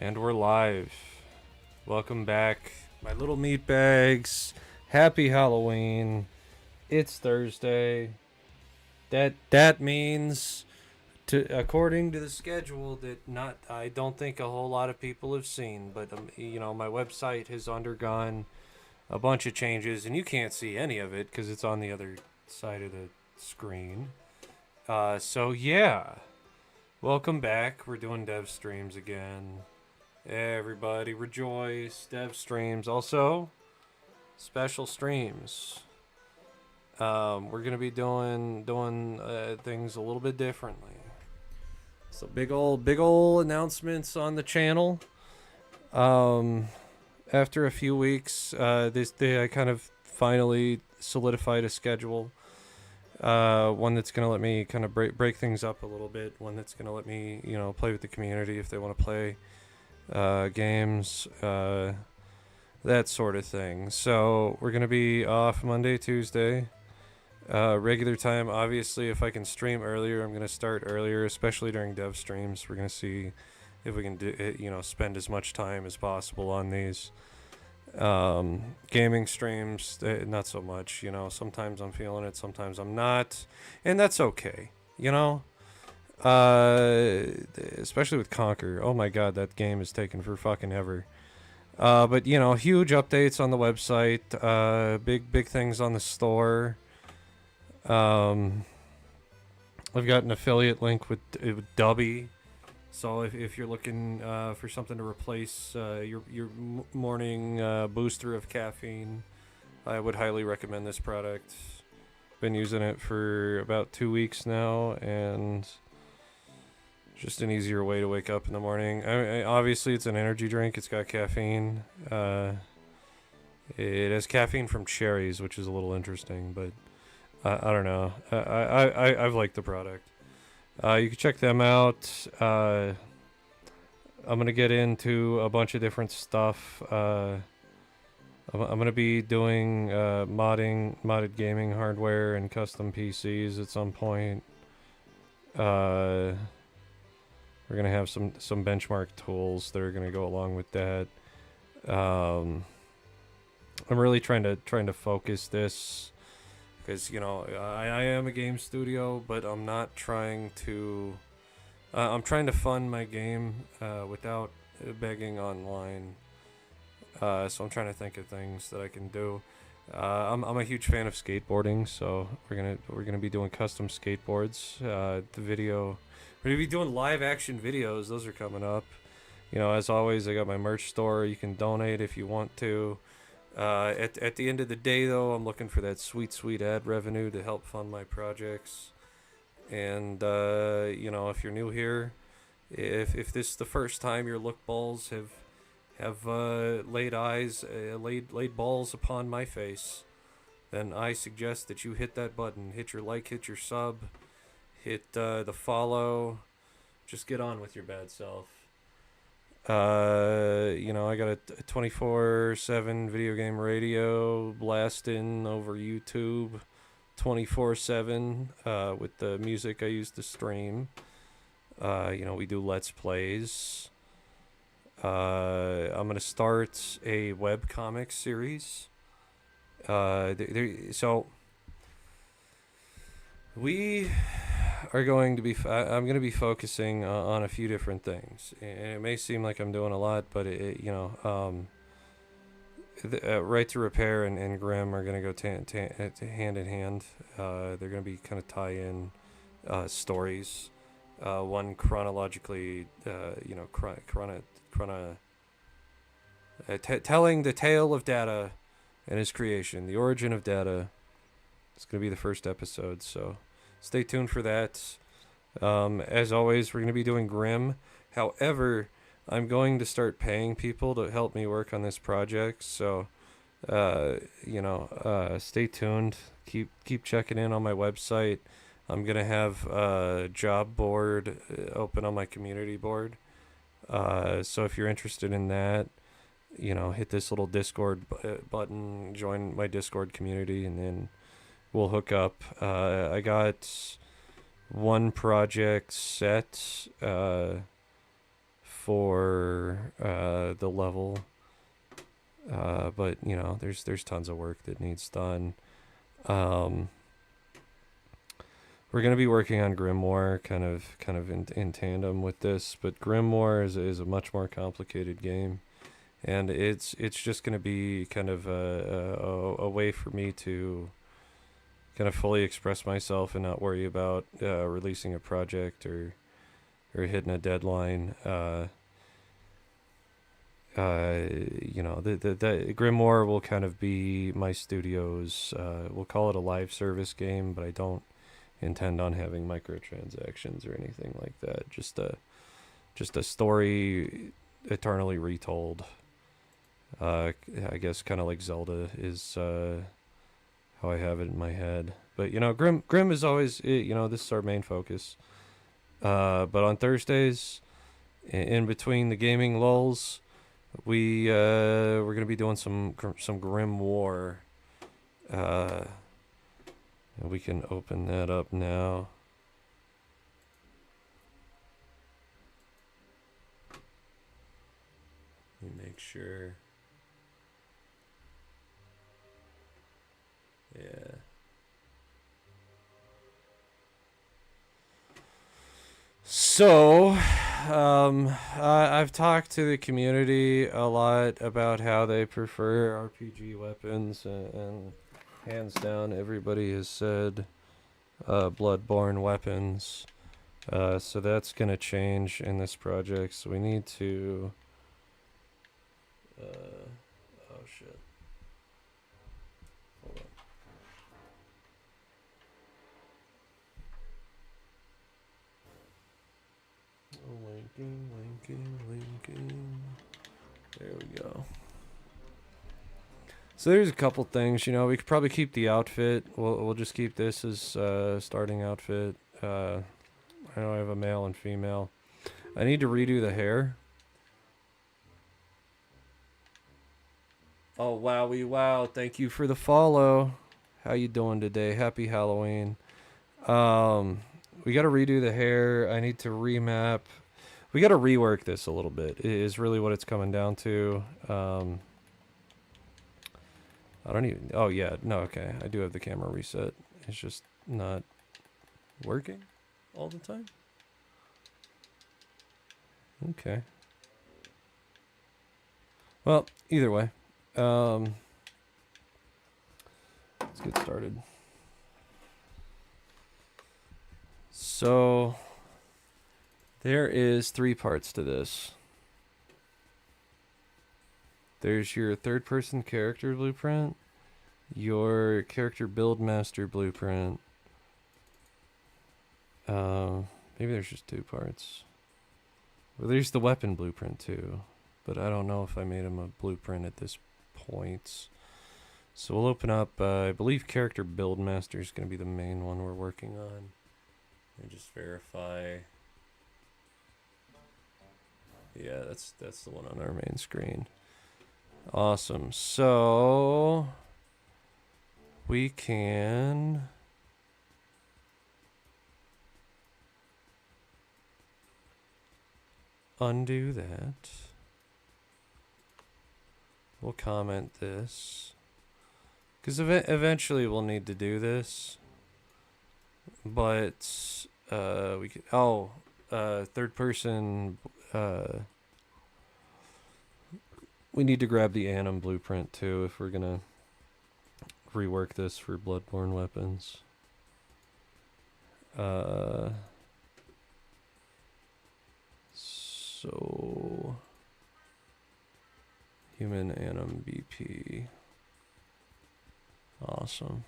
And we're live. Welcome back, my little meat bags. Happy Halloween. It's Thursday. That means according to the schedule that not I don't think a whole lot of people have seen, but my website has undergone a bunch of changes and you can't see any of it cuz it's on the other side of the screen. So yeah. Welcome back. We're doing dev streams again. Everybody rejoice. Dev streams. Also, special streams. We're gonna be doing things a little bit differently. So big ol' announcements on the channel. After a few weeks, this day I kind of finally solidified a schedule. One that's gonna let me kind of break things up a little bit. One that's gonna let me play with the community if they want to play games, that sort of thing. So we're gonna be off Monday, Tuesday, regular time. Obviously, if I can stream earlier, I'm gonna start earlier, especially during dev streams. We're gonna see if we can spend as much time as possible on these. Gaming streams, not so much. Sometimes I'm feeling it, sometimes I'm not, and that's okay. Especially with Conquer. Oh my god, that game is taking for fucking ever. But huge updates on the website. Big things on the store. I've got an affiliate link with Dubby. So if you're looking for something to replace your morning booster of caffeine, I would highly recommend this product. Been using it for about 2 weeks now, and just an easier way to wake up in the morning. Obviously, it's an energy drink. It's got caffeine. It has caffeine from cherries, which is a little interesting, but I don't know. I've liked the product. You can check them out. I'm gonna get into a bunch of different stuff. I'm gonna be doing modded gaming hardware and custom PCs at some point. We're gonna have some benchmark tools that are gonna go along with that. I'm really trying to focus this because I am a game studio, but I'm not trying to. I'm trying to fund my game without begging online. So I'm trying to think of things that I can do. I'm a huge fan of skateboarding, so we're gonna be doing custom skateboards. The video. We're gonna be doing live action videos. Those are coming up. As always, I got my merch store. You can donate if you want to. At the end of the day, though, I'm looking for that sweet ad revenue to help fund my projects. And if you're new here, if this is the first time your look balls have laid balls upon my face, then I suggest that you hit that button, hit your like, hit your sub, hit the follow, just get on with your bad self. I got a 24/7 video game radio blasting over YouTube 24/7 with the music I use to stream. We do Let's Plays. I'm going to start a webcomic series. So we are going to be I'm going to be focusing on a few different things, and it may seem like I'm doing a lot, but Right to Repair and Grim are going to go hand in hand. They're going to be kind of tie-in stories, one chronologically, telling the tale of Data and his creation, the origin of Data. It's going to be the first episode, so stay tuned for that. As always, we're going to be doing Grim. However, I'm going to start paying people to help me work on this project, so stay tuned. Keep checking in on my website. I'm gonna have a job board open on my community board. So if you're interested in that, hit this little Discord button, join my Discord community, and then we'll hook up. I got one project set for the level. But you know, there's tons of work that needs done. We're gonna be working on Grimoire kind of in tandem with this, but Grimoire is a much more complicated game, and it's just gonna be kind of a way for me to kind of fully express myself and not worry about releasing a project or hitting a deadline. You know, the Grimoire will kind of be my studio's, we'll call it a live service game, but I don't intend on having microtransactions or anything like that. Just a story eternally retold. I guess kind of like Zelda is how I have it in my head. But you know, Grim is always, you know, this is our main focus. But on Thursdays, in between the gaming lulls, we're gonna be doing some Grimoire. And we can open that up now. Let me make sure. Yeah. So, I've talked to the community a lot about how they prefer RPG weapons, and hands down, everybody has said Bloodborne weapons. So that's gonna change in this project. So we need to. Oh shit. Hold on. Linking. There we go. So there's a couple things, you know, we could probably keep the outfit. We'll just keep this as starting outfit. I know I have a male and female. I need to redo the hair. Oh, wowie wow. Thank you for the follow. How you doing today? Happy Halloween. We got to redo the hair. I need to remap. We got to rework this a little bit. Is really what it's coming down to. I don't even. Oh yeah, no, okay. I do have the camera reset. It's just not working all the time. Okay. Well, either way, let's get started. So there is 3 parts to this. There's your third-person character blueprint, your character build master blueprint. Maybe there's just 2 parts. Well, there's the weapon blueprint too, but I don't know if I made him a blueprint at this point. So we'll open up, I believe character build master is going to be the main one we're working on. And just verify. Yeah, that's the one on our main screen. Awesome. So we can undo that. We'll comment this because eventually we'll need to do this. But we could. Oh, third person. We need to grab the Anim blueprint too if we're gonna rework this for Bloodborne weapons. So human Anim BP. Awesome.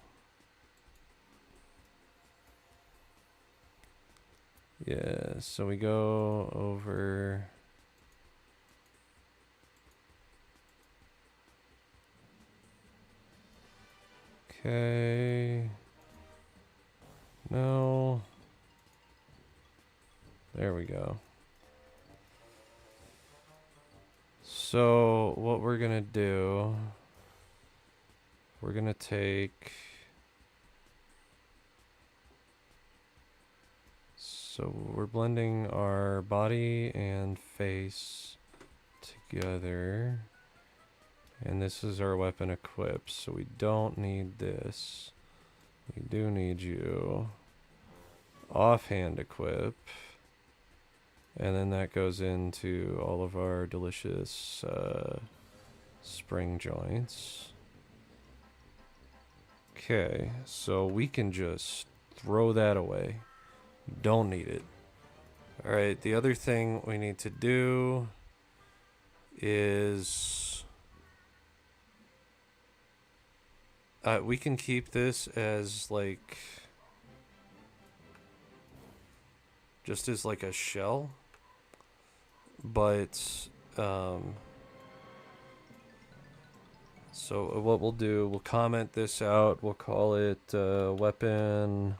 Yeah, so we go over. Okay. No. There we go. So what we're gonna do, we're gonna take So we're blending our body and face together. And this is our weapon equipped, so we don't need this. We do need you. Offhand equip. And then that goes into all of our delicious spring joints. Okay, so we can just throw that away. Don't need it. Alright, the other thing we need to do is we can keep this as like just as like a shell, but so what we'll do, we'll comment this out, we'll call it weapon,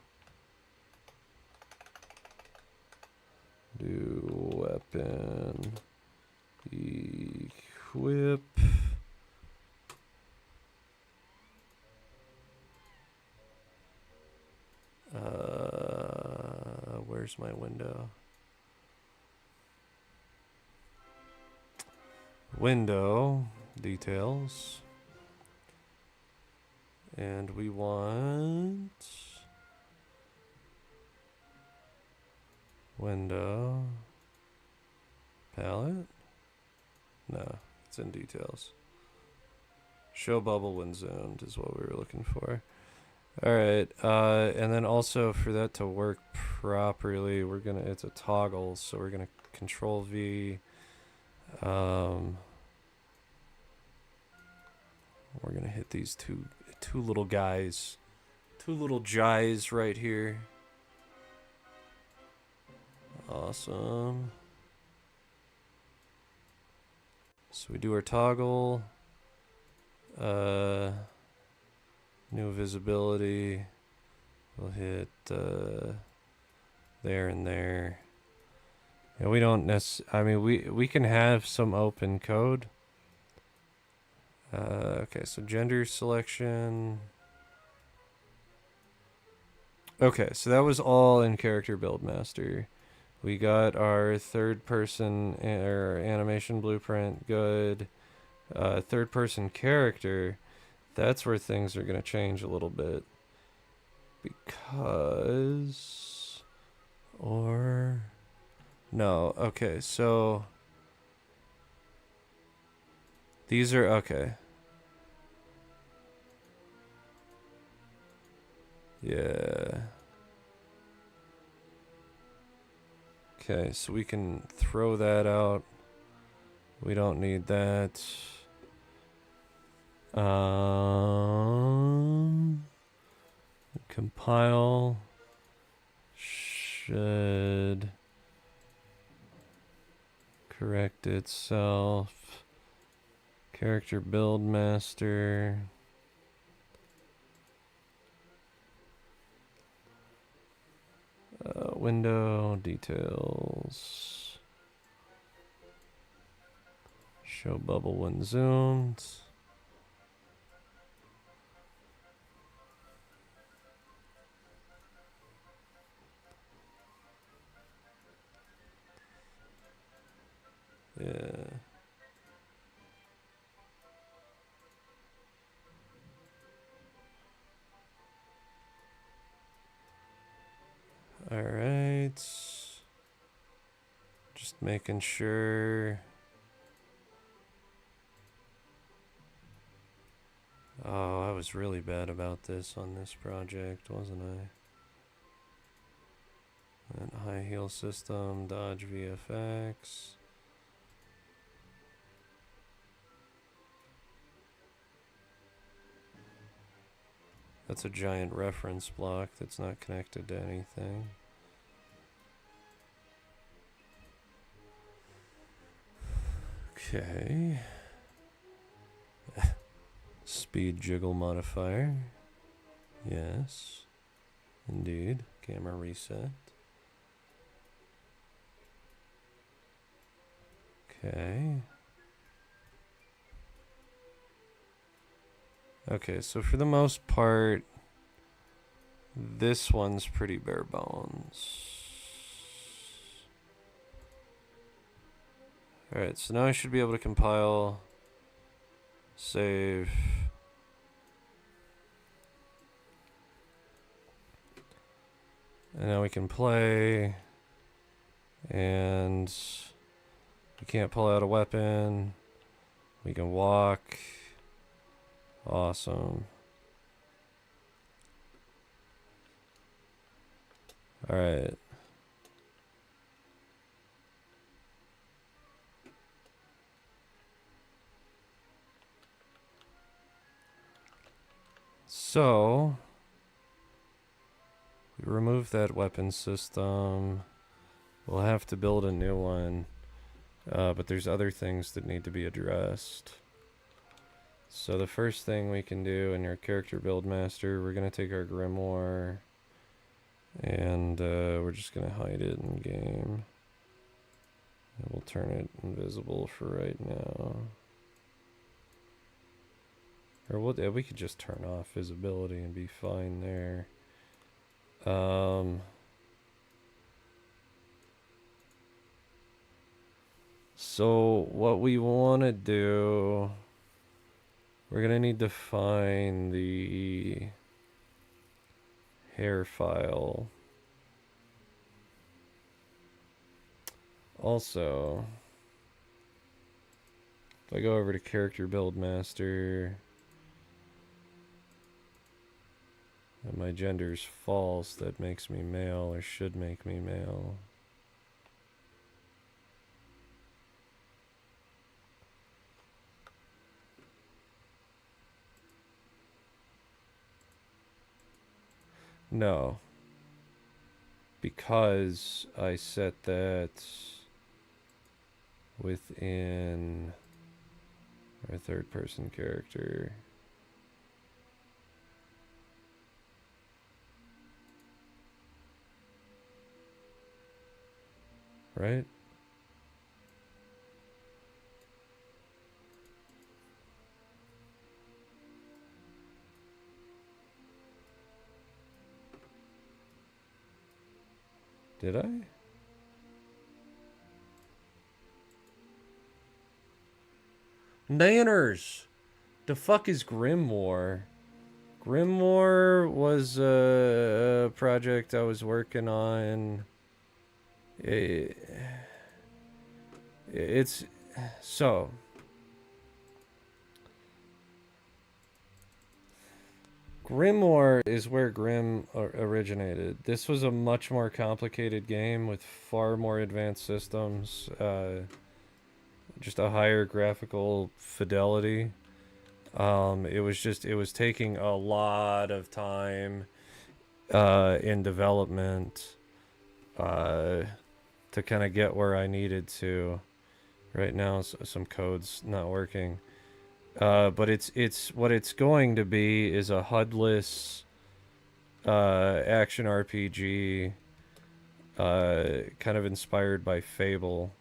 do weapon equip where's my window? Window details. And we want window palette. No, it's in details. Show bubble when zoomed is what we were looking for. Alright, and then also for that to work properly, we're gonna, it's a toggle, so we're gonna control V. We're gonna hit these two little guys. Two little Jais right here. Awesome. So we do our toggle. New visibility. We'll hit there and there. And we don't I mean, we can have some open code. Okay, so gender selection. Okay, so that was all in Character Build Master. We got our third person or animation blueprint good. Third person character. That's where things are going to change a little bit. Because... Or... No, okay, so... These are... Okay. Yeah. Okay, so we can throw that out. We don't need that. Compile should correct itself. Character build master. Window details. Show bubble when zoomed. Yeah. All right. Just making sure. Oh, I was really bad about this on this project, wasn't I? And high heel system, dodge VFX. That's a giant reference block that's not connected to anything. Okay. Speed jiggle modifier. Yes. Indeed. Camera reset. Okay. Okay, so for the most part, this one's pretty bare bones. Alright, so now I should be able to compile, save. And now we can play. And we can't pull out a weapon. We can walk. Awesome. Alright. So, we remove that weapon system. We'll have to build a new one. But there's other things that need to be addressed. So the first thing we can do in your character build master, we're going to take our Grimoire. And we're just going to hide it in game. And we'll turn it invisible for right now. Or we could just turn off visibility and be fine there. So what we want to do, we're going to need to find the hair file. Also, if I go over to character build master, and my gender's false, that makes me male, or should make me male. No. Because I set that within our third person character. Right? Did I? Nanners! The fuck is Grimoire? Grimoire was a project I was working on. It's so Grimoire is where Grim originated. This was a much more complicated game with far more advanced systems, just a higher graphical fidelity. It was taking a lot of time in development to kind of get where I needed to. Right now, some code's not working. But it's what it's going to be is a HUD-less action RPG, kind of inspired by Fable,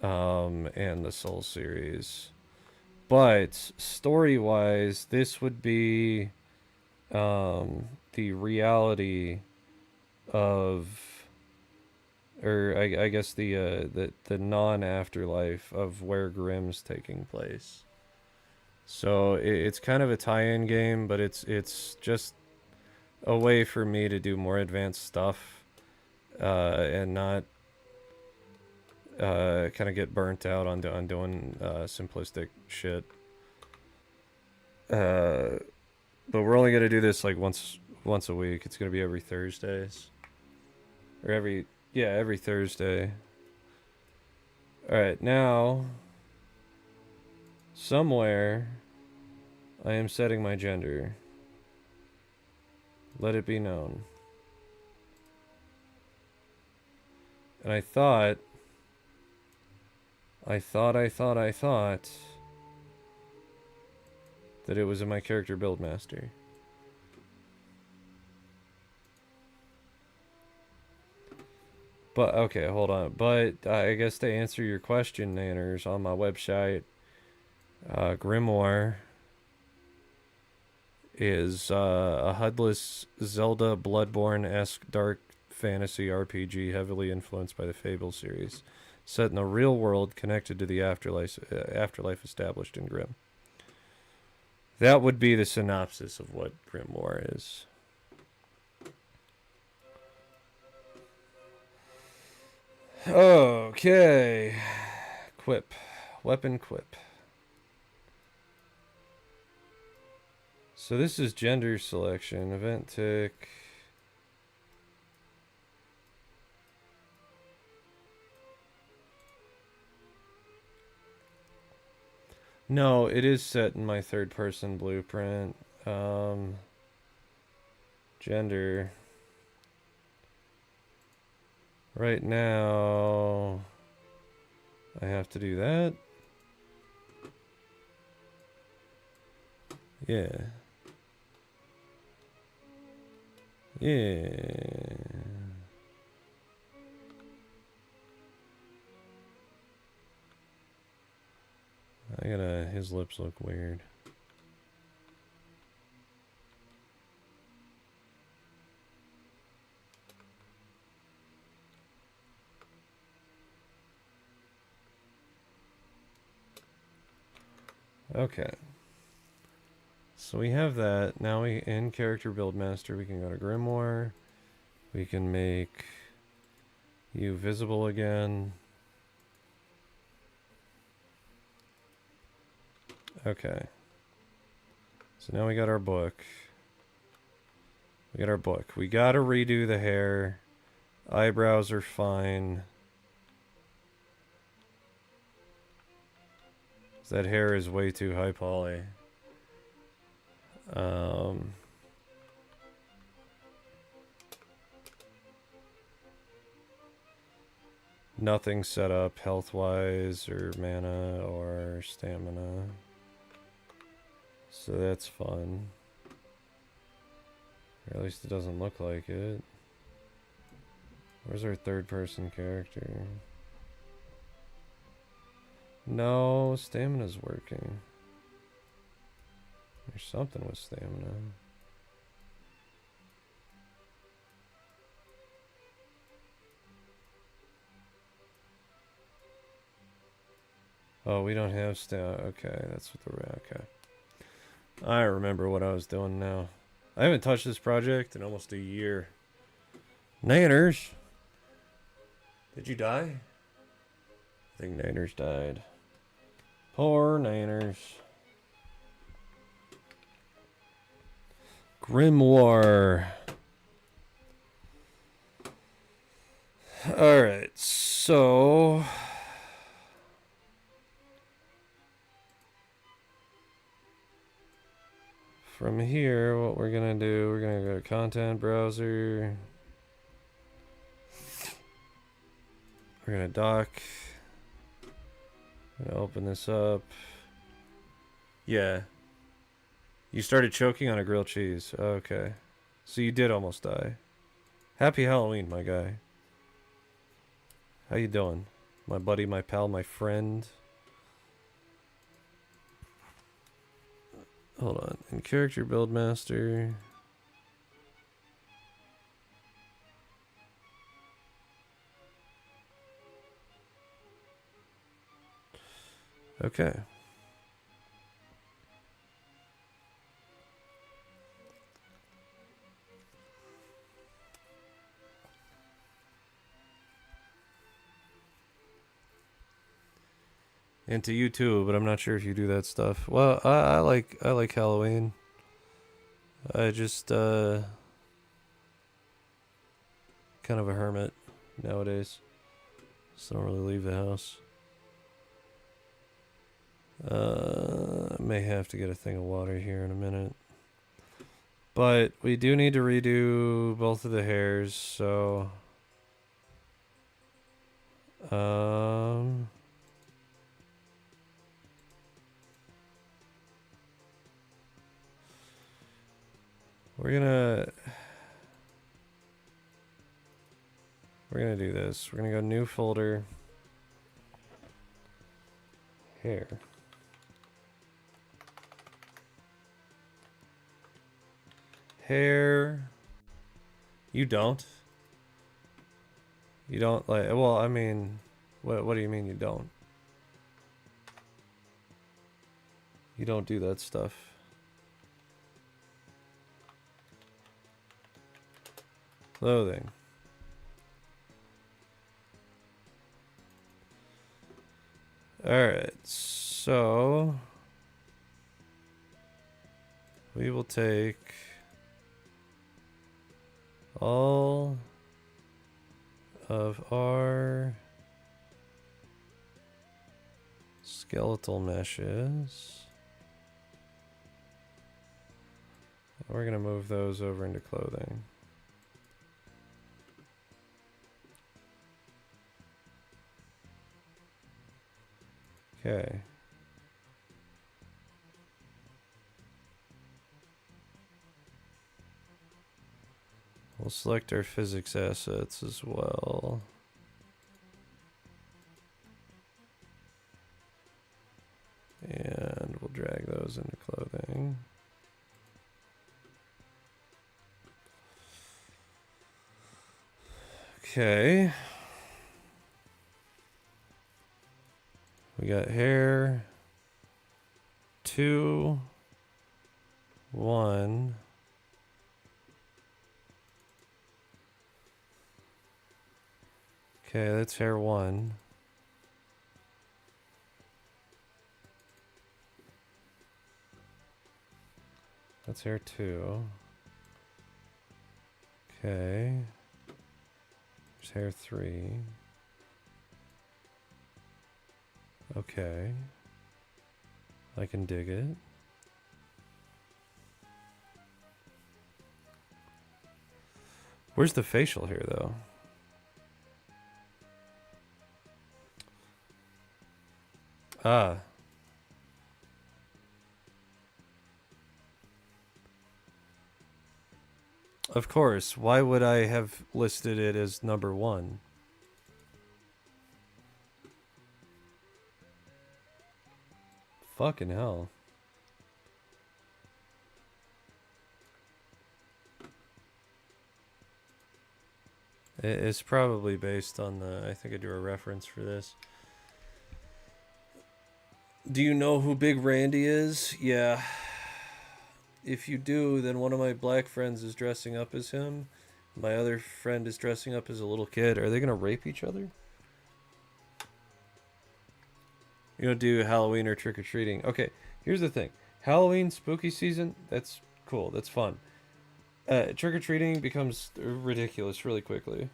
and the Soul series. But story-wise, this would be the reality of, or I guess the non-afterlife of where Grimm's taking place. So it's kind of a tie-in game, but it's just a way for me to do more advanced stuff, and not kind of get burnt out on doing simplistic shit. But we're only gonna do this like once a week. It's gonna be every Thursdays, or every Thursday. All right, now somewhere I am setting my gender. Let it be known. And I thought that it was in my character build master. But, okay, hold on. But, I guess to answer your question, Nanners, on my website, Grimoire is a HUD-less Zelda Bloodborne-esque dark fantasy RPG heavily influenced by the Fable series. set in the real world connected to the afterlife established in Grimm. That would be the synopsis of what Grimoire is. Okay. Quip. Weapon quip. So this is gender selection. Event tick. No, it is set in my third person blueprint. Gender. Right now, I have to do that. Yeah. Yeah. His lips look weird. Okay. So we have that. Now we, in character build master, we can go to Grimoire. We can make you visible again. Okay. So now we got our book. We got our book. We gotta redo the hair. Eyebrows are fine. That hair is way too high poly. Nothing set up health-wise or mana or stamina. So that's fun. Or at least it doesn't look like it. Where's our third-person character? No, stamina's working. There's something with stamina. Oh, we don't have stamina. Okay, that's what the okay. I remember what I was doing now. I haven't touched this project in almost a year. Nanners! Did you die? I think Nanners died. Poor Nanners. Grimoire. Alright, so... From here, what we're gonna do, we're gonna go to content browser. We're gonna dock. I'm gonna open this up. Yeah. You started choking on a grilled cheese. Okay. So you did almost die. Happy Halloween, my guy. How you doing? My buddy, my pal, my friend. Hold on. In character build master. Okay. Into you too, but I'm not sure if you do that stuff. Well, I like Halloween. I just kind of a hermit nowadays. So I don't really leave the house. May have to get a thing of water here in a minute. But we do need to redo both of the hairs, so we're gonna do this. We're gonna go new folder. Hair. Hair. You don't. You don't like, well, I mean, What do you mean you don't? You don't do that stuff. Clothing. Alright, so we will take all of our skeletal meshes. We're going to move those over into clothing. Okay. We'll select our physics assets as well. And we'll drag those into clothing. Okay. We got hair. 2, 1. Okay, that's hair 1. That's hair 2. Okay. There's hair 3. Okay. I can dig it. Where's the facial hair, though? Ah. Of course. Why would I have listed it as number 1? Fucking hell. It's probably based on the... I think I drew a reference for this. Do you know who Big Randy is? Yeah. If you do, then one of my black friends is dressing up as him. My other friend is dressing up as a little kid. Are they going to rape each other? You don't do Halloween or trick-or-treating. Okay, here's the thing. Halloween, spooky season, that's cool. That's fun. Trick-or-treating becomes ridiculous really quickly.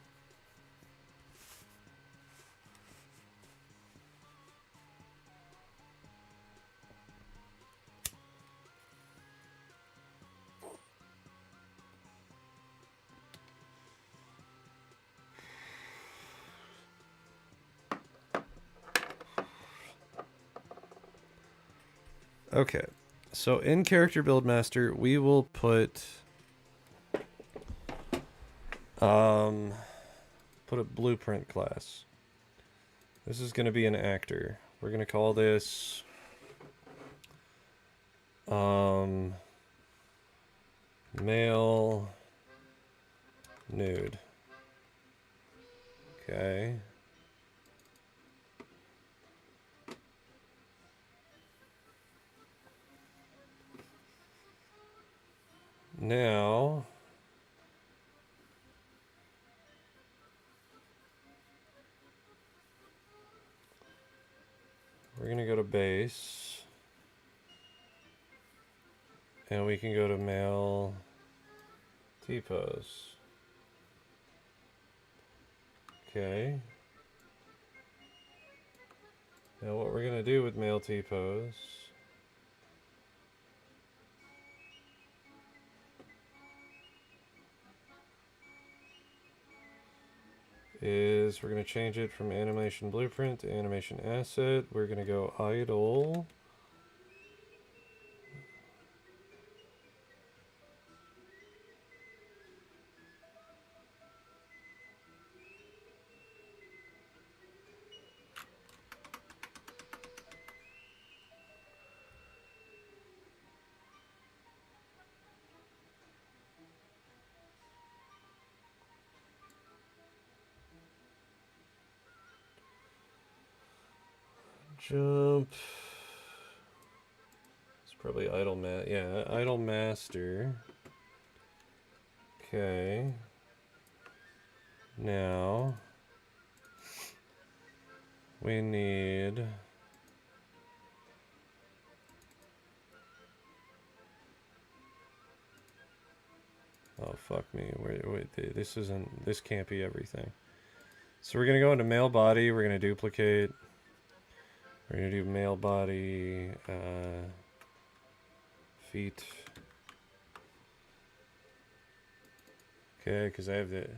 Okay, so in Character Build Master, we will put a blueprint class. This is going to be an actor. We're going to call this male nude. Okay. Now, we're going to go to base, and we can go to male T-pose. Okay. Now what we're going to do with male T-pose is we're going to change it from animation blueprint to animation asset. We're going to go idle. Jump. It's probably idle yeah, idle master. Okay. Now we need oh fuck me. Wait, this can't be everything. So we're gonna go into male body, we're gonna duplicate. We're gonna do male body, feet. Okay, because I have the.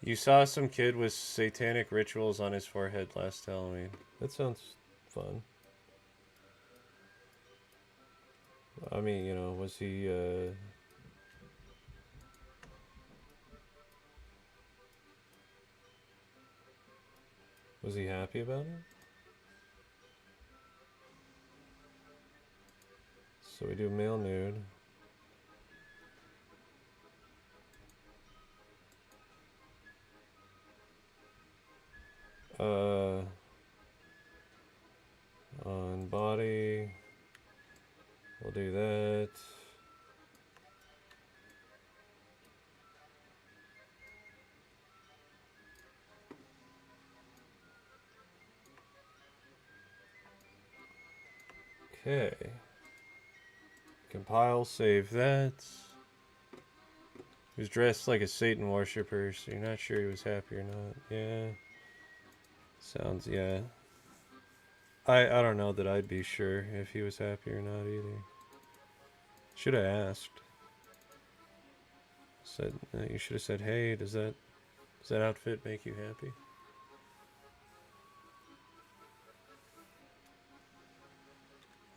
You saw some kid with satanic rituals on his forehead last Halloween. That sounds fun. I mean, you know, was he, was he happy about it? So we do male nude. On body, we'll do that. Okay. Compile, save that. He was dressed like a Satan worshiper, so you're not sure he was happy or not. Yeah. Sounds, yeah. I don't know that I'd be sure if he was happy or not either. Should have asked. Said you should have said, "Hey, does that outfit make you happy?"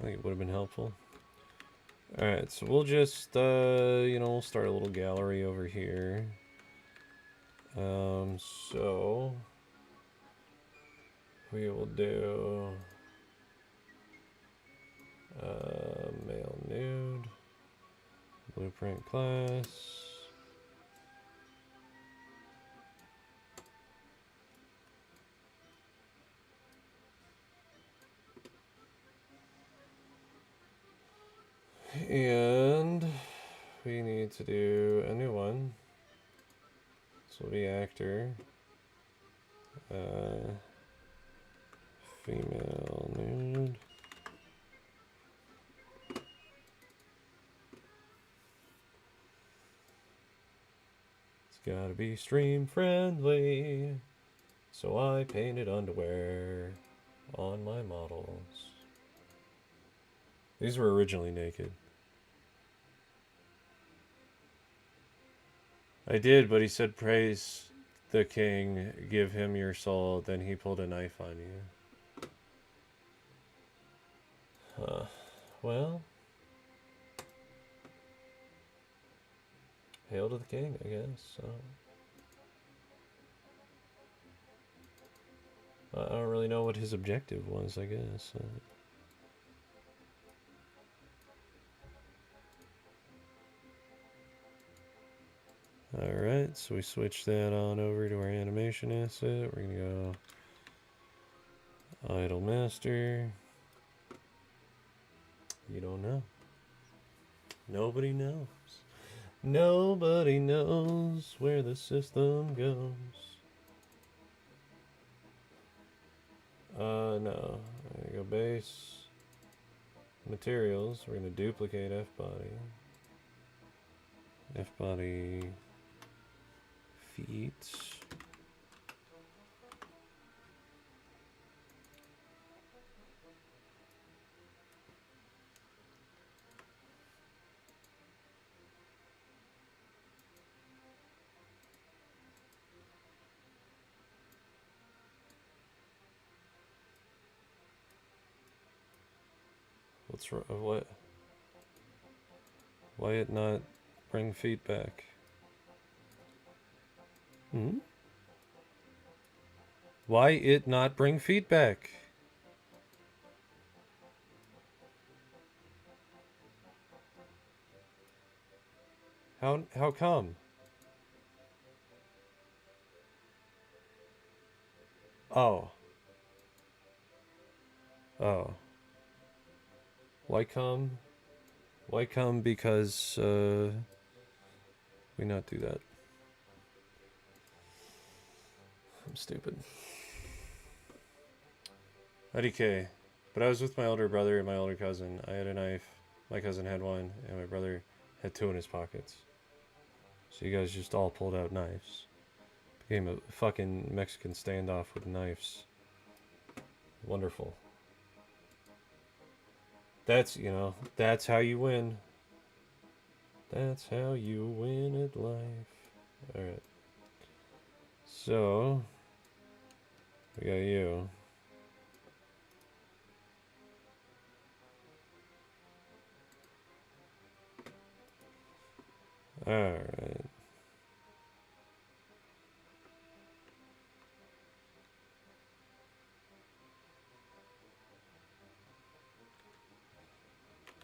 I think it would have been helpful. All right, so we'll just you know, we'll start a little gallery over here. So we will do male nude, blueprint class. And we need to do a new one. This will be actor. Female nude. It's gotta be stream friendly. So I painted underwear on my models. These were originally naked. I did, but he said, "Praise the king, give him your soul." Then he pulled a knife on you. Well, hail to the king, I guess. I don't really know what his objective was, I guess. Alright, so we switch that on over to our animation asset. We're gonna go idle master. You don't know. Nobody knows. Nobody knows where the system goes. No. I'm gonna go base. Materials. We're gonna duplicate F body. F body. Feet. What's wrong? What? Why it not bring feet back? Hmm? Why it not bring feedback? How come? Oh. Oh. Why come? Why come? Because, we not do that. I'm stupid. IDK. But I was with my older brother and my older cousin. I had a knife. My cousin had one, and my brother had two in his pockets. So you guys just all pulled out knives. Became a fucking Mexican standoff with knives. Wonderful. That's, you know, that's how you win. That's how you win at life. Alright. So, we got you. Alright.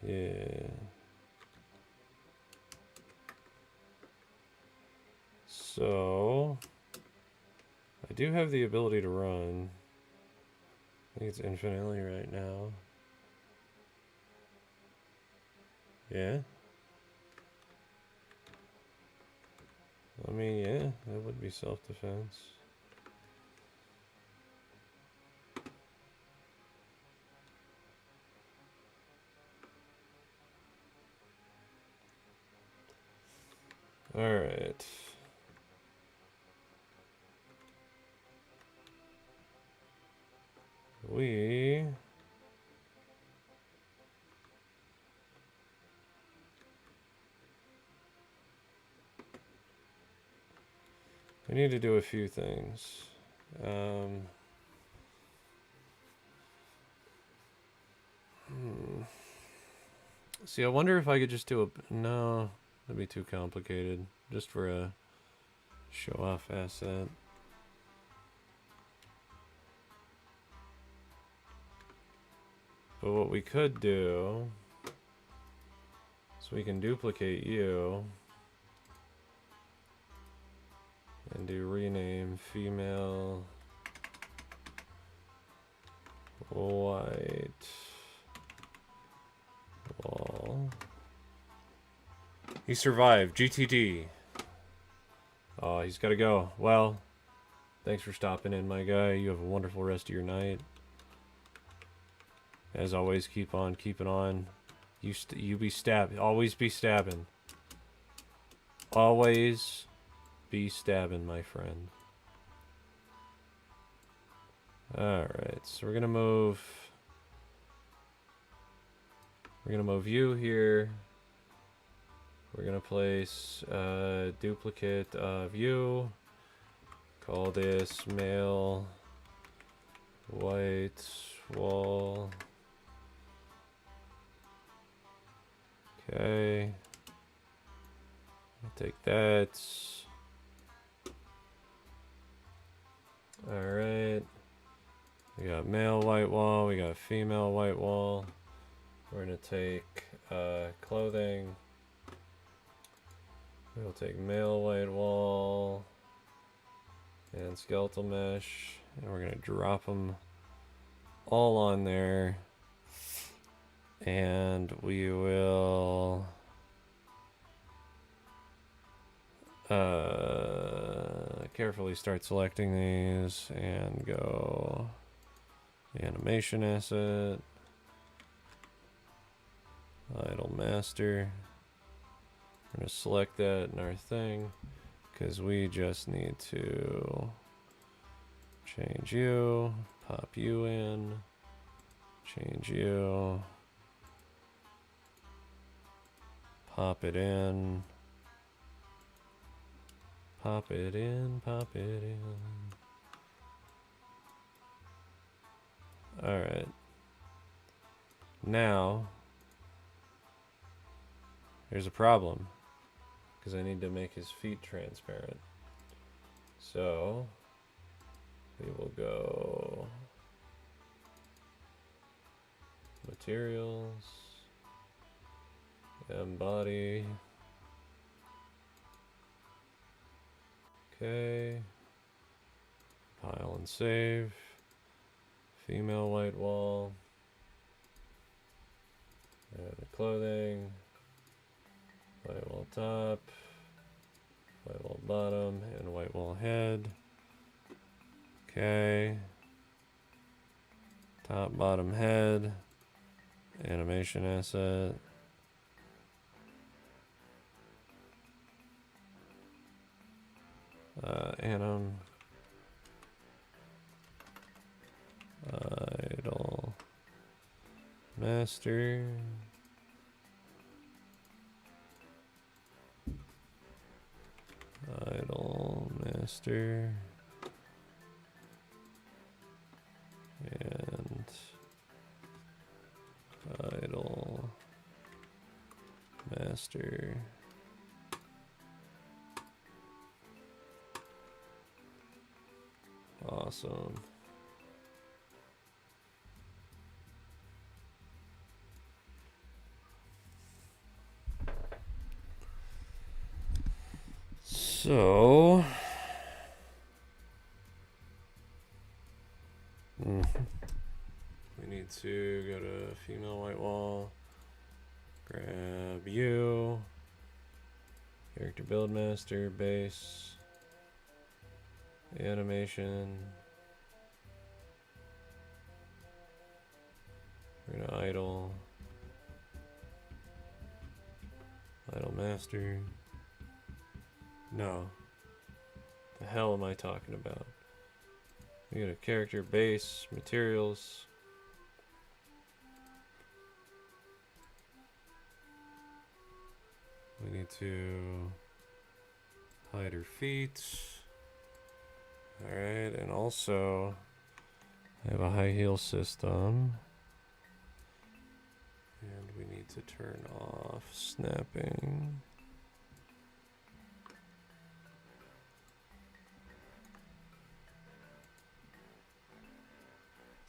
Yeah. So, I do have the ability to run. I think it's infinitely right now. Yeah? I mean, yeah, that would be self-defense. Alright. We need to do a few things. See, I wonder if I could just do a... No, that'd be too complicated. Just for a show-off asset. But what we could do... So we can duplicate you. And do rename female... white... wall. He survived. GTD. Oh, he's got to go. Well, thanks for stopping in, my guy. You have a wonderful rest of your night. As always, keep on keeping on. You be stabbing. Always be stabbing. Always be stabbing, my friend. Alright, so we're gonna move... We're gonna move you here. We're gonna place a duplicate of you. Call this male white wall. Okay. I'll take that. Alright. We got male white wall, we got female white wall. We're gonna take clothing. We'll take male white wall and skeletal mesh, and we're gonna drop them all on there. And we will carefully start selecting these and go animation asset, idle master. We're going to select that in our thing because we just need to change you, pop you in, change you, pop it in, pop it in, pop it in. Alright. Now, there's a problem. Because I need to make his feet transparent. So, we will go... Materials. Embody. Okay. Pile and save. Female white wall. clothing, white wall top, white wall bottom, and white wall head. Okay. Top, bottom, head. Animation asset. Anim. Idle. Master. Idle. Master. And idle. Master. Awesome. So, we need to go to female white wall, grab you, character build master, base, animation. We're gonna idle master. No. The hell am I talking about? We got a character base, materials. We need to hide her feet. Alright, and also I have a high heel system. And we need to turn off snapping.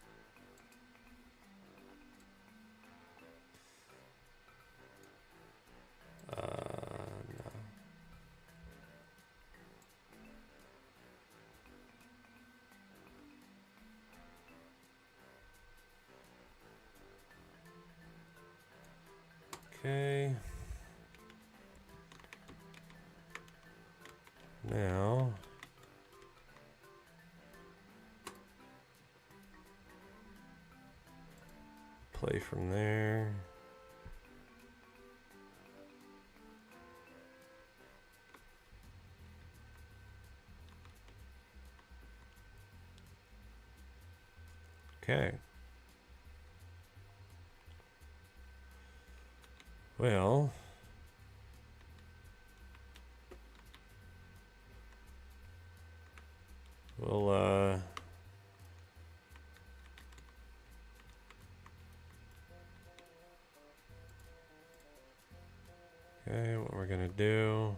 No. Okay. Now play from there. Okay. Well, we'll okay, what we're gonna do.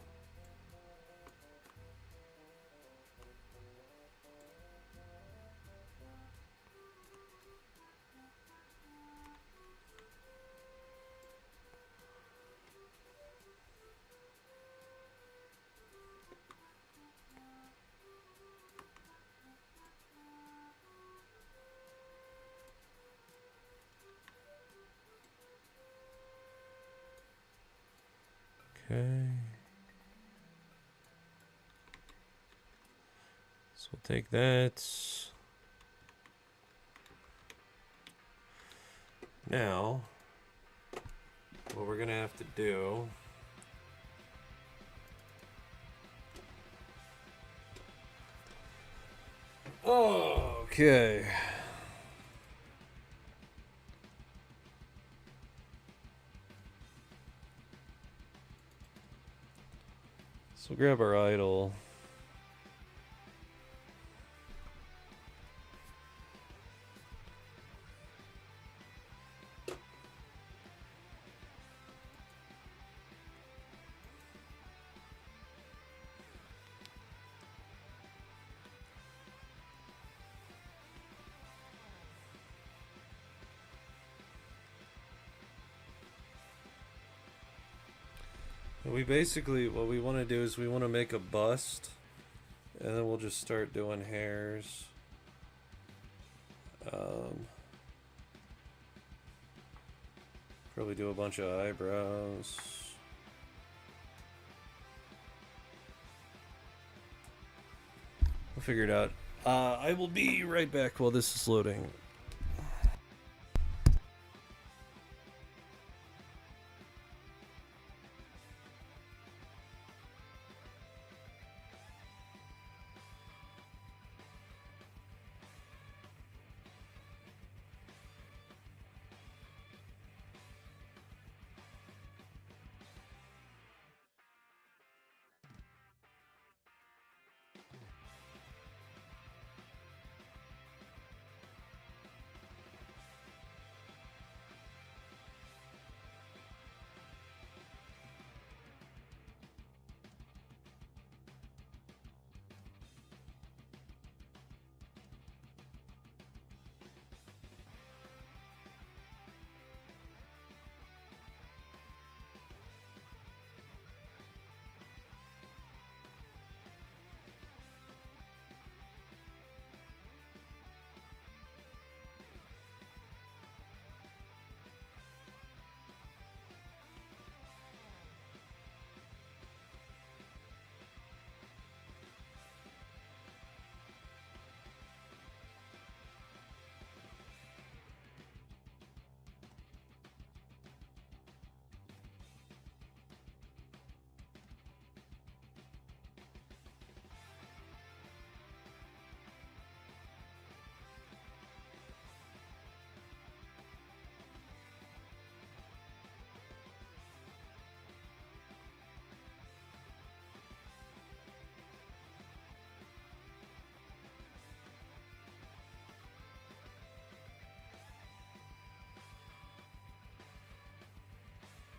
Okay. So we'll take that. Now, what we're gonna have to do okay. So we'll grab our idol. We basically, what we want to do is we want to make a bust, and then we'll just start doing hairs. Probably do a bunch of eyebrows. We'll figure it out. I will be right back while this is loading.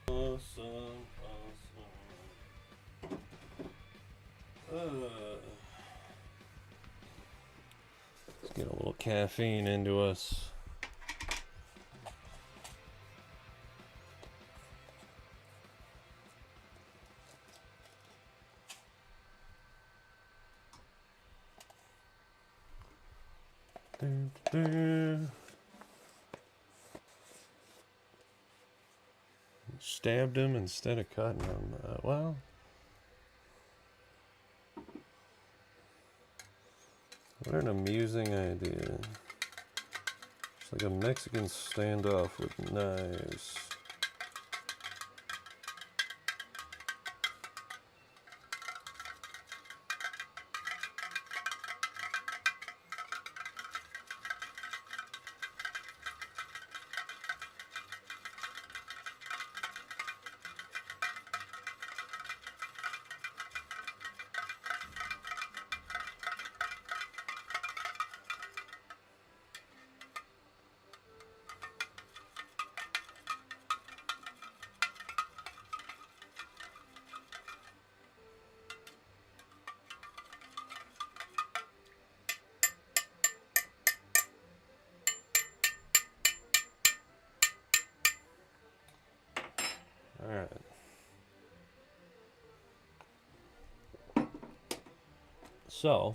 Awesome. Let's get a little caffeine into us. Stabbed him instead of cutting him. Well, what an amusing idea. It's like a Mexican standoff with knives. Alright. So,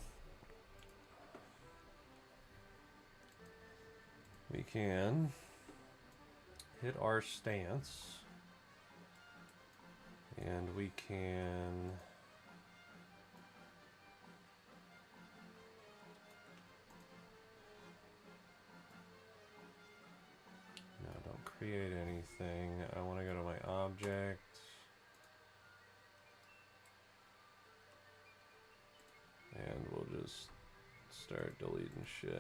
we can hit our stance, and we can no, don't create anything. I want to go to my object. And we'll just start deleting shit.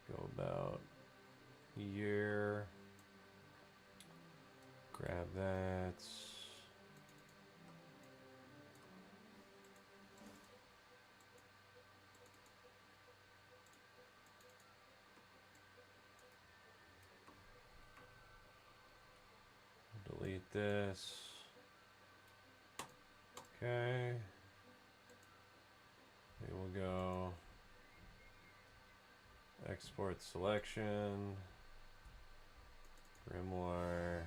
Go about year. Grab that. Delete this. Okay. We will go export selection, Grimoire,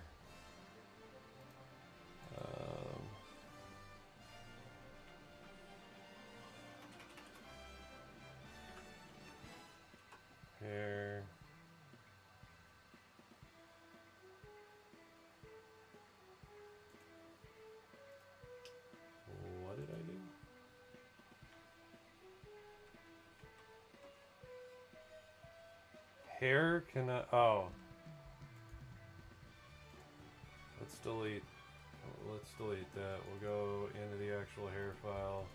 hair cannot. Oh. Let's delete that. We'll go into the actual hair file.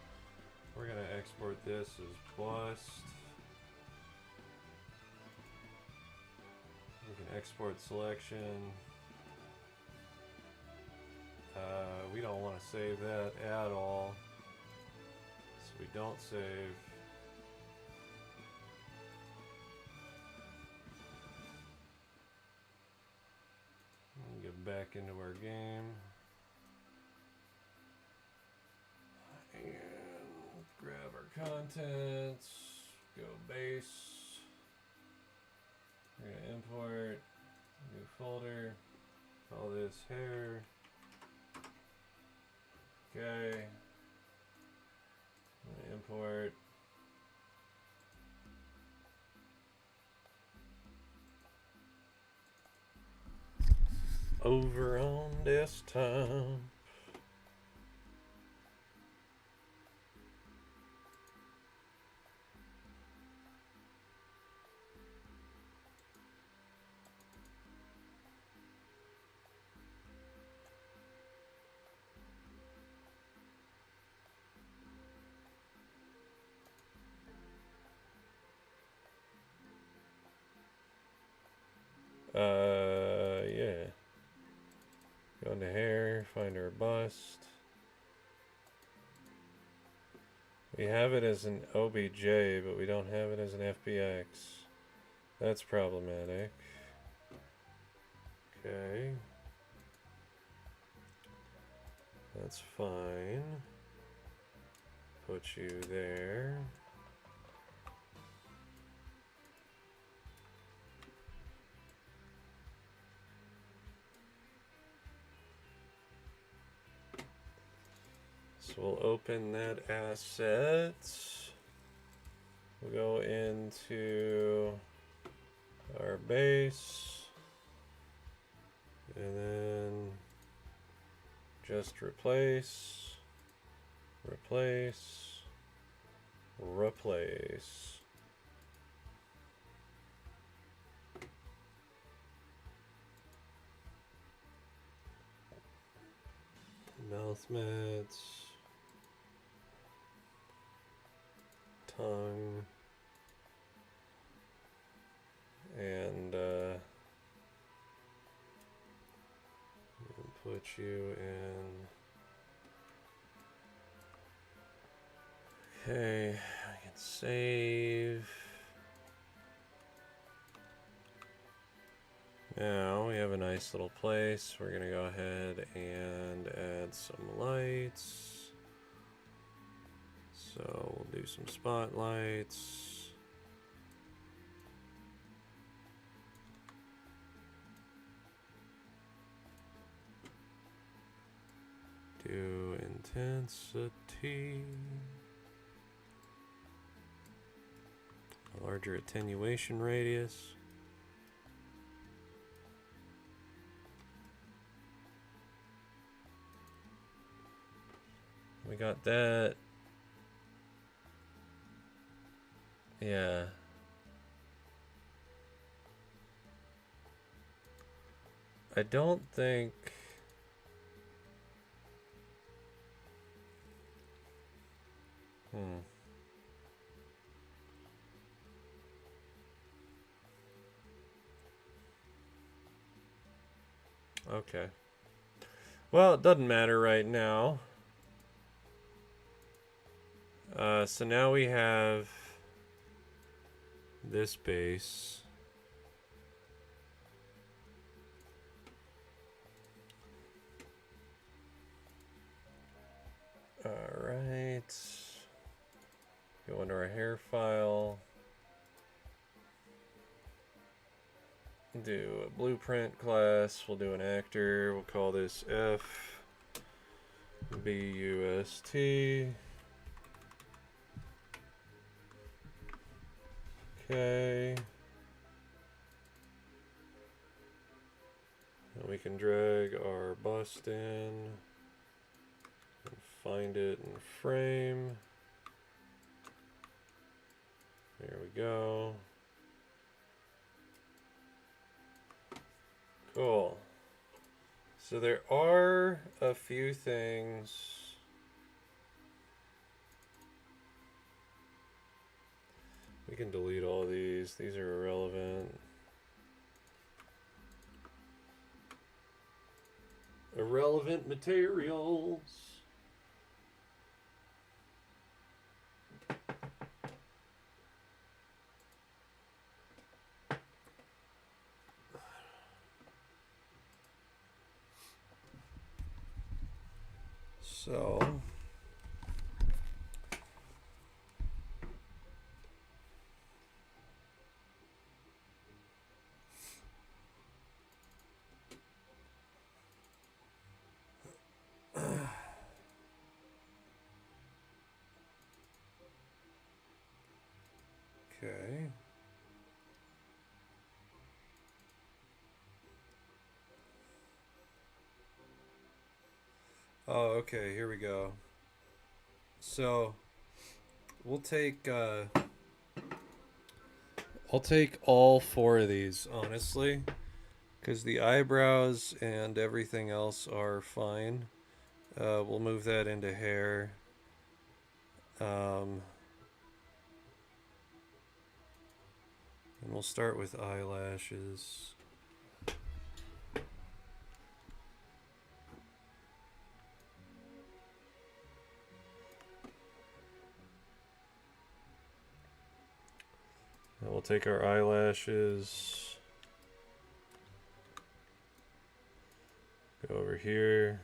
We're gonna export this as bust. We can export selection. We don't want to save that at all, so we don't save. Get back into our game and grab our contents, go base, we're gonna import new folder, call this hair. Okay, I'm gonna import over on desktop. Yeah. Go into hair, find our bust. We have it as an OBJ, but we don't have it as an FBX. That's problematic. Okay. That's fine. Put you there. So we'll open that asset. We'll go into our base and then just replace, replace, replace. Mouth mats. Tongue and put you in. Okay, I can save. Now we have a nice little place. We're gonna go ahead and add some lights. So we'll do some spotlights. Do intensity. A larger attenuation radius. We got that. Yeah. I don't think... Okay. Well, it doesn't matter right now. So now we have this base. Alright. Go into our hair file. Do a blueprint class. We'll do an actor. We'll call this FBUST. Okay. And we can drag our bust in and find it in frame. There we go. Cool. So there are a few things. We can delete all these. These are irrelevant. Irrelevant materials. So okay. Oh, okay, here we go. So we'll take I'll take all four of these, honestly, because the eyebrows and everything else are fine. We'll move that into hair. And we'll start with eyelashes. And we'll take our eyelashes. Go over here.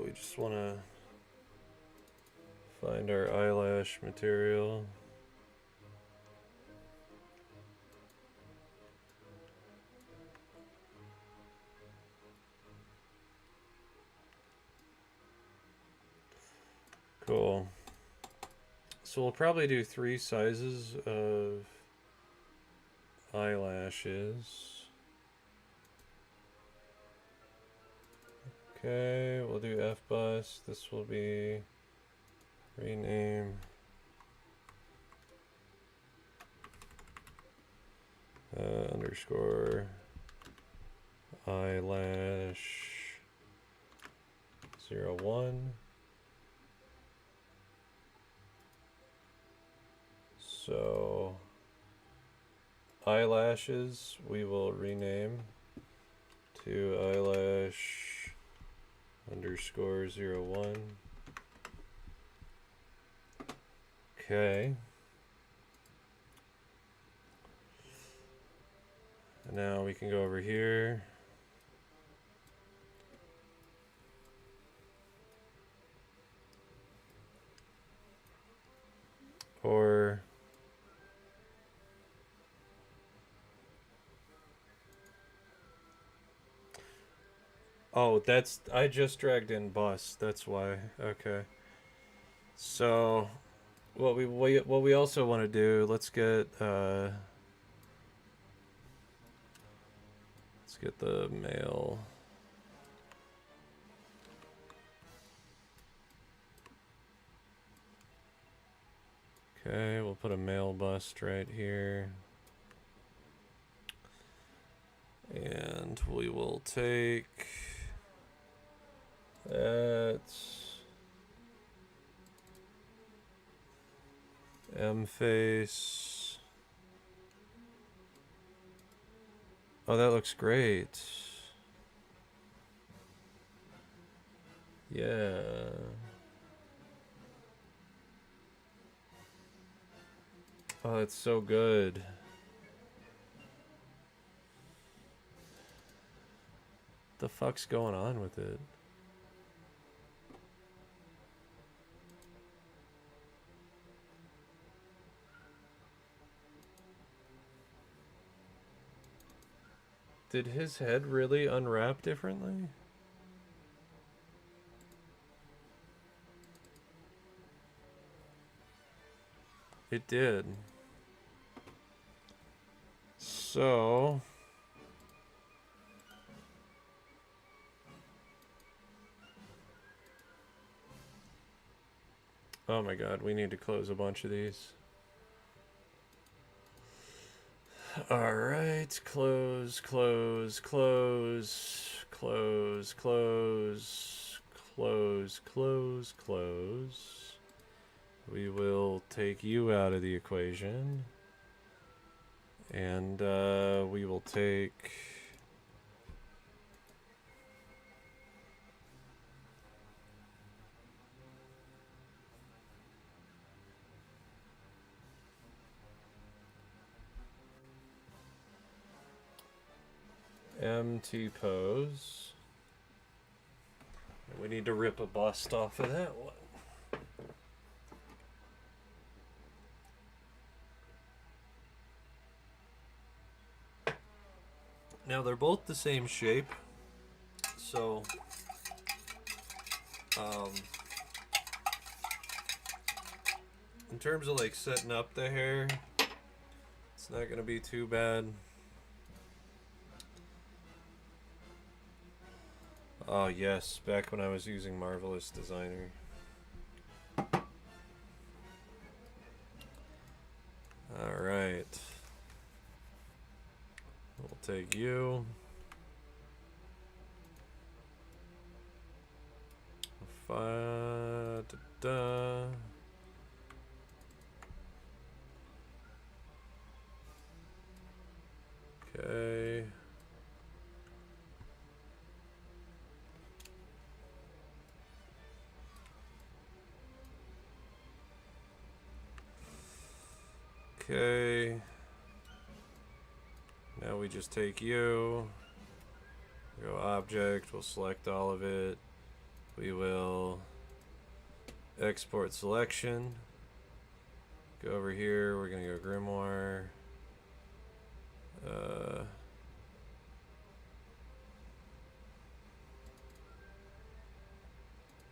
We just want to find our eyelash material. Cool. So we'll probably do 3 sizes of eyelashes. Okay, we'll do F-bust. This will be rename underscore eyelash 01. So eyelashes we will rename to eyelash underscore 01. Okay. And now we can go over here. Or oh, that's I just dragged in bust. That's why. Okay. So what we also want to do, let's get the male. Okay, we'll put a male bust right here. And we will take that M face. Oh, that looks great. Yeah. Oh, it's so good. The fuck's going on with it? Did his head really unwrap differently? It did. So Oh my god, we need to close a bunch of these. Alright, close, close, close, close, close, close, close, close. We will take you out of the equation. And we will take... MT pose. We need to rip a bust off of that one. Now they're both the same shape, so in terms of like setting up the hair, it's not gonna be too bad. Oh yes, back when I was using Marvelous Designer. Alright. We'll take you. Da-da. Okay. Okay. Now we just take you. Go object, we'll select all of it. We will export selection. Go over here, we're gonna go Grimoire.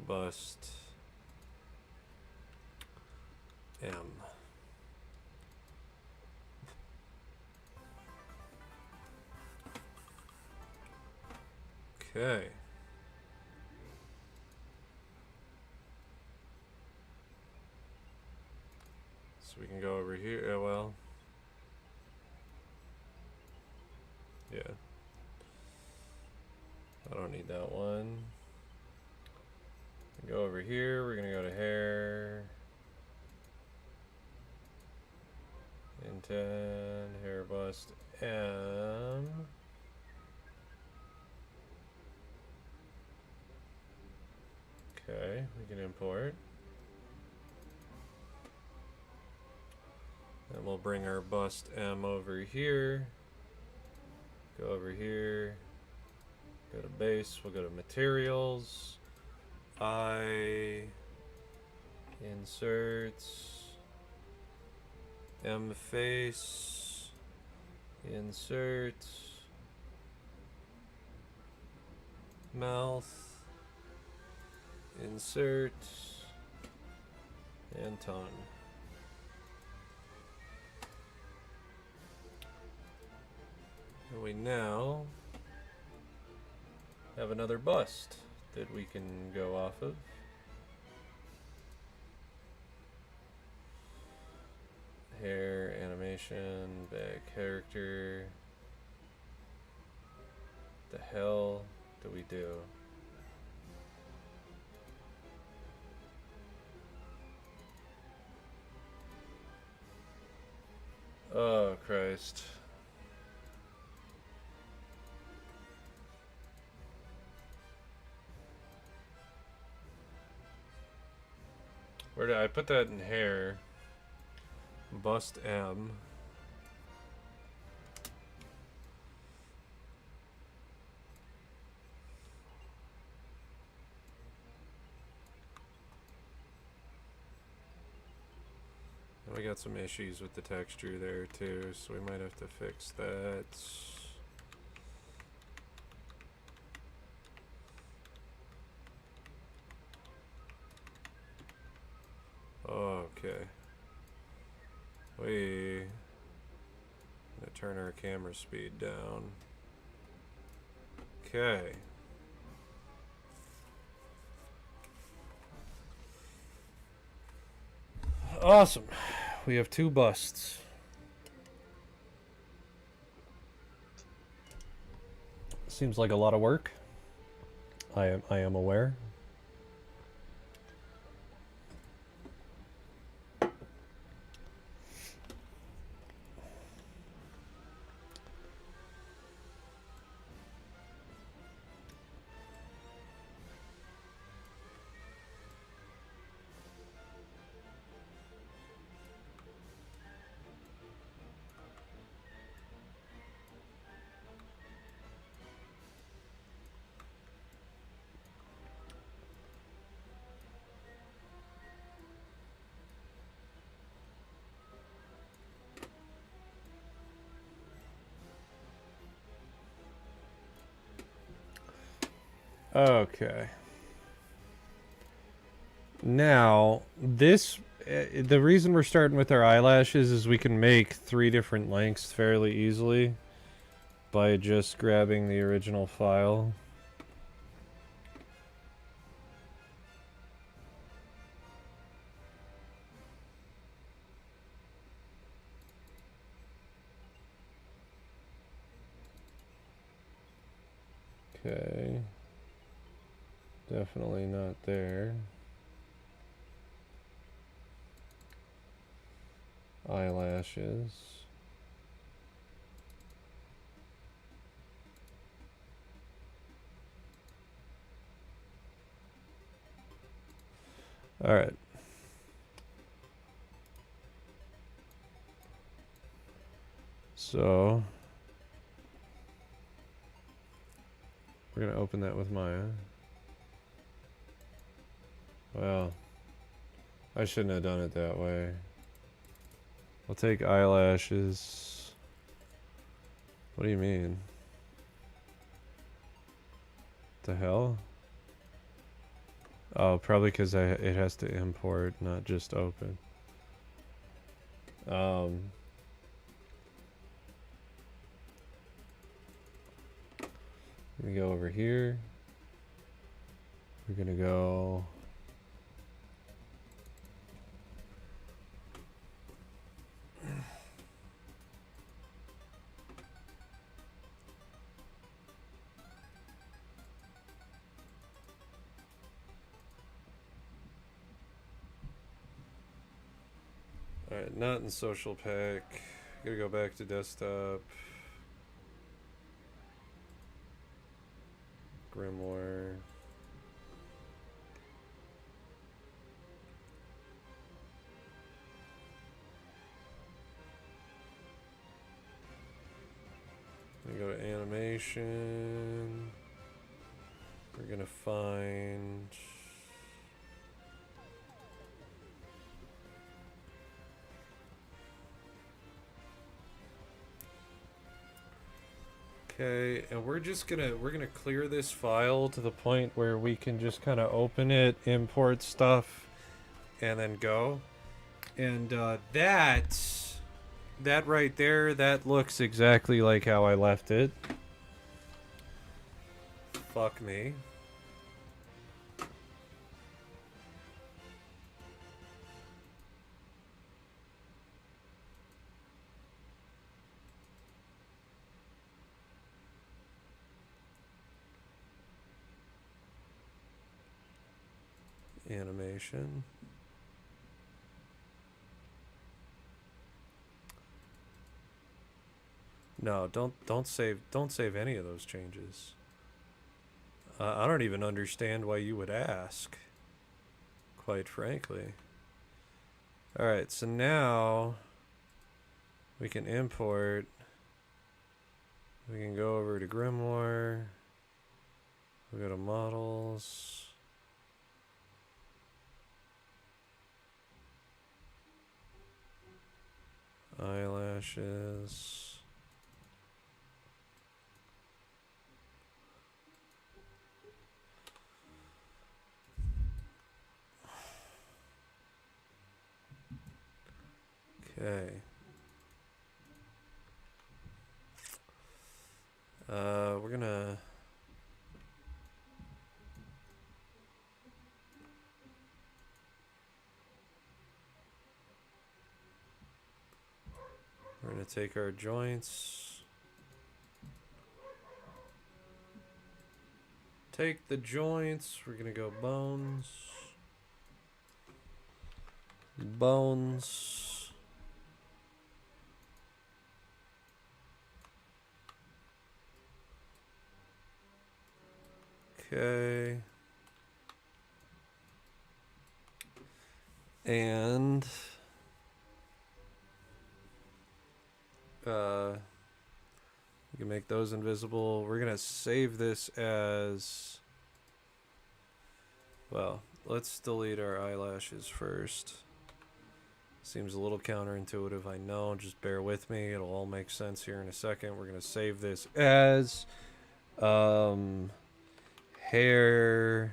Bust M. Okay. So we can go over here. Oh, well. Yeah. I don't need that one. Go over here. We're going to go to hair. Intent, hair bust, M. Okay, we can import. And we'll bring our bust M over here. Go over here. Go to base. We'll go to materials. I. Inserts. M face. Insert. Mouth. Insert. And tongue. And we now have another bust that we can go off of. Hair, animation, back character. The hell do we do? Oh, Christ. Where did I put that in hair? Bust M. And we got some issues with the texture there too, so we might have to fix that. Okay. We gonna turn our camera speed down. Okay. Awesome. We have 2 busts. Seems like a lot of work. I am aware. Okay. Now, the reason we're starting with our eyelashes is we can make 3 different lengths fairly easily by just grabbing the original file. Okay. Definitely not there. Eyelashes. All right. So we're going to open that with Maya. Well, I shouldn't have done it that way. I'll take eyelashes. What do you mean? The hell? Oh, probably because it has to import, not just open. Let me go over here. We're gonna go. Alright, not in social pack. Gotta go back to desktop. Grimoire. We go to animation. We're gonna find. Okay, and we're gonna clear this file to the point where we can just kind of open it, import stuff, and then go. And that right there, that looks exactly like how I left it. Fuck me. Animation. No, don't save any of those changes. I don't even understand why you would ask, quite frankly. Alright, so now we can import. We can go over to Grimoire. We go to models. Eyelashes. Okay. We're gonna. We're going to take our joints. Take the joints. We're going to go bones. Bones. Okay. And you can make those invisible. We're gonna save this as, well, let's delete our eyelashes first. Seems a little counterintuitive, I know, just bear with me, it'll all make sense here in a second. We're gonna save this as hair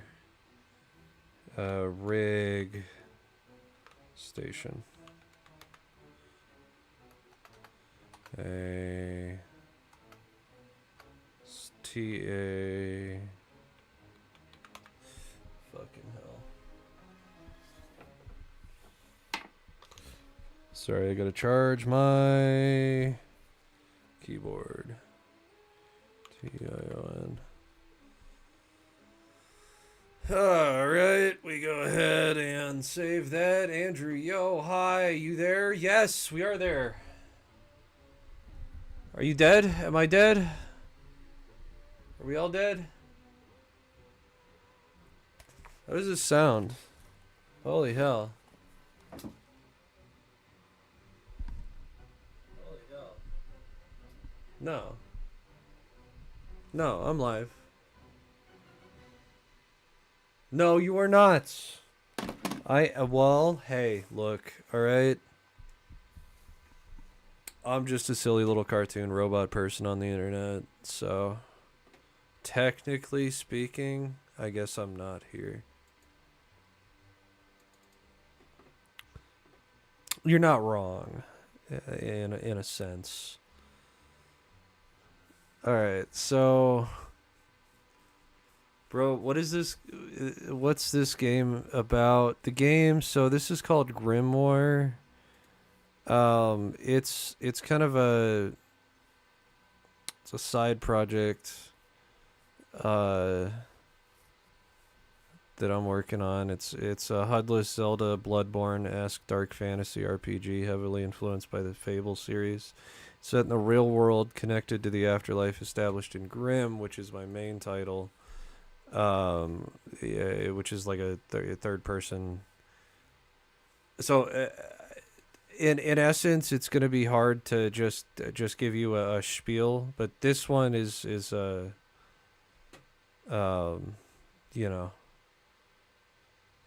rig station. A TA. Fucking hell. Sorry, I gotta charge my keyboard. TION. Alright, we go ahead and save that. Andrew, yo, hi, you there? Yes, we are there. Are you dead? Am I dead? Are we all dead? How does this sound? Holy hell. Holy hell. No. No, I'm live. No, you are not. Well, hey, look, alright? I'm just a silly little cartoon robot person on the internet, so technically speaking, I guess I'm not here. You're not wrong, in a sense. Alright, so, bro, what is this? What's this game about? The game, so this is called Grimoire. It's kind of it's a side project that I'm working on. It's a HUDless Zelda Bloodborne-esque dark fantasy RPG heavily influenced by the Fable series. Set in the real world, connected to the afterlife established in Grimm, which is my main title. Yeah, which is like a third person. So in essence, it's going to be hard to just give you a spiel, but this one is you know,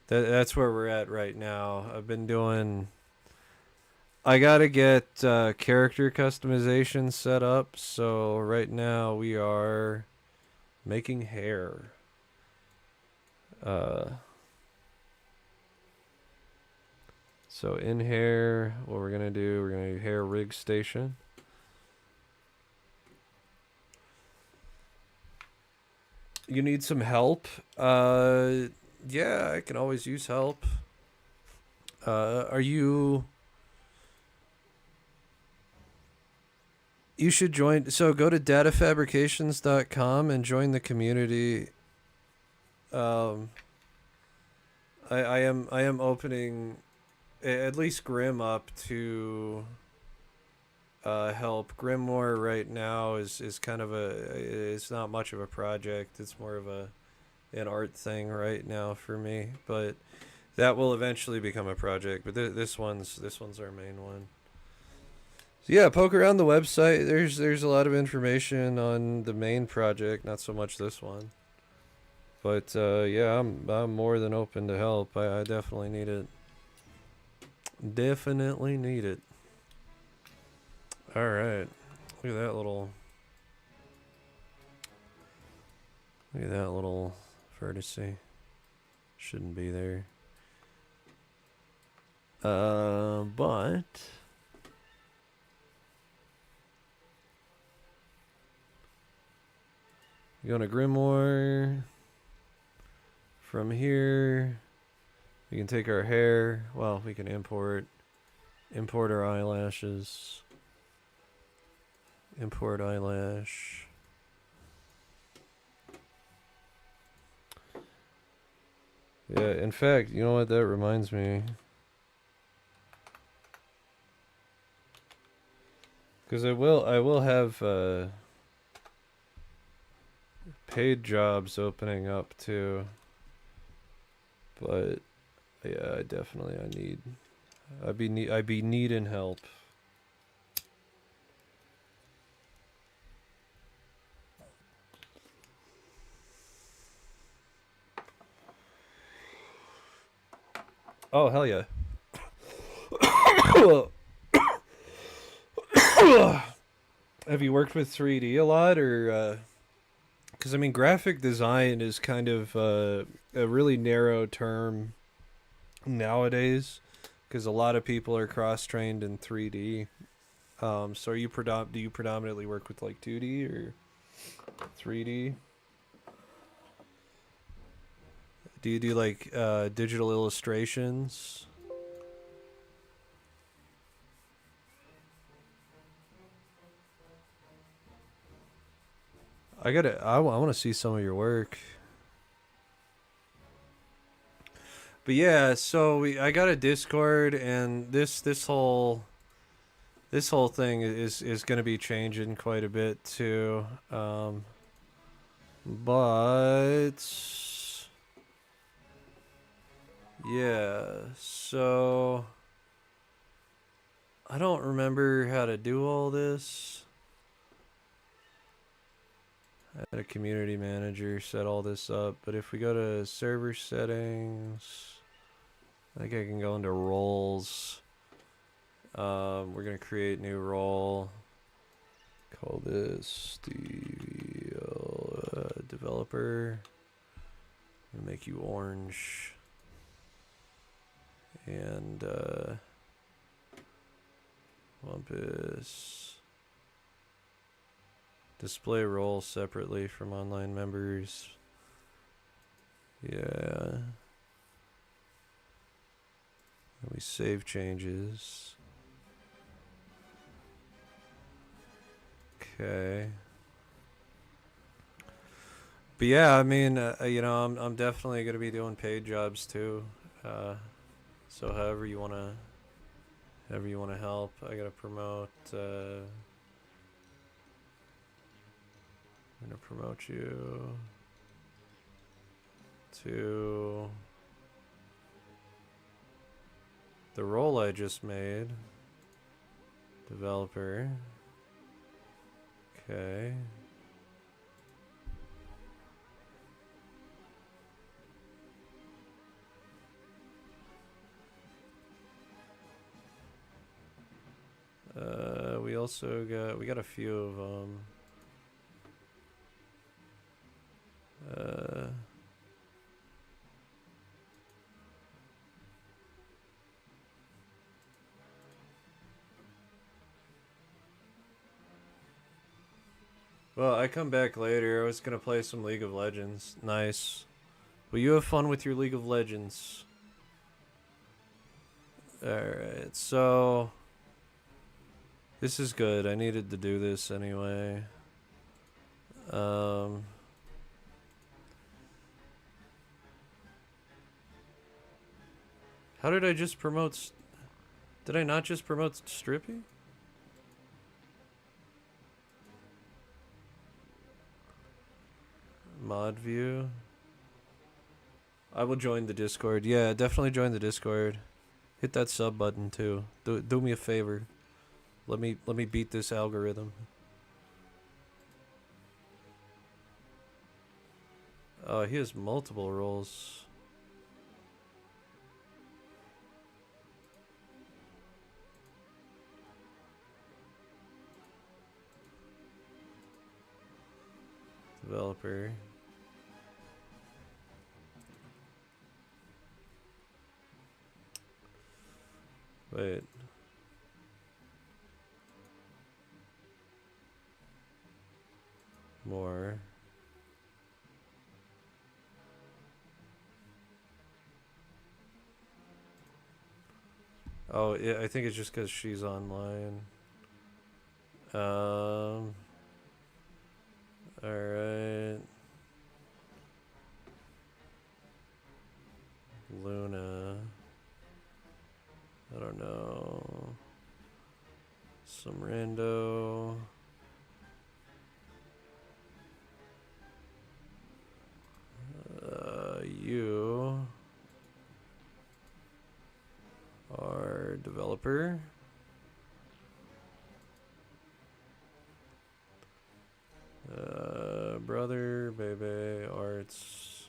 that's where we're at right now. I've been doing. I gotta get character customization set up, so right now we are making hair. So in hair, what we're gonna do hair rig station. You need some help? Yeah, I can always use help. Are you... You should join... So go to datafabrications.com and join the community. I am opening at least Grimm up to help. Grimoire right now is kind of it's not much of a project. It's more of an art thing right now for me, but that will eventually become a project. But this one's our main one. So yeah, poke around the website. There's a lot of information on the main project, not so much this one. But yeah, I'm more than open to help. I definitely need it. Definitely need it. All right, look at that little. Look at that little vertice. Shouldn't be there. But you go to Grimoire. From here, we can take our hair. Well, we can import our eyelashes. Import eyelash. Yeah, in fact, you know what that reminds me? Because I will have paid jobs opening up too. But yeah, I'd be needing help. Oh hell yeah. Have you worked with 3D a lot, or because I mean, graphic design is kind of a really narrow term nowadays, because a lot of people are cross trained in 3D. So do you predominantly work with like 2D or 3D? Do you do like digital illustrations? I want to see some of your work. But yeah, so I got a Discord, and this whole thing is going to be changing quite a bit too. But yeah, so I don't remember how to do all this. I had a community manager set all this up, but if we go to server settings, I think I can go into roles. We're gonna create new role. Call this the developer. I'm gonna make you orange. And Lumpus. Display role separately from online members. Yeah. And we save changes. Okay. But yeah, I mean, you know, I'm definitely gonna be doing paid jobs too. So however you wanna help, I gotta promote. I'm gonna promote you to the role I just made. Developer. Okay. We also got a few of them. Well, I come back later. I was gonna play some League of Legends. Nice. Well, you have fun with your League of Legends. Alright, so this is good. I needed to do this anyway. How did I just promote? Did I not just promote Strippy? Mod view. I will join the Discord. Yeah, definitely join the Discord. Hit that sub button too. Do me a favor. Let me beat this algorithm. Oh, he has multiple roles. Developer. Wait. More. Oh, yeah, I think it's just because she's online. Alright. Luna. I don't know. Some rando. You are developer. Brother, baby, arts.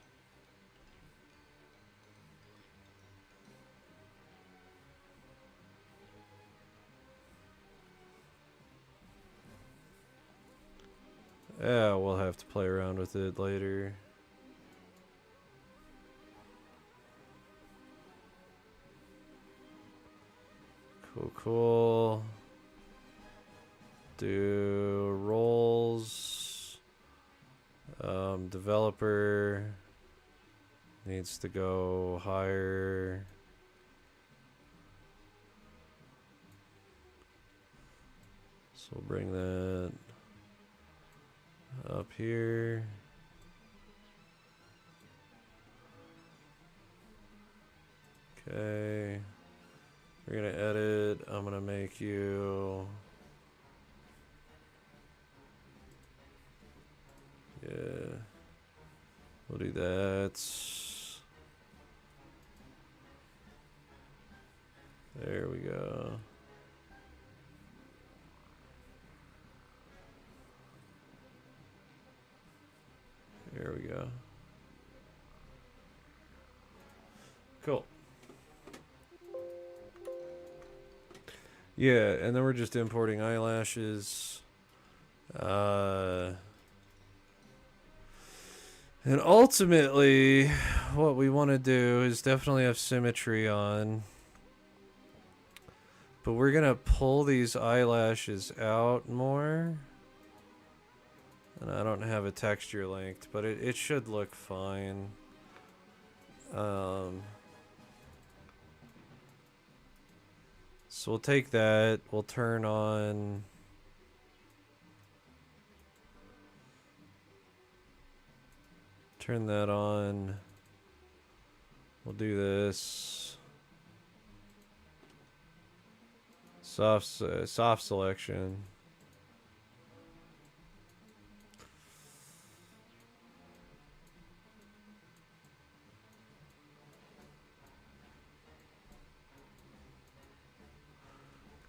Yeah, we'll have to play around with it later. Cool. Do roles. Developer needs to go higher. So we'll bring that up here. Okay. We're gonna edit. I'm gonna make you. Yeah. We'll do that. There we go. There we go. Cool. Yeah, and then we're just importing eyelashes. And ultimately, what we want to do is definitely have symmetry on. But we're going to pull these eyelashes out more. And I don't have a texture linked, but it should look fine. So we'll take that. We'll turn on... Turn that on. We'll do this. Soft selection.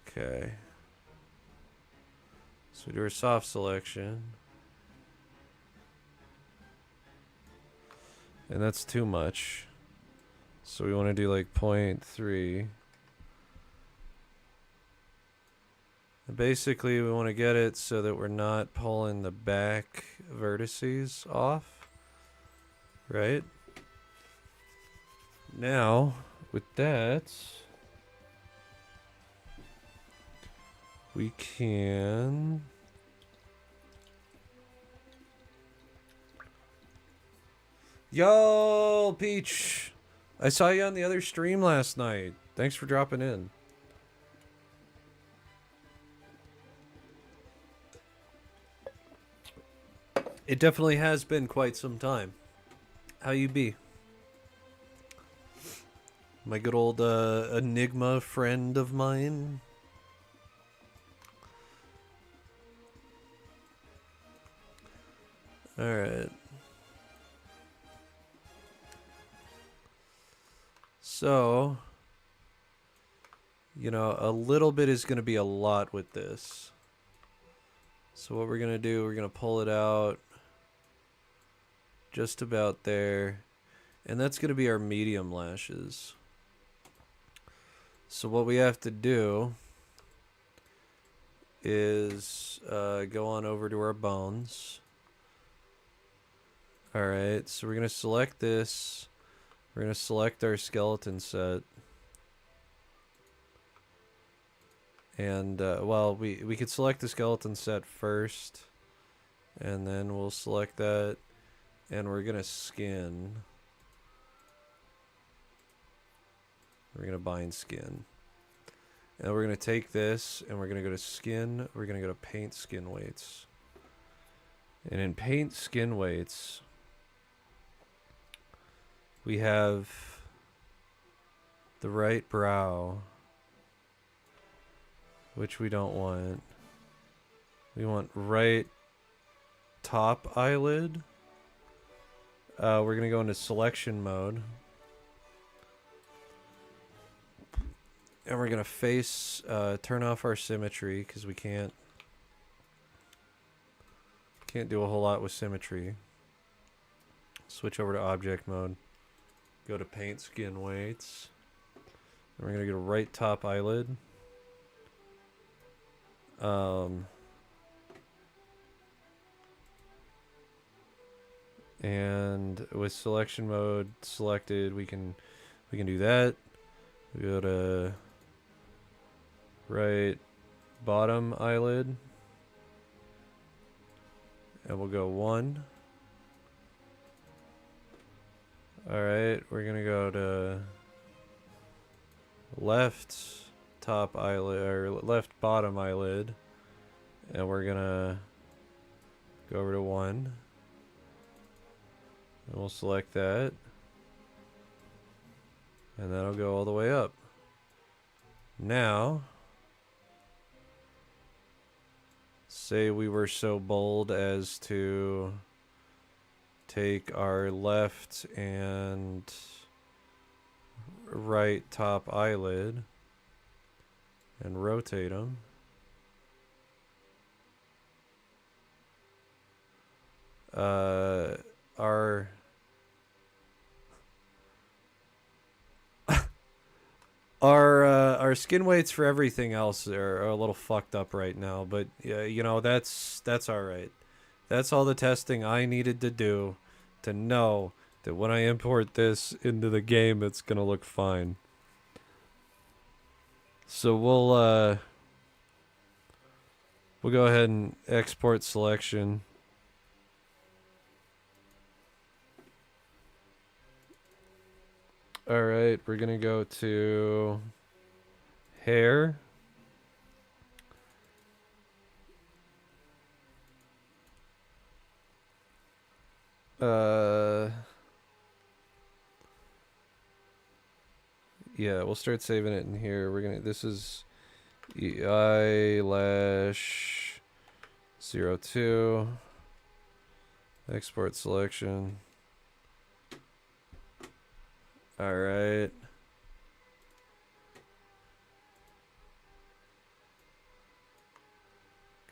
Okay. So we do our soft selection. And that's too much. So we want to do like 0.3. And basically we want to get it so that we're not pulling the back vertices off. Right? Now, with that, we can... Yo, Peach! I saw you on the other stream last night. Thanks for dropping in. It definitely has been quite some time. How you be? My good old Enigma friend of mine. Alright. So, you know, a little bit is going to be a lot with this. So what we're going to do, we're going to pull it out just about there. And that's going to be our medium lashes. So what we have to do is go on over to our bones. Alright, so we're going to select this. We're going to select our skeleton set. And, well, we could select the skeleton set first. And then we'll select that. And we're going to skin. We're going to bind skin. And we're going to take this and we're going to go to skin. We're going to go to paint skin weights. And in paint skin weights, we have the right brow, which we don't want. We want right top eyelid. We're going to go into selection mode. And we're going to face, turn off our symmetry because we can't do a whole lot with symmetry. Switch over to object mode. Go to paint skin weights. And we're going to go to right top eyelid. And with selection mode selected, we can do that. We go to right bottom eyelid. And we'll go 1. Alright, we're gonna go to left top eyelid, or left bottom eyelid. And we're gonna go over to 1. And we'll select that. And that'll go all the way up. Now, say we were so bold as to take our left and right top eyelid and rotate them. Our skin weights for everything else are a little fucked up right now, but yeah, you know, that's all right. That's all the testing I needed to do to know that when I import this into the game, it's gonna look fine. So we'll go ahead and export selection. All right, we're gonna go to hair. Yeah, we'll start saving it in here. This is eyelash 02. Export selection. All right.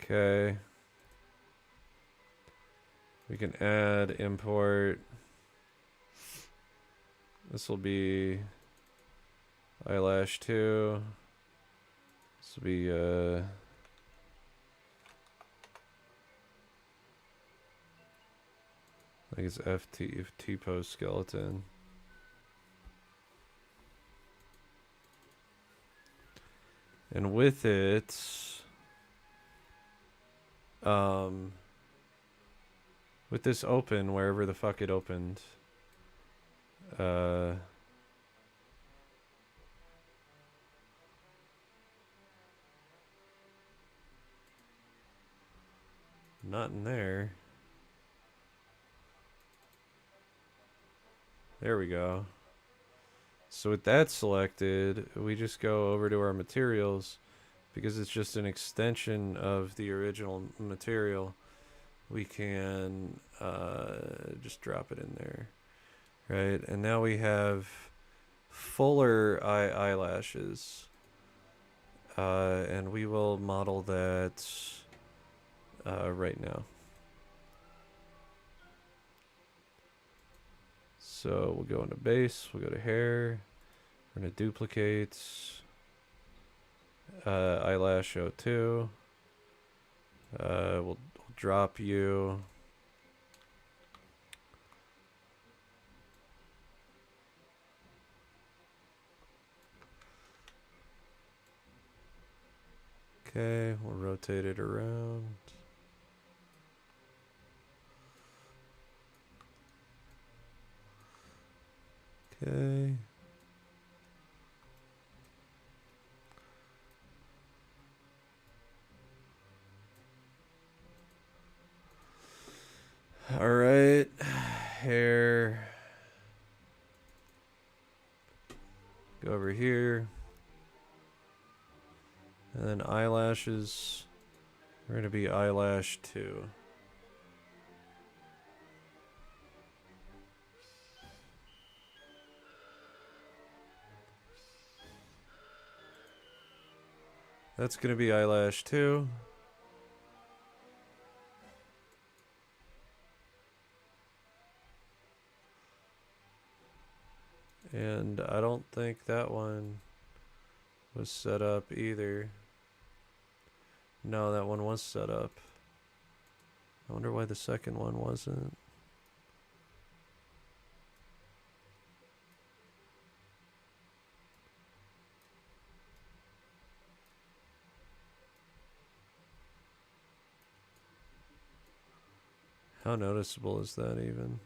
Okay. We can add import. This will be eyelash 2. This will be I think it's T-post skeleton. And with it, with this open, wherever the fuck it opened, not in there. There we go. So with that selected, we just go over to our materials, because it's just an extension of the original material. We can just drop it in there, right? And now we have fuller eyelashes, and we will model that right now. So we'll go into base, we'll go to hair, we're going to duplicate eyelash 02. We'll drop you. Okay, we'll rotate it around. Okay. All right, hair. Go over here. And then eyelashes. We're going to be eyelash 2. That's going to be eyelash 2. And I don't think that one was set up either. No, that one was set up. I wonder why the second one wasn't. How noticeable is that even?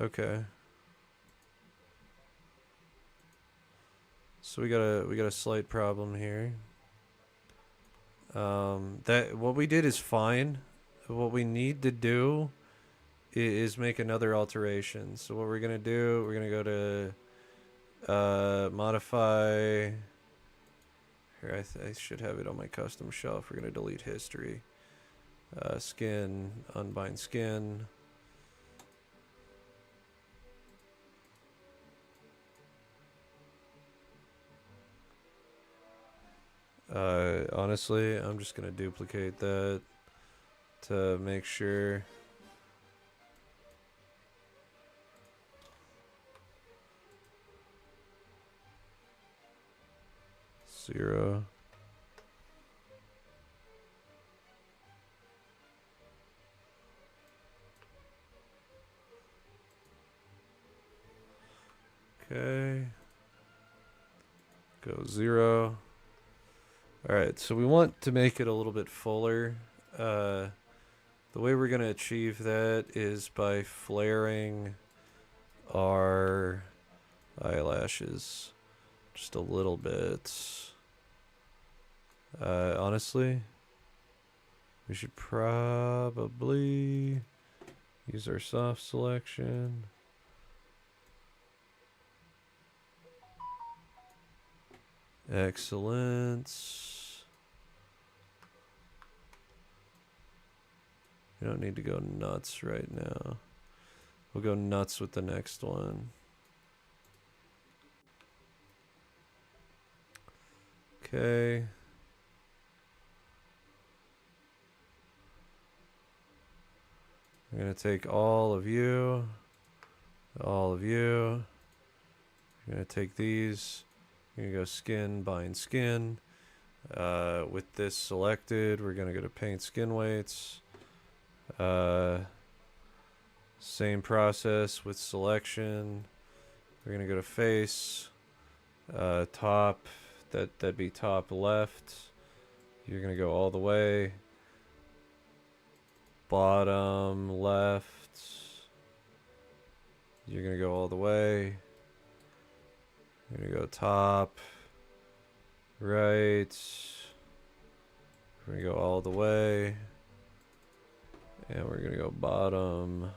Okay. So we got a slight problem here. That what we did is fine. What we need to do is make another alteration. So what we're gonna do, we're gonna go to modify. Here, I should have it on my custom shelf. We're gonna delete history. Skin, unbind skin. Honestly, I'm just gonna duplicate that to make sure. Zero. Okay. Go 0. Alright, so we want to make it a little bit fuller. The way we're going to achieve that is by flaring our eyelashes just a little bit. Honestly, we should probably use our soft selection. Excellent. We don't need to go nuts right now. We'll go nuts with the next one. Okay. I'm going to take all of you. All of you. I'm going to take these. I'm going to go skin, bind skin. With this selected, we're going to go to paint skin weights. Same process with selection. We're going to go to face. Top. That'd be top left. You're going to go all the way. Bottom left. You're going to go all the way. You're going to go top. Right. We're going to go all the way. And we're going to go bottom.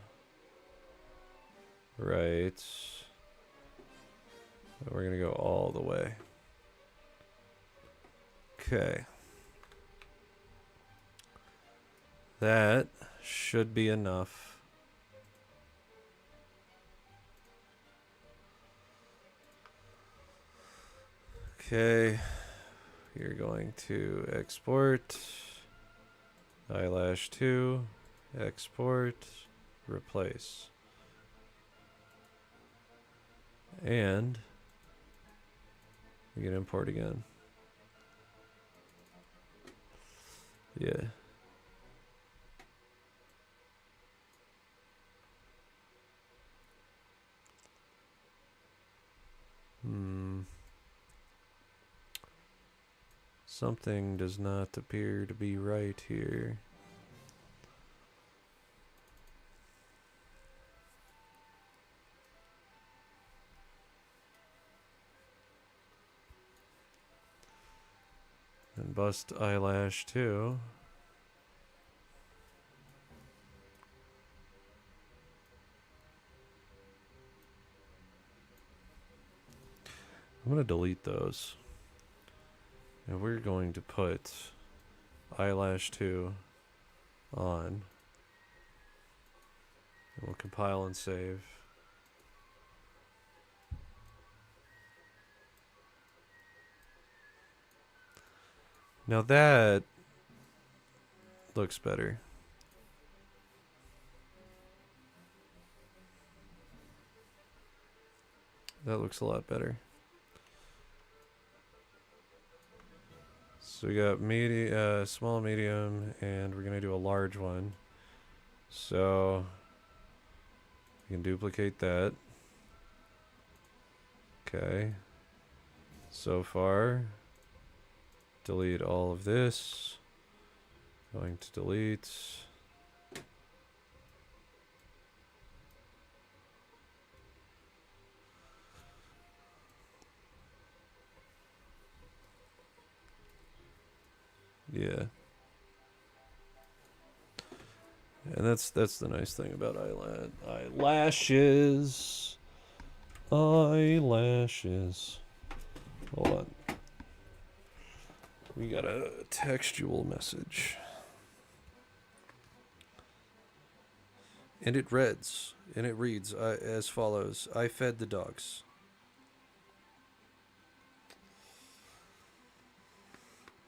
Right. And we're going to go all the way. Okay. That should be enough. Okay. You're going to export. Eyelash 2. Export. Replace. And we can import again. Yeah. Something does not appear to be right here. bust eyelash too. I'm going to delete those. And we're going to put eyelash 2 on. And we'll compile and save. Now that looks better. That looks a lot better. So we got small, medium, and we're gonna do a large one. So you can duplicate that. Okay. So far, delete all of this. Going to delete. Yeah. And that's the nice thing about eyelashes. Eyelashes. Hold on. We got a textual message. And it reads as follows. I fed the dogs.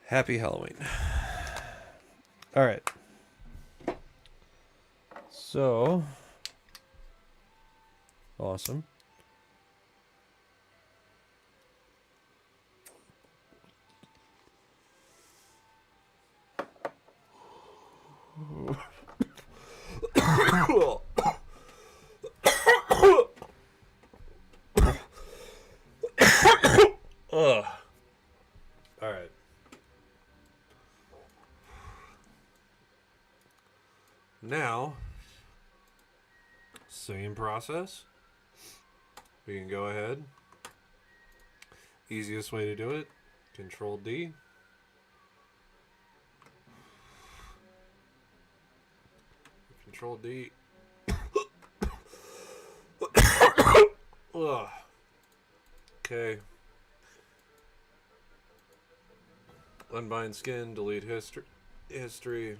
Happy Halloween. All right. So, awesome. Ugh. All right. Now, same process. We can go ahead. Easiest way to do it, Control D. Control D. Ugh. Okay. Unbind skin, delete history.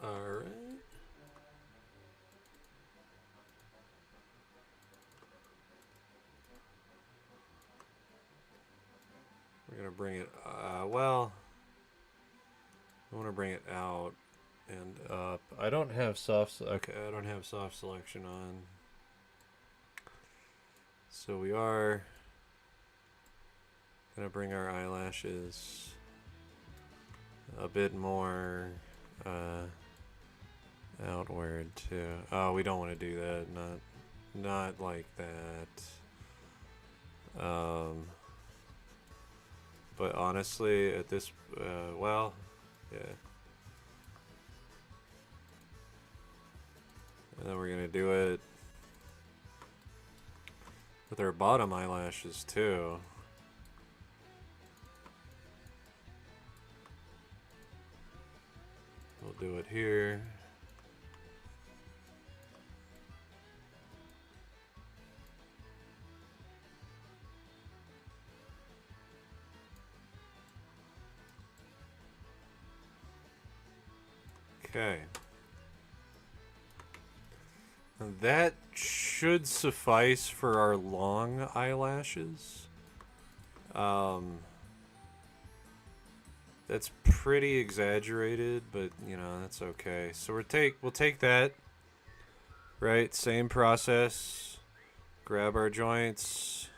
Alright. We're going to bring it, well, I want to bring it out and up. I don't have okay, I don't have soft selection on. So we are going to bring our eyelashes a bit more, outward too. Oh, we don't want to do that. Not like that. But honestly, at this, well, yeah. And then we're gonna do it with our bottom eyelashes too. We'll do it here. Okay. That should suffice for our long eyelashes. That's pretty exaggerated, but you know, that's okay. So we'll take that Right, same process. Grab our joints,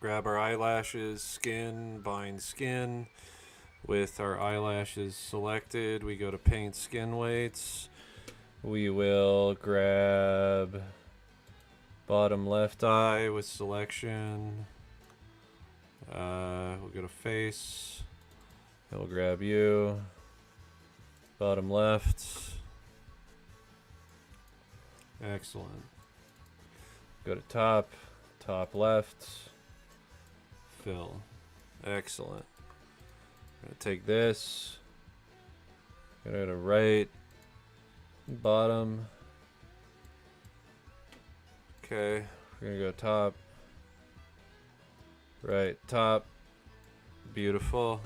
grab our eyelashes, skin, bind skin. With our eyelashes selected, we go to paint skin weights. We will grab bottom left eye with selection. We'll go to face. We'll grab you. Bottom left. Excellent. Go to top. Top left. Fill. Excellent. I'm gonna take this. Go to right. Bottom. Okay. We're gonna go top. Right. Top. Beautiful.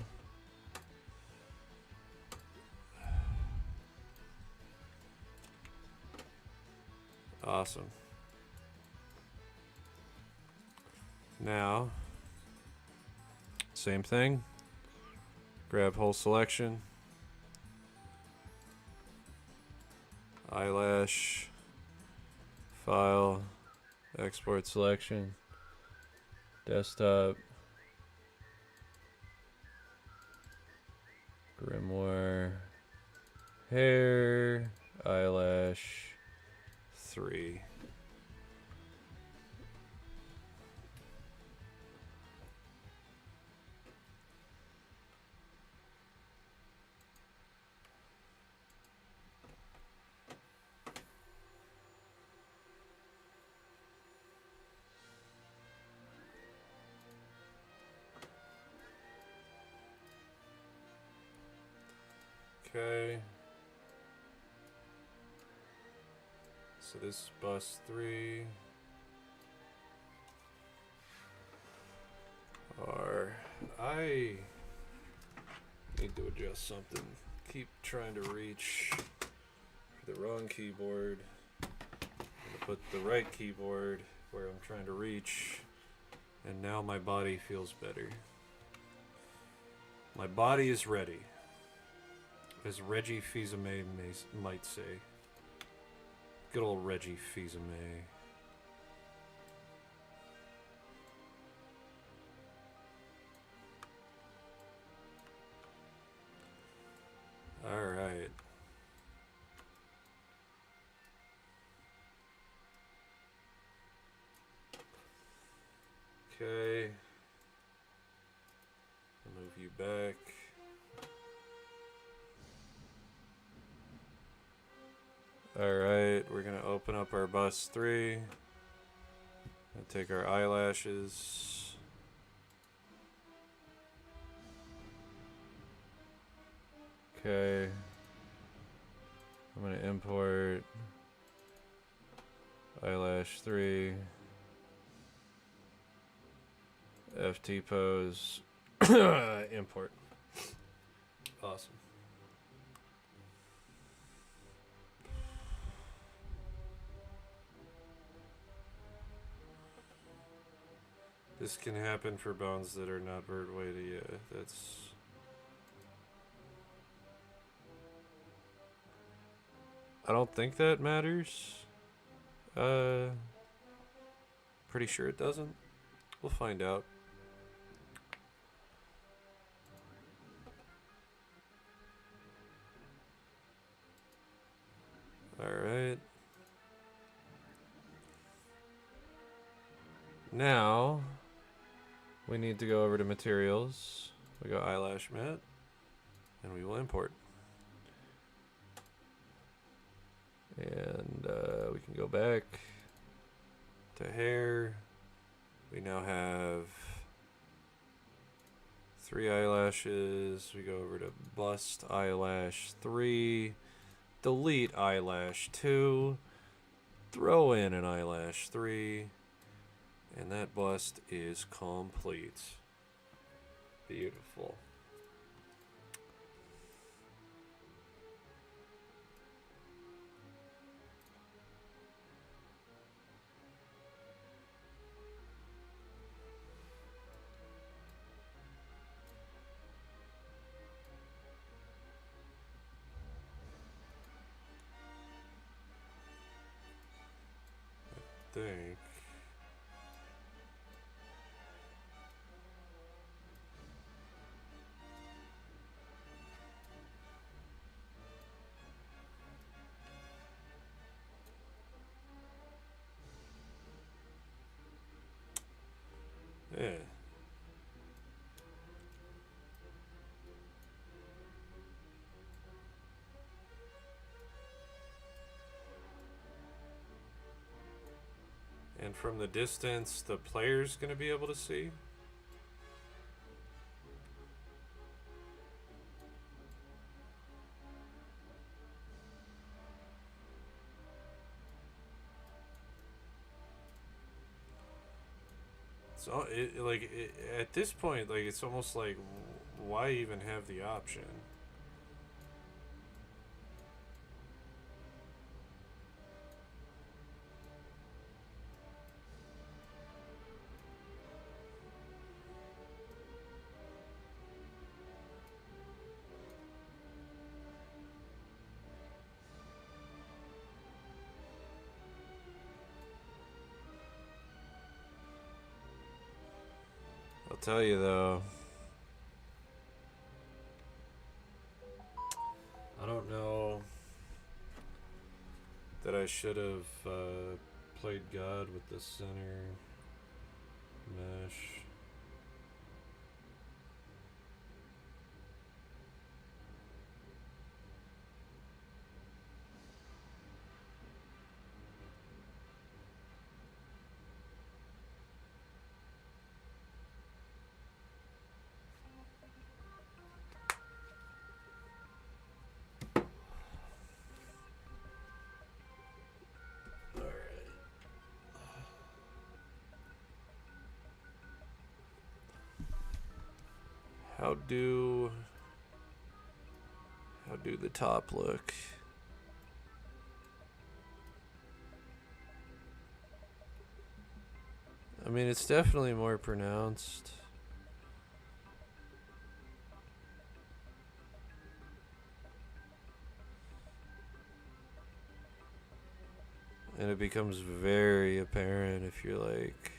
Awesome. Now, same thing. Grab whole selection. Eyelash. File. Export selection. Desktop. Grimoire. Hair. Eyelash. 3. Okay. So this is bus 3. Or I need to adjust something. Keep trying to reach for the wrong keyboard. I'm gonna put the right keyboard where I'm trying to reach, and now my body feels better. My body is ready, as Reggie Fils-Aimé might say. Good old Reggie Fils-Aimé. All right. Okay. I'll move you back. Alright, we're gonna open up our bus 3. Gonna take our eyelashes. Okay. I'm gonna import eyelash 3. FT pose. Import. Awesome. This can happen for bones that are not bird weighted. Yeah, that's... I don't think that matters. Pretty sure it doesn't. We'll find out. Alright. Now, we need to go over to materials. We go eyelash matte, and we will import. And we can go back to hair. We now have 3 eyelashes. We go over to bust eyelash 3. Delete eyelash 2. Throw in an eyelash 3. And that bust is complete. Beautiful. think. Yeah. And from the distance, the player's going to be able to see? So, at this point, like, it's almost like, why even have the option? I'll tell you though, I don't know that I should have played God with the center mesh. How do the top look? I mean, it's definitely more pronounced. And it becomes very apparent if you're like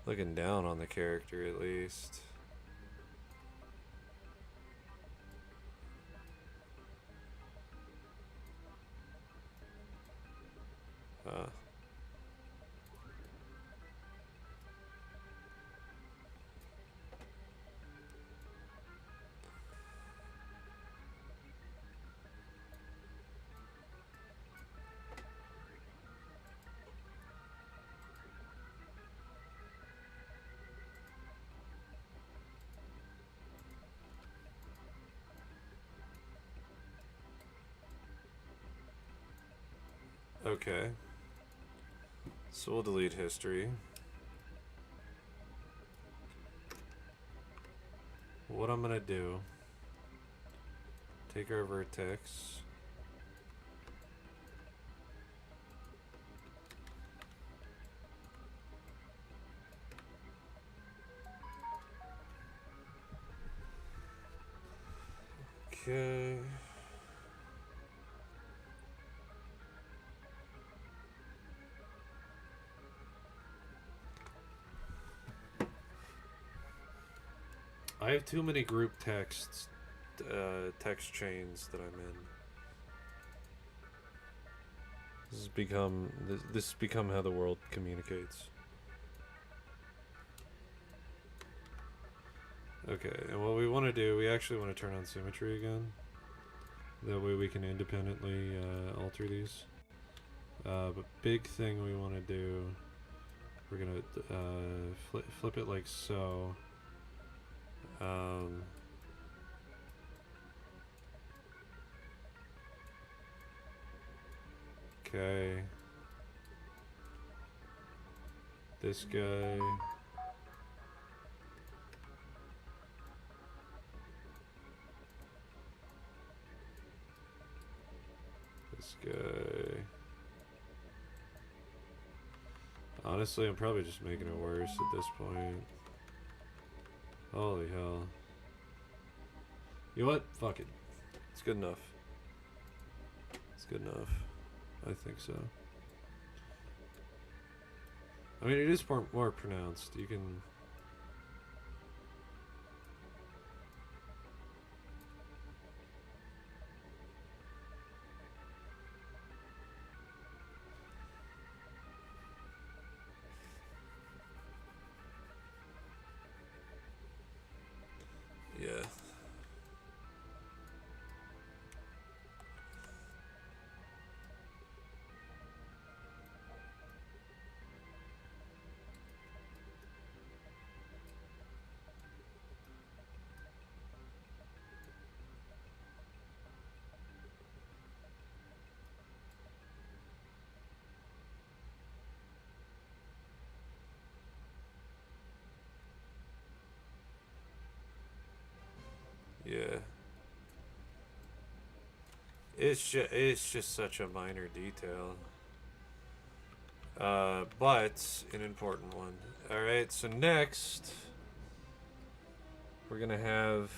looking down on the character at least. Huh. Okay. So we'll delete history. What I'm gonna do, take our vertex. Okay. I have too many group texts, text chains that I'm in. This has become how the world communicates. Okay, and what we want to do, we actually want to turn on symmetry again. That way we can independently alter these. But big thing we want to do, we're gonna flip it like so. Okay. This guy. This guy. Honestly, I'm probably just making it worse at this point. Holy hell. You know what? Fuck it. It's good enough. It's good enough. I think so. I mean, it is more pronounced. You can. Yeah. Yeah. It's just such a minor detail. But an important one. Alright, so next we're gonna have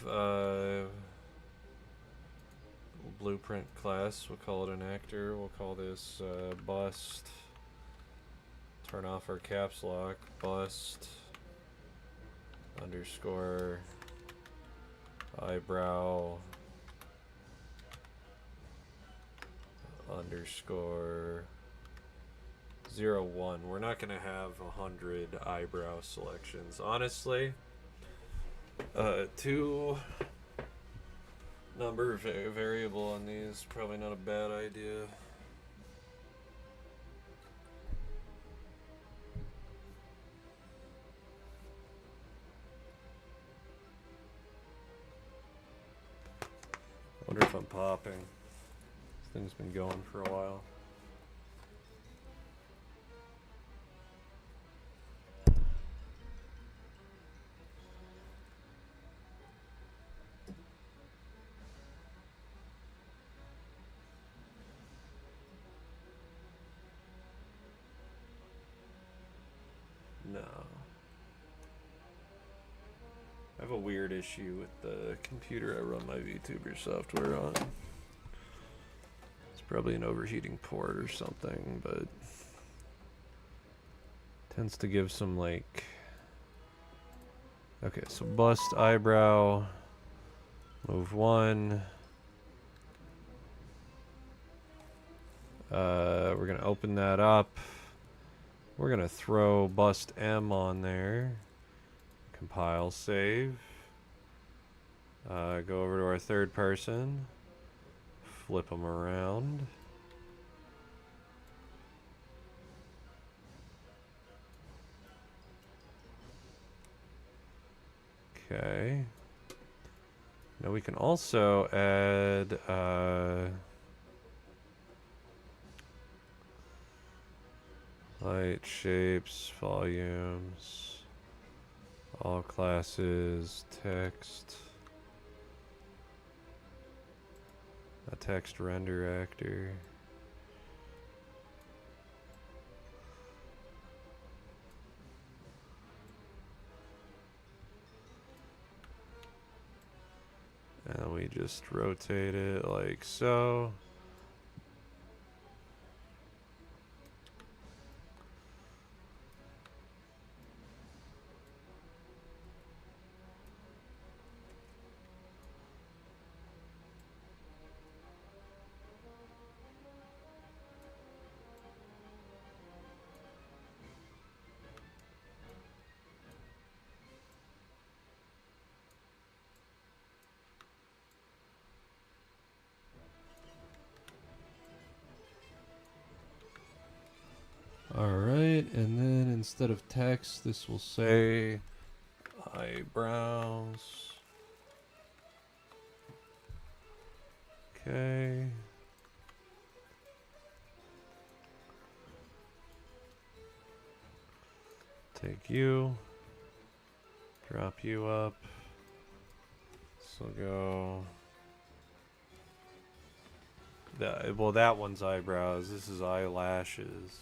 blueprint class. We'll call it an actor. We'll call this bust. Turn off our caps lock. Bust underscore eyebrow underscore 01. We're not gonna have 100 eyebrow selections. Honestly, two number variable on these probably not a bad idea. I wonder if I'm popping. This thing's been going for a while. No. I have a weird issue with the computer I run my VTuber software on. It's probably an overheating port or something, but tends to give some like. Okay, so bust eyebrow, move 1. We're gonna open that up. We're gonna throw bust M on there. Compile, save. Go over to our third person. Flip them around. Okay. Now we can also add light, shapes, volumes, all classes, text, a text render actor. And we just rotate it like so. Alright, and then instead of text, this will say eyebrows. Okay. Take you. Drop you up. So go. Well, that one's eyebrows. This is eyelashes.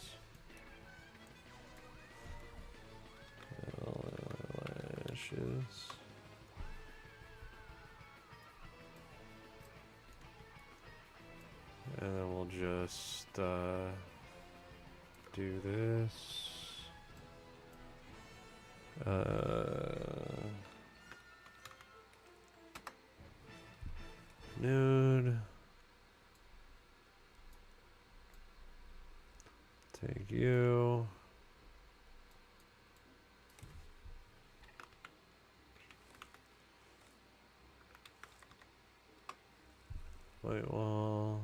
Eyelashes. And then we'll just do this. Nude. Take you. White wall.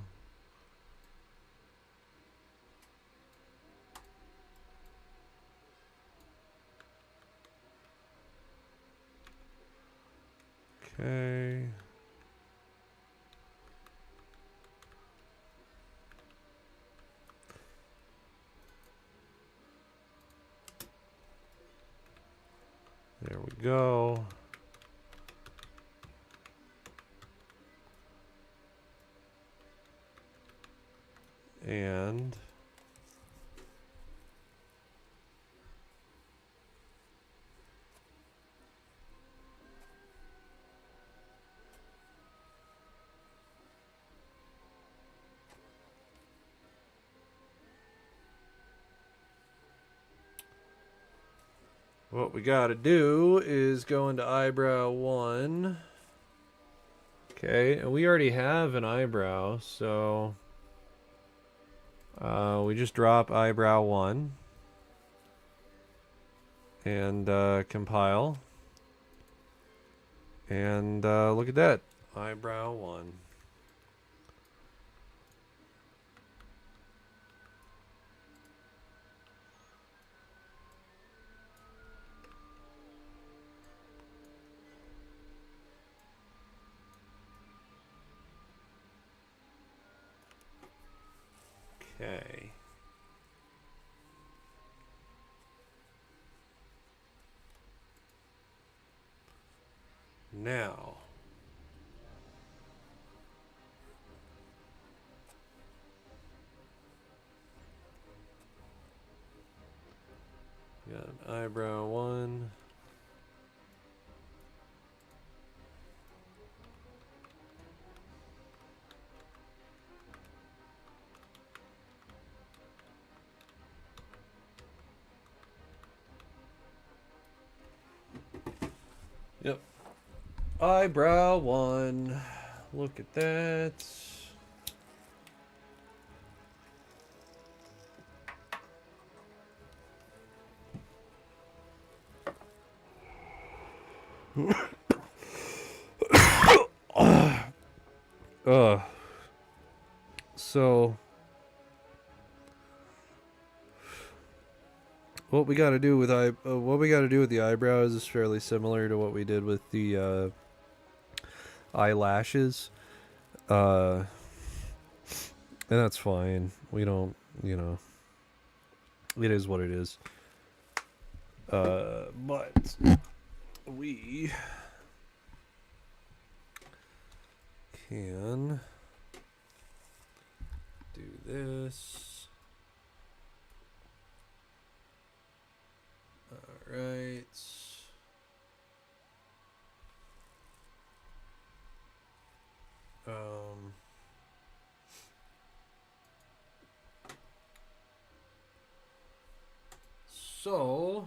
Okay. There we go. And what we got to do is go into eyebrow 1. Okay, and we already have an eyebrow, so we just drop eyebrow 1 and compile. And look at that, eyebrow 1. Okay. Now, got an eyebrow 1. Yep. Eyebrow 1. Look at that. So what we got to do with the eyebrows is fairly similar to what we did with the eyelashes. And that's fine. We don't, it is what it is. But we can do this. All right. So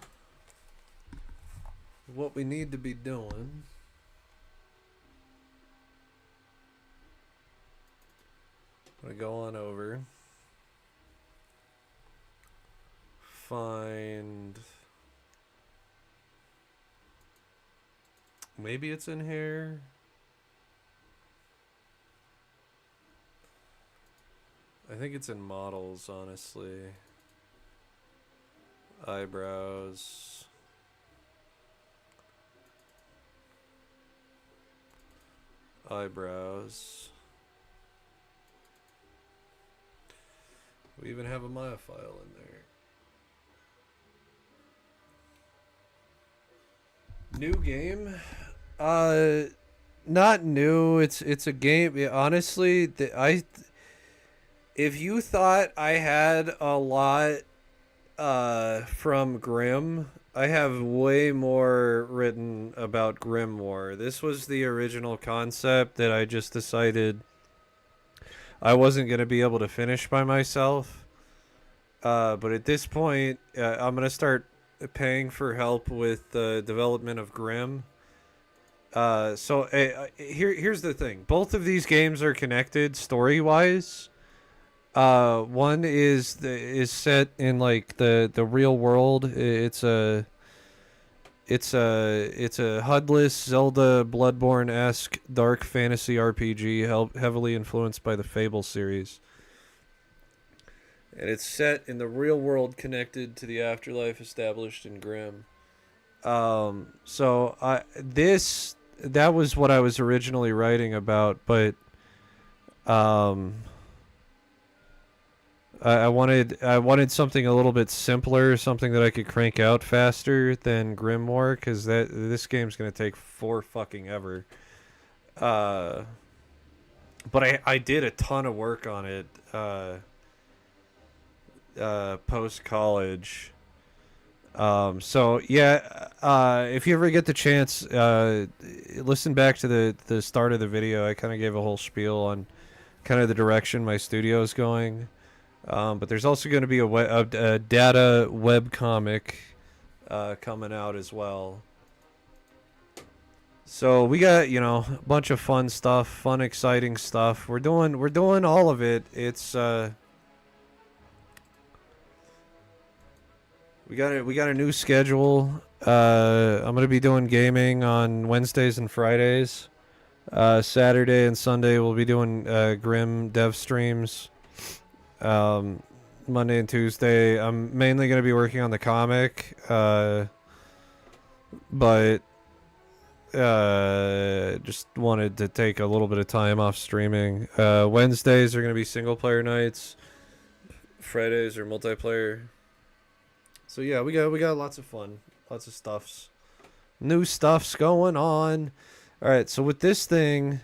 what we need to be doing I'm gonna go on over, find, maybe it's in here. I think it's in models, honestly. Eyebrows. Eyebrows. We even have a Maya file in there. New game? Not new. It's a game. Yeah, honestly, if you thought I had a lot from Grim, I have way more written about Grimoire. This was the original concept that I just decided I wasn't going to be able to finish by myself. But at this point, I'm going to start paying for help with the development of Grim. Here's the thing. Both of these games are connected story wise. One is set in like the real world. It's a HUDless Zelda Bloodborne esque dark fantasy RPG, heavily influenced by the Fable series. And it's set in the real world, connected to the afterlife established in Grimm. So that was what I was originally writing about, but um, I wanted something a little bit simpler, something that I could crank out faster than Grimoire, because this game's gonna take four fucking ever. Uh, but I did a ton of work on it post college. So yeah, if you ever get the chance, listen back to the start of the video. I kind of gave a whole spiel on kind of the direction my studio is going. But there's also going to be a data web comic coming out as well. So we got a bunch of fun stuff, fun exciting stuff. We're doing all of it. It's we got a new schedule. I'm gonna be doing gaming on Wednesdays and Fridays. Saturday and Sunday we'll be doing Grim dev streams. Monday and Tuesday I'm mainly gonna be working on the comic. But just wanted to take a little bit of time off streaming. Wednesdays are gonna be single player nights. Fridays are multiplayer. So yeah, we got lots of fun, lots of new stuffs going on. All right, so with this thing,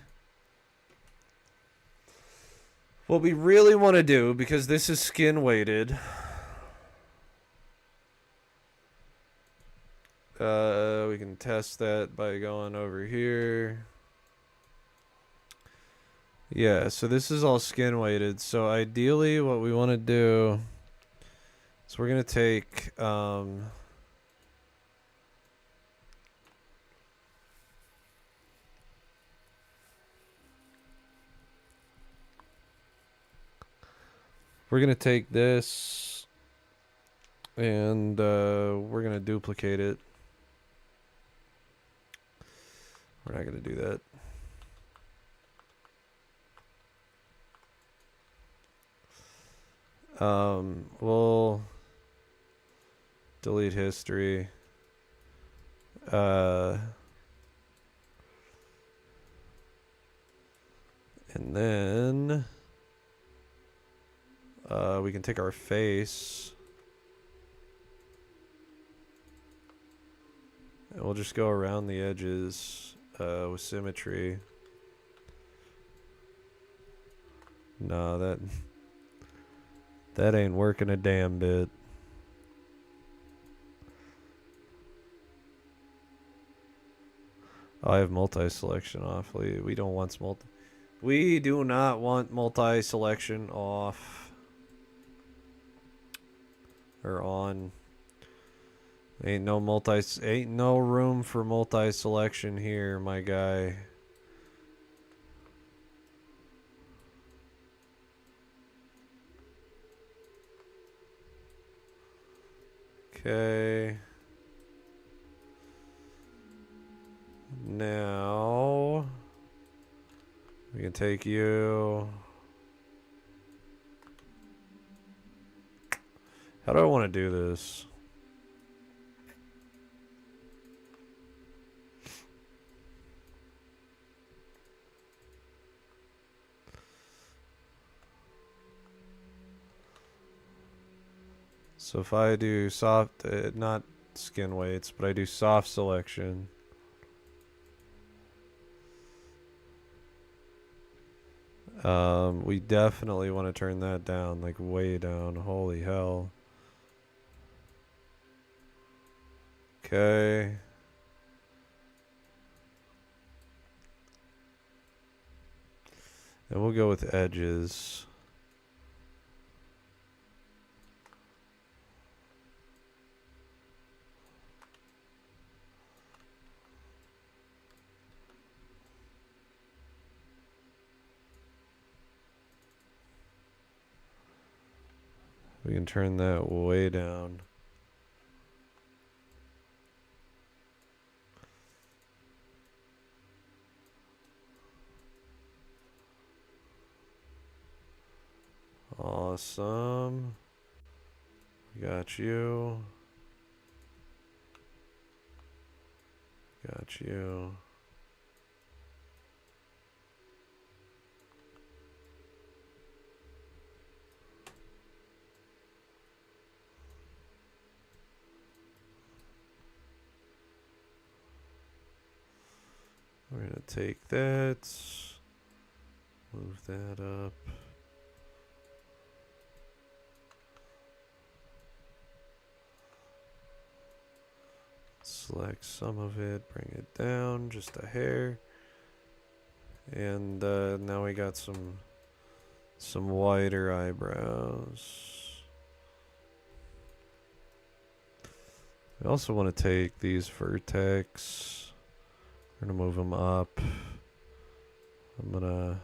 what we really want to do, because this is skin weighted, we can test that by going over here. Yeah, so this is all skin weighted. So ideally, what we want to do is we're gonna take this and we're gonna duplicate it. We're not gonna do that. We'll delete history. And then we can take our face and we'll just go around the edges with symmetry. No, that ain't working a damn bit. I have multi-selection off. We don't want We do not want multi-selection off or on. Ain't no room for multi-selection here, my guy. Okay. Now we can take you. How do I want to do this? So if I do soft, not skin weights, but I do soft selection. We definitely want to turn that down, like way down. Holy hell. Okay. And we'll go with edges. We can turn that way down. Awesome. Got you. Got you. We're going to take that, move that up. Select some of it, bring it down just a hair. And now we got some wider eyebrows. We also want to take these vertex. We're going to move them up. I'm going to...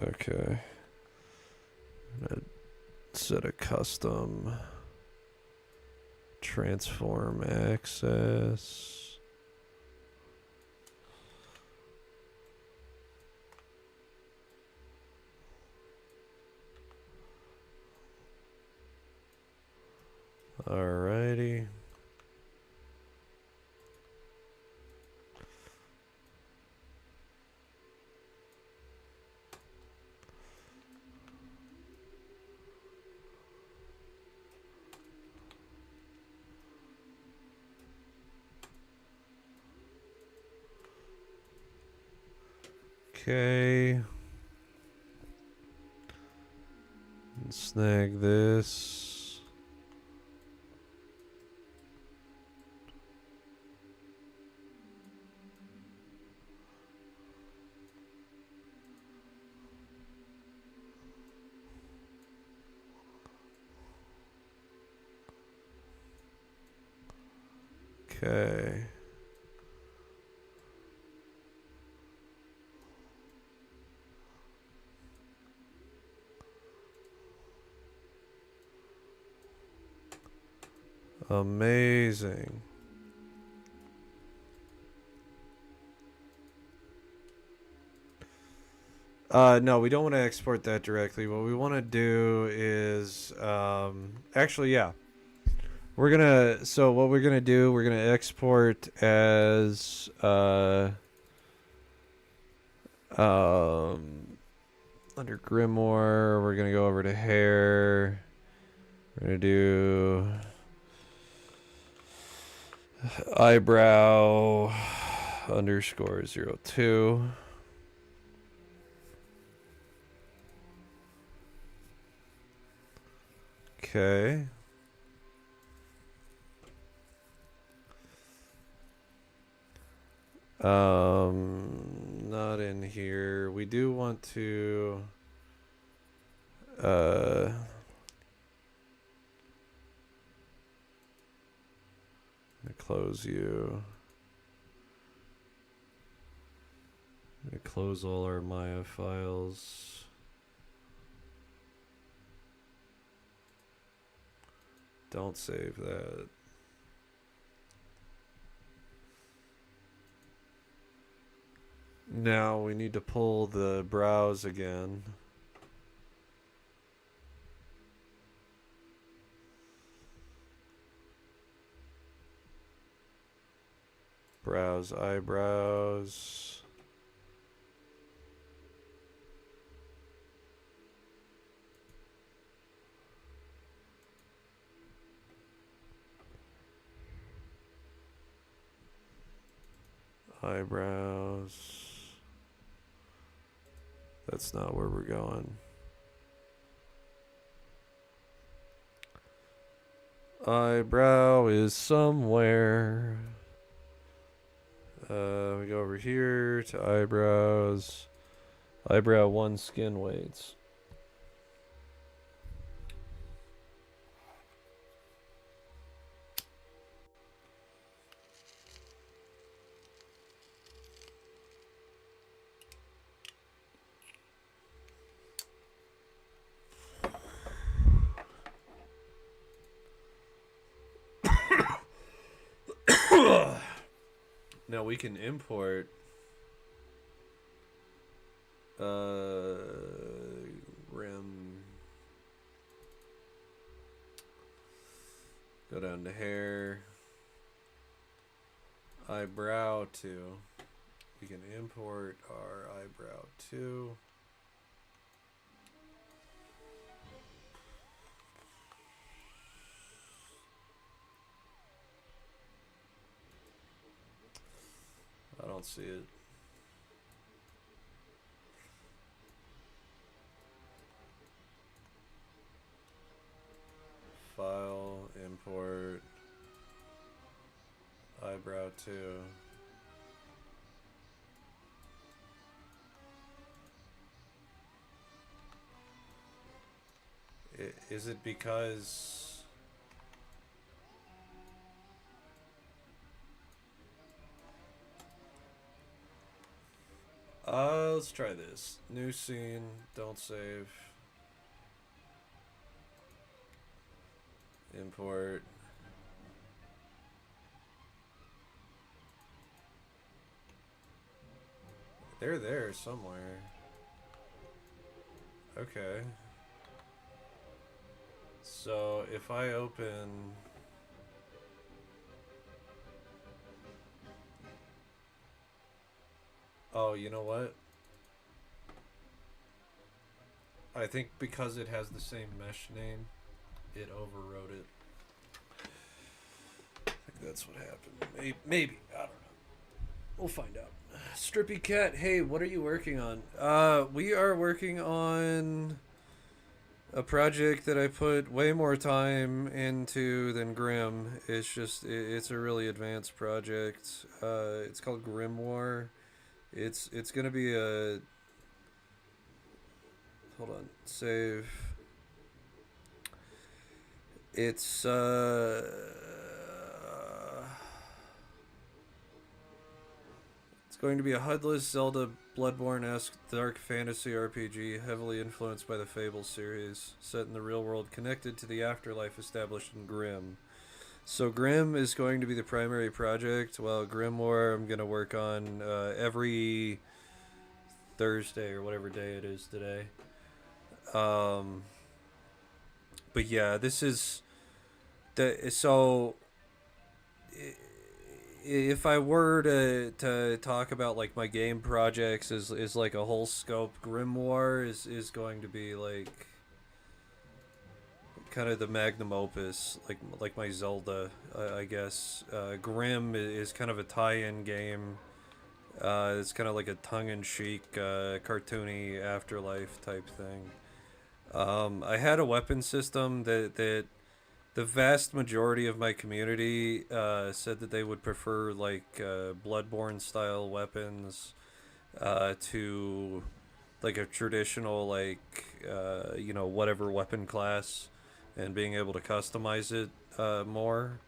Okay. I'm going to set a custom transform axis. Alrighty. Okay. Snag this. Okay. Amazing. No, we don't want to export that directly. What we want to do is, actually, yeah. So what we're gonna do, we're gonna export as, under Grimoire, we're gonna go over to hair. We're gonna do eyebrow underscore 02. Okay. Not in here. We do want to close you. I'm gonna close all our Maya files. Don't save that. Now we need to pull the brows again. Brows, eyebrows. Eyebrows. That's not where we're going. Eyebrow is somewhere. We go over here to eyebrows. Eyebrow 1 skin weights. Now we can import rim. Go down to hair. Eyebrow 2. We can import our eyebrow 2. I don't see it. File, import, eyebrow 2. Is it because... let's try this. New scene, don't save. Import. They're there somewhere. Okay. So if I open... Oh, you know what? I think because it has the same mesh name, it overwrote it. I think that's what happened. Maybe. I don't know. We'll find out. Strippy Cat, hey, what are you working on? We are working on a project that I put way more time into than Grim. It's just, it's a really advanced project. It's called Grimoire. It's gonna be a... Hold on. Save. It's, it's going to be a HUD-less Zelda Bloodborne-esque dark fantasy RPG, heavily influenced by the Fable series, set in the real world, connected to the afterlife established in Grimm. So Grimm is going to be the primary project, while Grimoire I'm going to work on every Thursday or whatever day it is today. But yeah, this is... So... If I were to talk about like my game projects is like a whole scope, Grimoire is going to be like kind of the magnum opus, like my Zelda, I guess. Grimm is kind of a tie-in game. It's kind of like a tongue-in-cheek, cartoony afterlife type thing. I had a weapon system that the vast majority of my community said that they would prefer like Bloodborne style weapons to like a traditional like whatever weapon class, and being able to customize it more.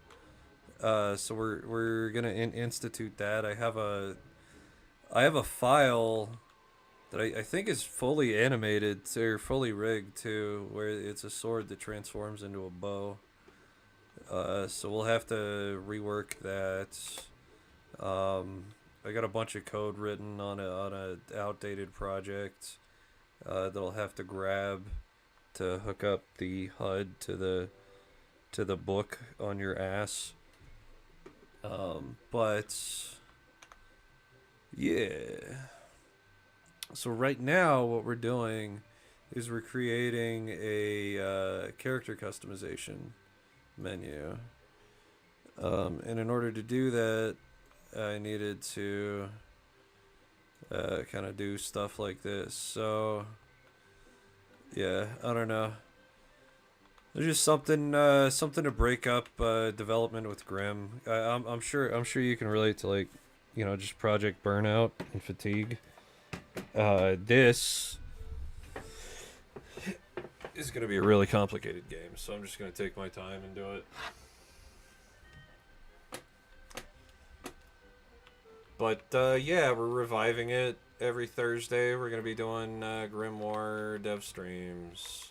So we're gonna institute that. I have a file that I think is fully animated or fully rigged too, where it's a sword that transforms into a bow. So we'll have to rework that. I got a bunch of code written on a outdated project that I'll have to grab to hook up the HUD to the book on your ass. But yeah. So right now, what we're doing is we're creating a character customization menu, and in order to do that, I needed to kind of do stuff like this. So yeah, I don't know. There's just something to break up development with Grim. I'm sure you can relate to, like, just project burnout and fatigue. This is going to be a really complicated game, so I'm just going to take my time and do it. But yeah, we're reviving it every Thursday. We're going to be doing Grimoire dev streams.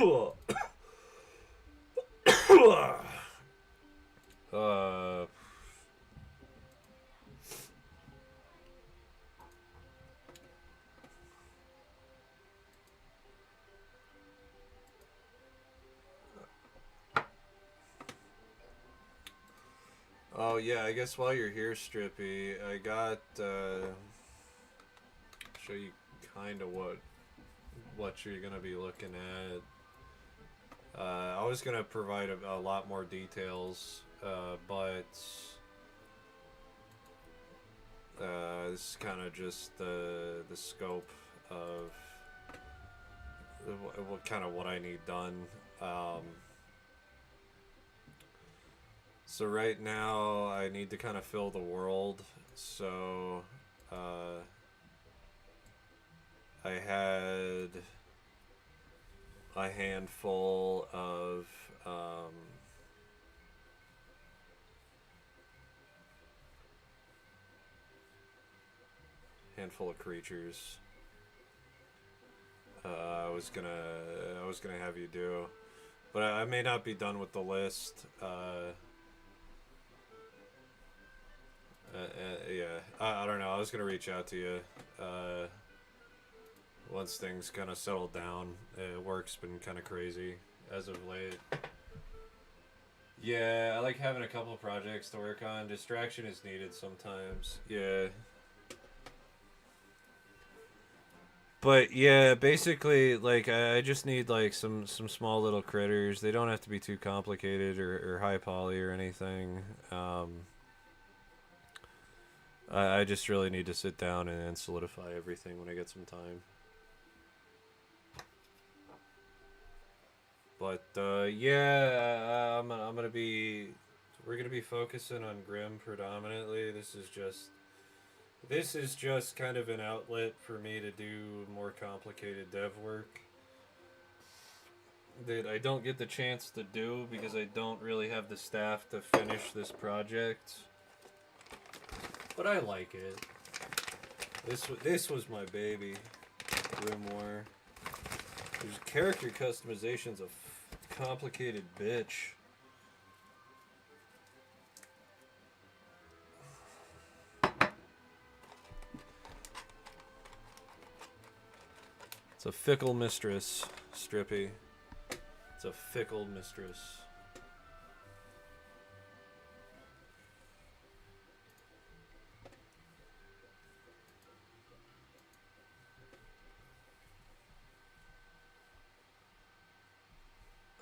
uh, oh yeah, I guess while you're here, Strippy, I got show you kind of what you're gonna be looking at. I was gonna provide a lot more details, but this is kind of just the scope of what kind of what I need done. So right now I need to kind of fill the world. So I had a handful of creatures. I was gonna have you do, but I may not be done with the list. Yeah, I don't know. I was gonna reach out to you once things kind of settle down. Work's been kind of crazy as of late. Yeah, I like having a couple projects to work on. Distraction is needed sometimes. Yeah. But yeah, basically, like I just need like some small little critters. They don't have to be too complicated or high poly or anything. I just really need to sit down and solidify everything when I get some time. But yeah, I'm gonna be. We're gonna be focusing on Grim predominantly. This is just kind of an outlet for me to do more complicated dev work that I don't get the chance to do because I don't really have the staff to finish this project. But I like it. This was my baby, Grimoire. There's character customization's a complicated bitch. It's a fickle mistress, Strippy. It's a fickle mistress.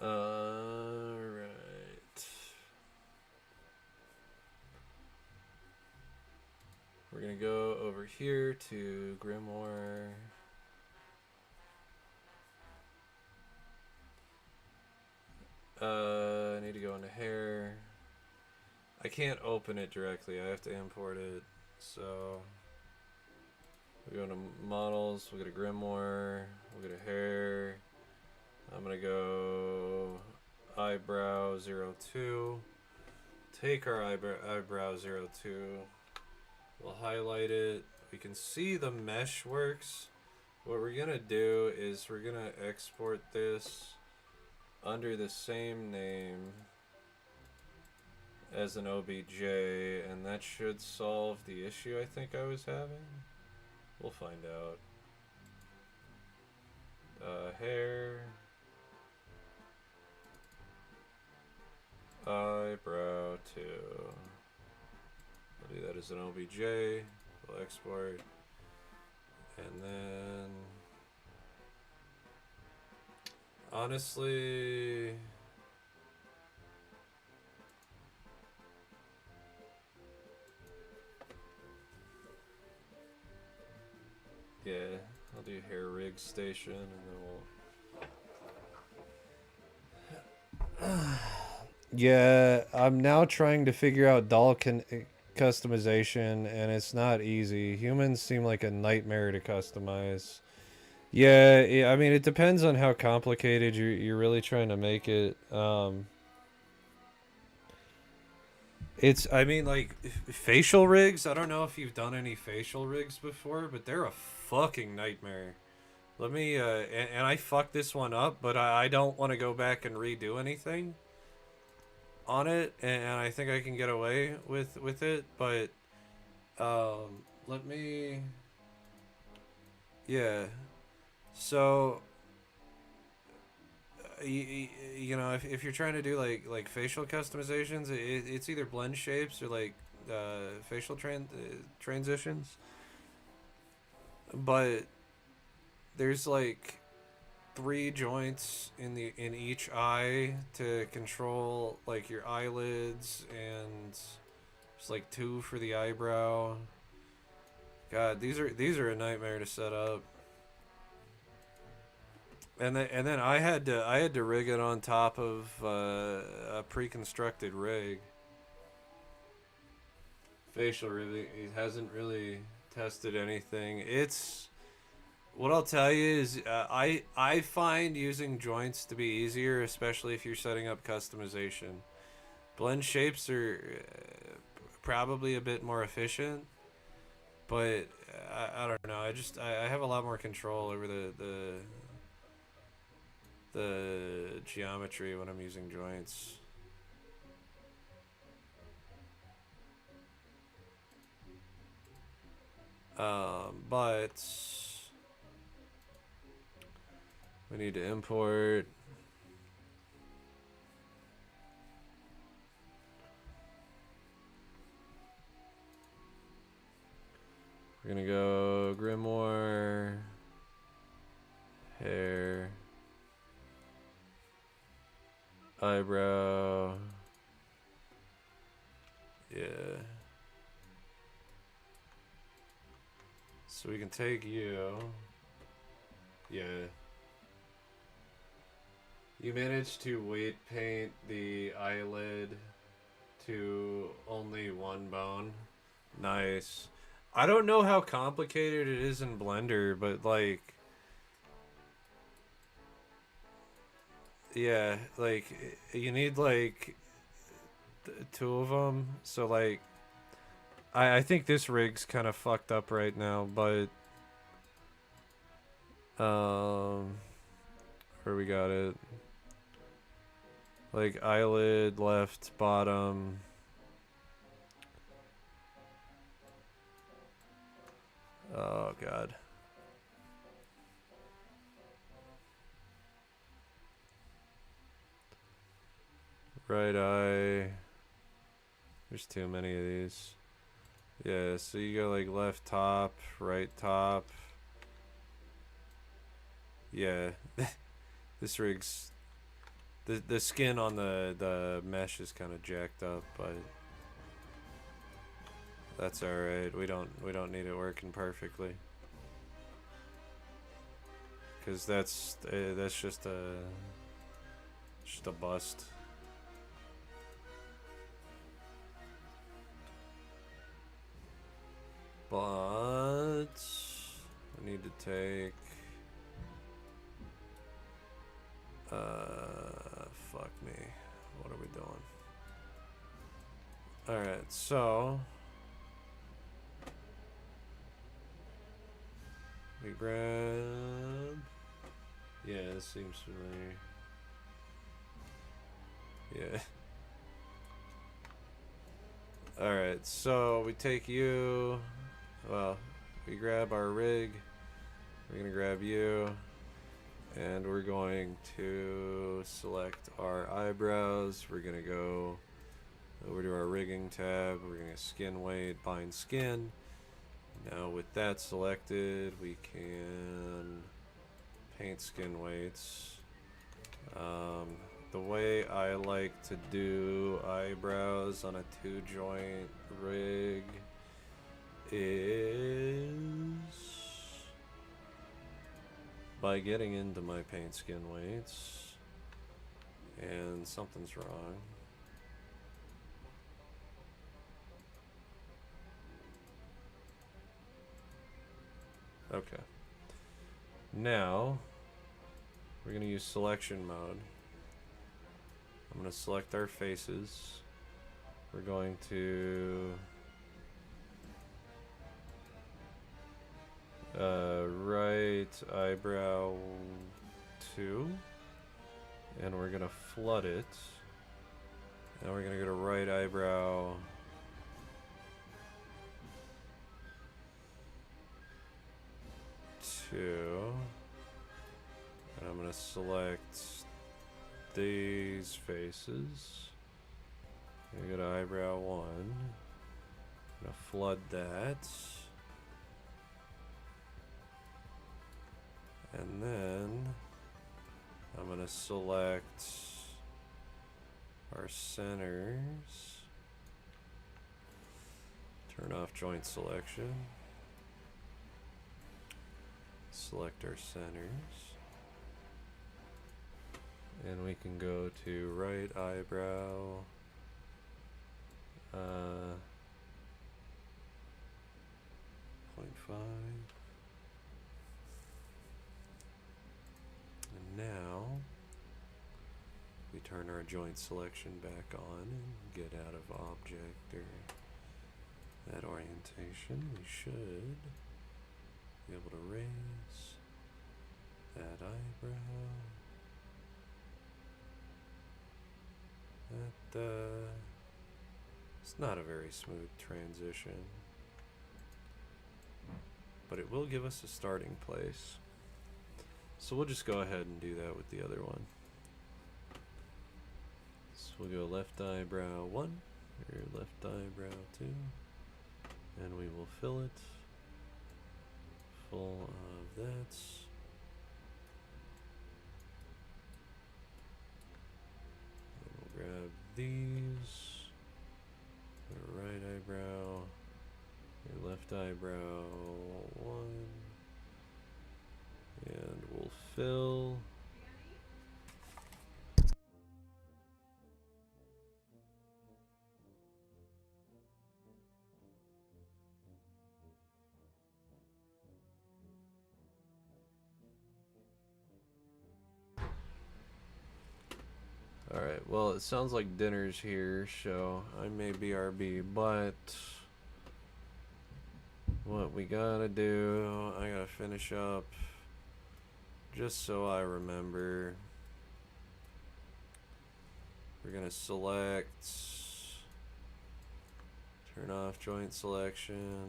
Alright. We're gonna go over here to Grimoire. I need to go into hair. I can't open it directly. I have to import it. So we go into models. We'll get a Grimoire. We'll get a hair. I'm gonna go eyebrow 02. Take our eyebrow 02. We'll highlight it. We can see the mesh works. What we're gonna do is we're gonna export this under the same name as an OBJ, and that should solve the issue I think I was having. We'll find out. Hair. Eyebrow 2. We'll do that as an OBJ. We'll export. And then honestly, yeah, I'll do hair rig station and then we'll yeah, I'm now trying to figure out doll customization, and it's not easy. Humans seem like a nightmare to customize. Yeah, I mean, it depends on how complicated you're really trying to make it. I mean, like, facial rigs, I don't know if you've done any facial rigs before, but they're a fucking nightmare. Let me, and I fucked this one up, but I don't want to go back and redo anything on it, and I think I can get away with it, but, let me, yeah, so, you know, if you're trying to do, like facial customizations, it's either blend shapes or, like, facial transitions, but there's, like, three joints in each eye to control like your eyelids, and there's like two for the eyebrow. God, these are a nightmare to set up. And then I had to rig it on top of a pre-constructed rig. Facial really, it hasn't really tested anything. It's What I'll tell you is, I find using joints to be easier, especially if you're setting up customization. Blend shapes are probably a bit more efficient, but I don't know. I have a lot more control over the geometry when I'm using joints. But we need to import. We're gonna go Grimoire, hair, eyebrow, yeah. So we can take you, yeah. You managed to weight paint the eyelid to only one bone. Nice. I don't know how complicated it is in Blender, but like, yeah, like you need like two of them. So like, I think this rig's kind of fucked up right now, but where we got it? Like eyelid, left, bottom. Oh god. Right eye. There's too many of these. Yeah, so you go like left top, right top. Yeah. This rig's the skin on the mesh is kind of jacked up, but that's all right. We don't need it working perfectly, cuz that's just a bust. But I need to take fuck me. What are we doing? Alright, so we grab, yeah, this seems familiar. Yeah. Alright, so we take you, well, we grab our rig, we're gonna grab you, and we're going to select our eyebrows. We're gonna go over to our rigging tab, we're gonna skin weight, bind skin. Now with that selected, we can paint skin weights. The way I like to do eyebrows on a 2-joint rig is by getting into my paint skin weights, and something's wrong. Okay. Now we're gonna use selection mode. I'm going to select our faces. We're going to right eyebrow 2, and we're gonna flood it. Now we're gonna go to right eyebrow 2, and I'm gonna select these faces. I'm gonna go to eyebrow 1. I'm gonna flood that. And then I'm going to select our centers. Turn off joint selection. Select our centers. And we can go to right eyebrow. 0.5. And now we turn our joint selection back on and get out of object or that orientation. We should be able to raise that eyebrow. It's not a very smooth transition, but it will give us a starting place. So we'll just go ahead and do that with the other one. So we'll go left eyebrow 1, or left eyebrow 2, and we will fill it full of that. And we'll grab these, your right eyebrow, your left eyebrow 1, and we'll fill. Alright, well, it sounds like dinner's here, so I may BRB, but what we gotta do, I gotta finish up just so I remember. We're gonna select, turn off joint selection,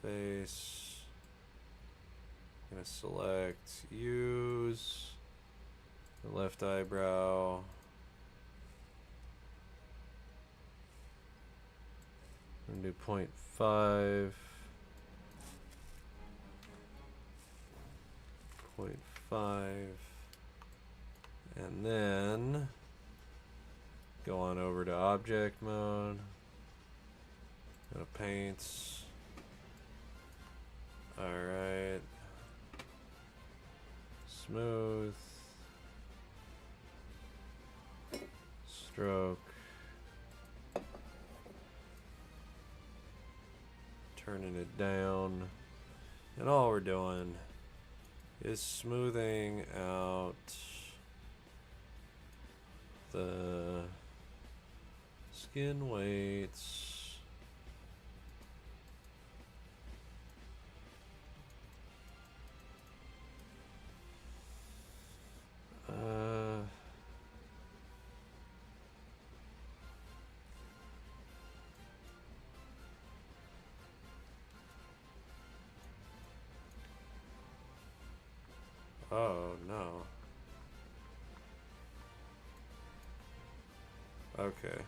face, gonna select use the left eyebrow, I'm gonna do 0.5, 0.5, and then go on over to object mode, go to paints, alright, smooth, stroke, turning it down, and all we're doing is smoothing out the skin weights. Oh no. Okay.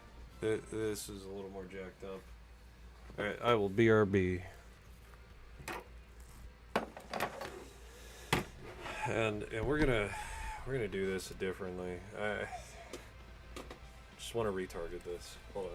This is a little more jacked up. Alright, I will BRB. And we're gonna do this differently. I just want to retarget this. Hold on.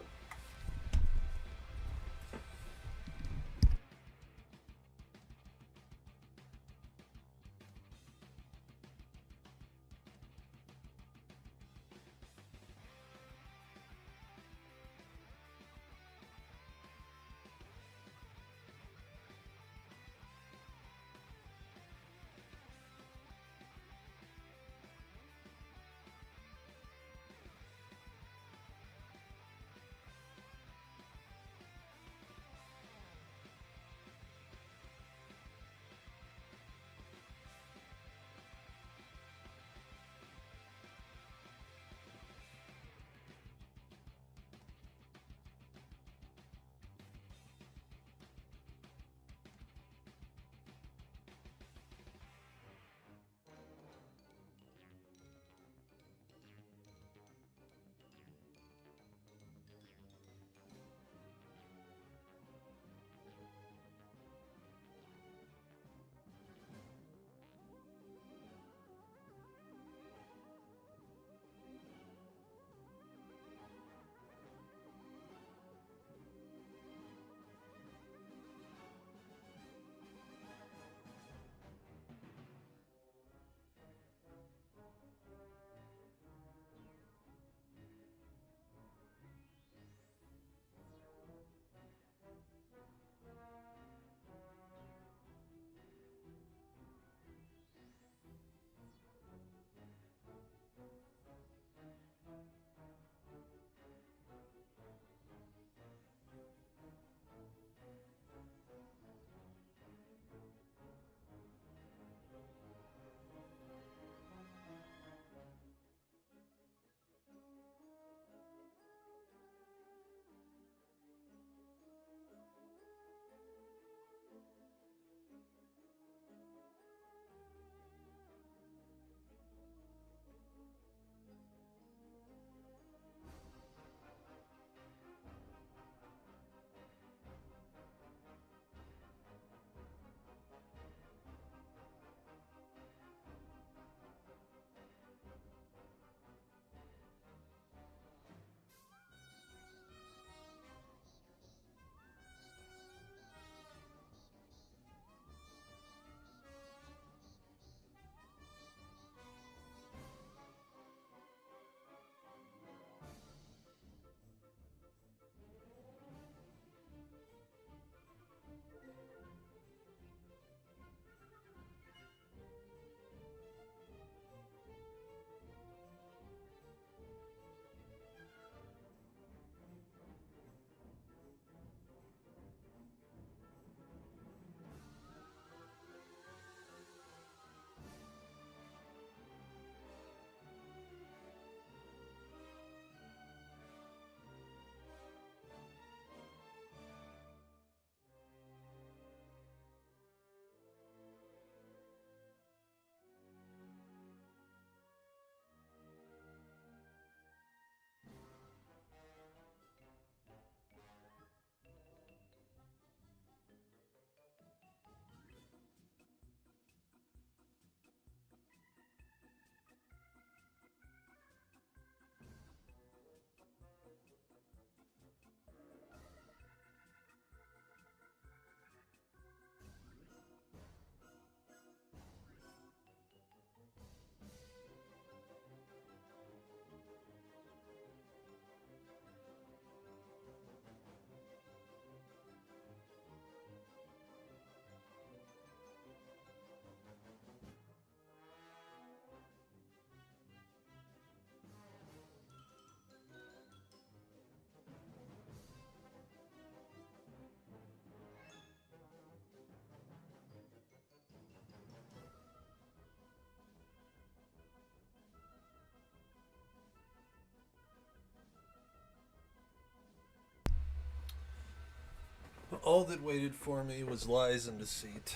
All that waited for me was lies and deceit.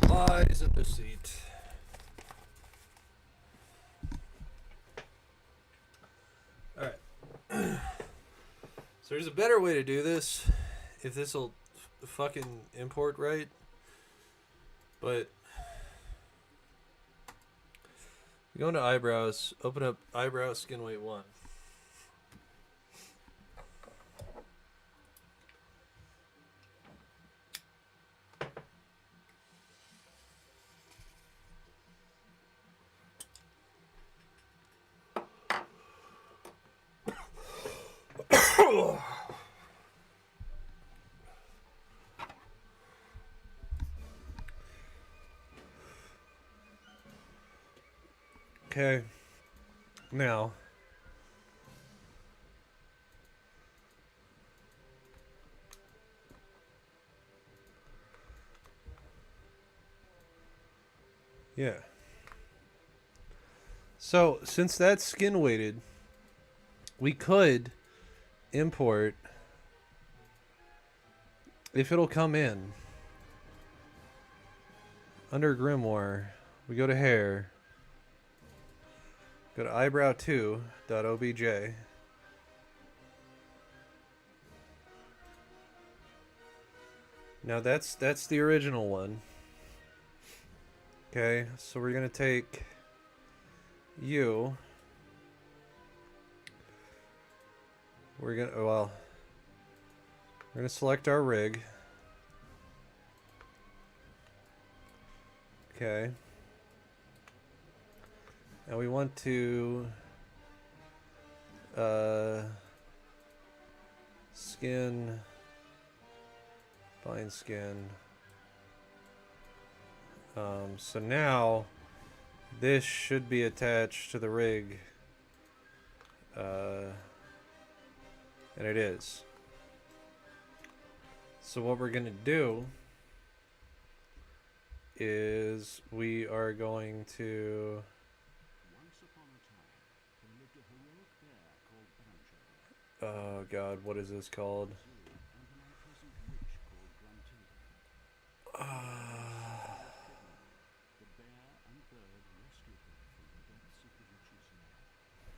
Lies and deceit. Alright. So there's a better way to do this, if this will fucking import right. But you go into eyebrows, open up eyebrow skin weight 1. Okay. Now, yeah. So, since that's skin weighted, we could import, if it'll come in, under Grimoire, we go to hair, go to eyebrow2.obj. Now that's the original one. Okay, so we're gonna take you. We're gonna select our rig. Okay. And we want to skin, bind skin. So now this should be attached to the rig, and it is. So what we're gonna do is we are going to oh god, what is this called?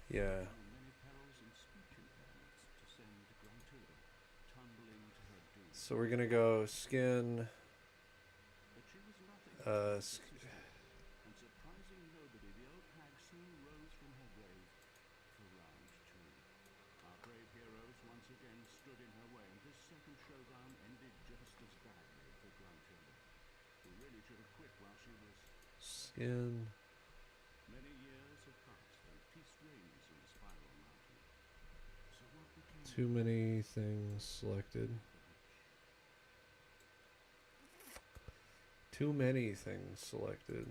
Yeah. So we're gonna go skin. Skin. Too many things selected. Too many things selected.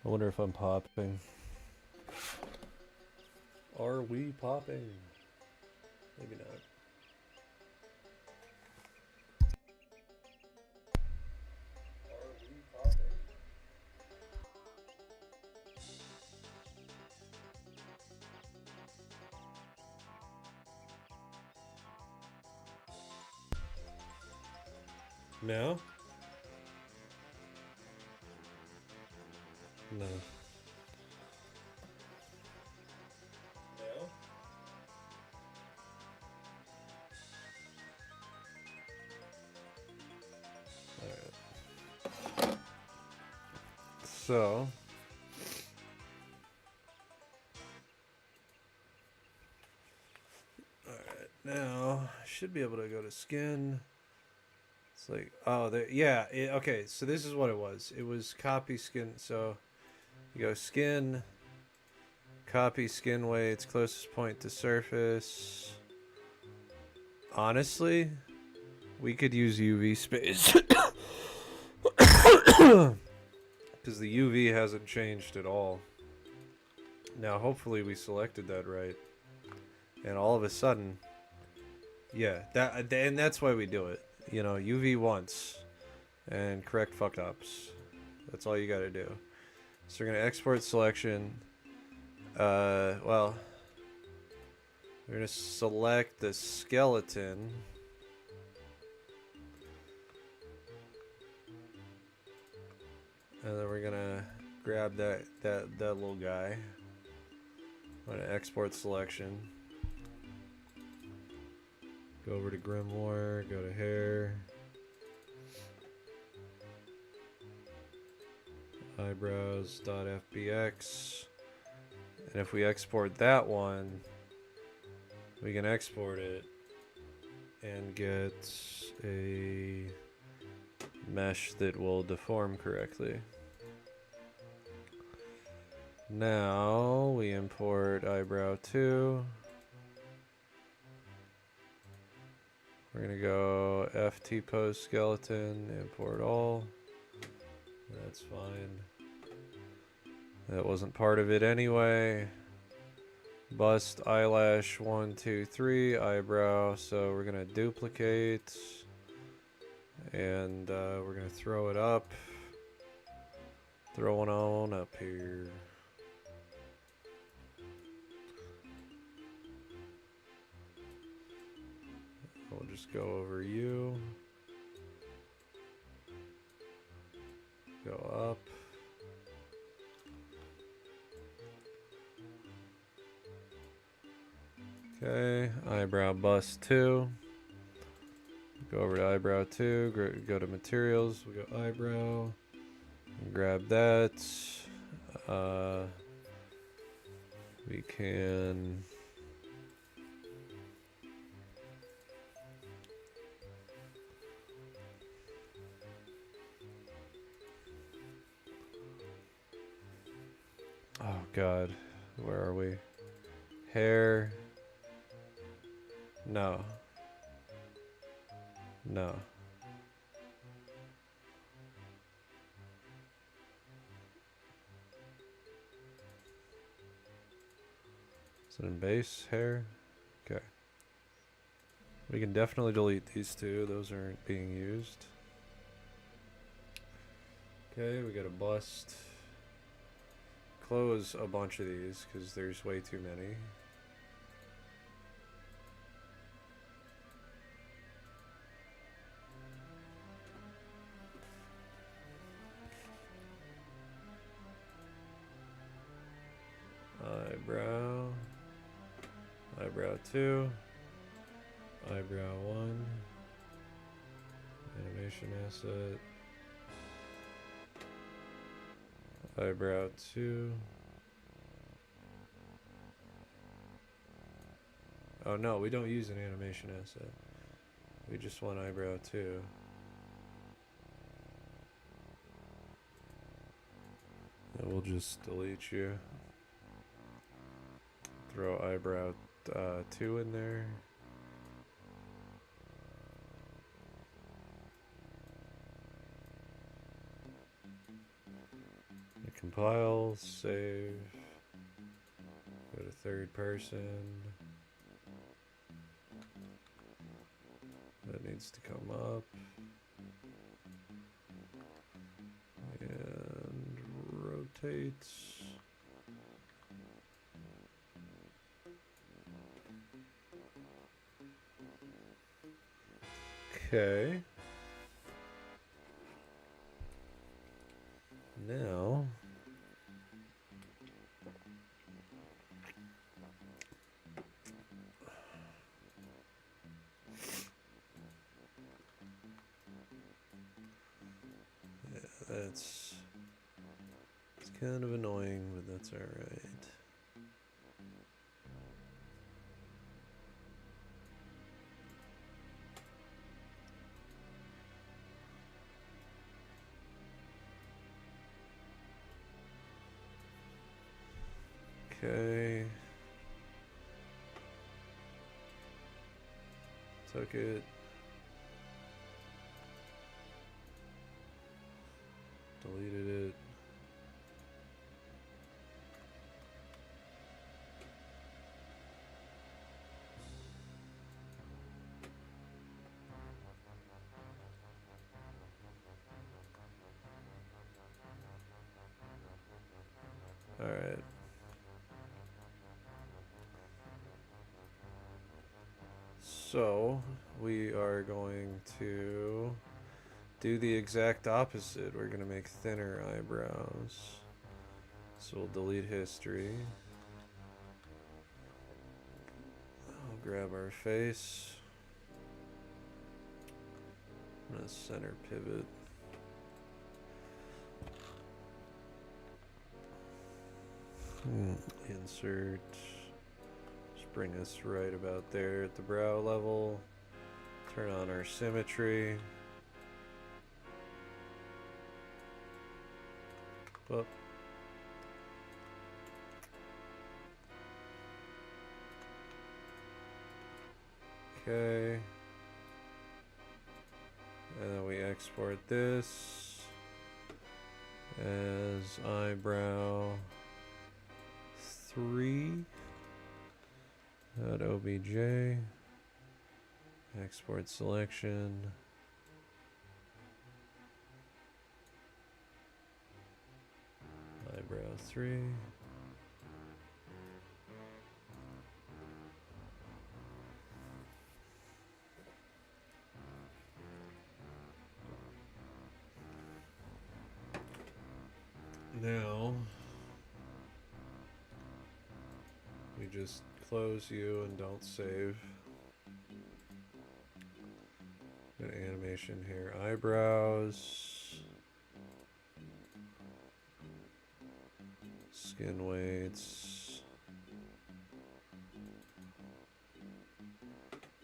I wonder if I'm popping. Are we popping? Maybe not. Are we popping? No? No. No? Alright. So alright, now I should be able to go to skin. It's like, oh, yeah, okay, so this is what it was. It was copy skin, so you go skin, copy skin weights, closest point to surface. Honestly, we could use UV space. Because the UV hasn't changed at all. Now, hopefully we selected that right. And all of a sudden, yeah, and that's why we do it. You know, UV once and correct fuck ups. That's all you gotta do. So we're gonna export selection. Well, we're gonna select the skeleton. And then we're gonna grab that little guy. I'm gonna export selection. Go over to Grimoire, go to hair. Eyebrows.fbx. And if we export that one, we can export it and get a mesh that will deform correctly. Now we import eyebrow 2. We're gonna go FT pose skeleton, import all. That's fine. That wasn't part of it anyway. Bust eyelash 1, 2, 3, eyebrow. So we're gonna duplicate and we're gonna throw it up. Throw one on up here. We'll just go over you. Go up. Okay, eyebrow bust 2. Go over to eyebrow 2, go to materials, we go eyebrow, grab that. We can oh god, where are we? Hair. No. No. Is it in base hair? Okay. We can definitely delete these two. Those aren't being used. Okay, we got a bust. Close a bunch of these because there's way too many. Eyebrow. Eyebrow 2. Eyebrow 1. Animation asset. Eyebrow 2. Oh no, we don't use an animation asset. We just want eyebrow 2. And we'll just delete you. Throw eyebrow 2 in there. Compile, save, go to third person. That needs to come up. And rotate. Okay. Now it's kind of annoying, but that's all right. Okay. Took it. Deleted it. So we are going to do the exact opposite. We're going to make thinner eyebrows. So we'll delete history. I'll grab our face. I'm going to center pivot. Insert. Just bring us right about there at the brow level. Turn on our symmetry. Up. Okay. And then we export this as eyebrow 3.obj. Export selection. Eyebrow 3. Now we just close you and don't save. An animation here. Eyebrows. Skin weights.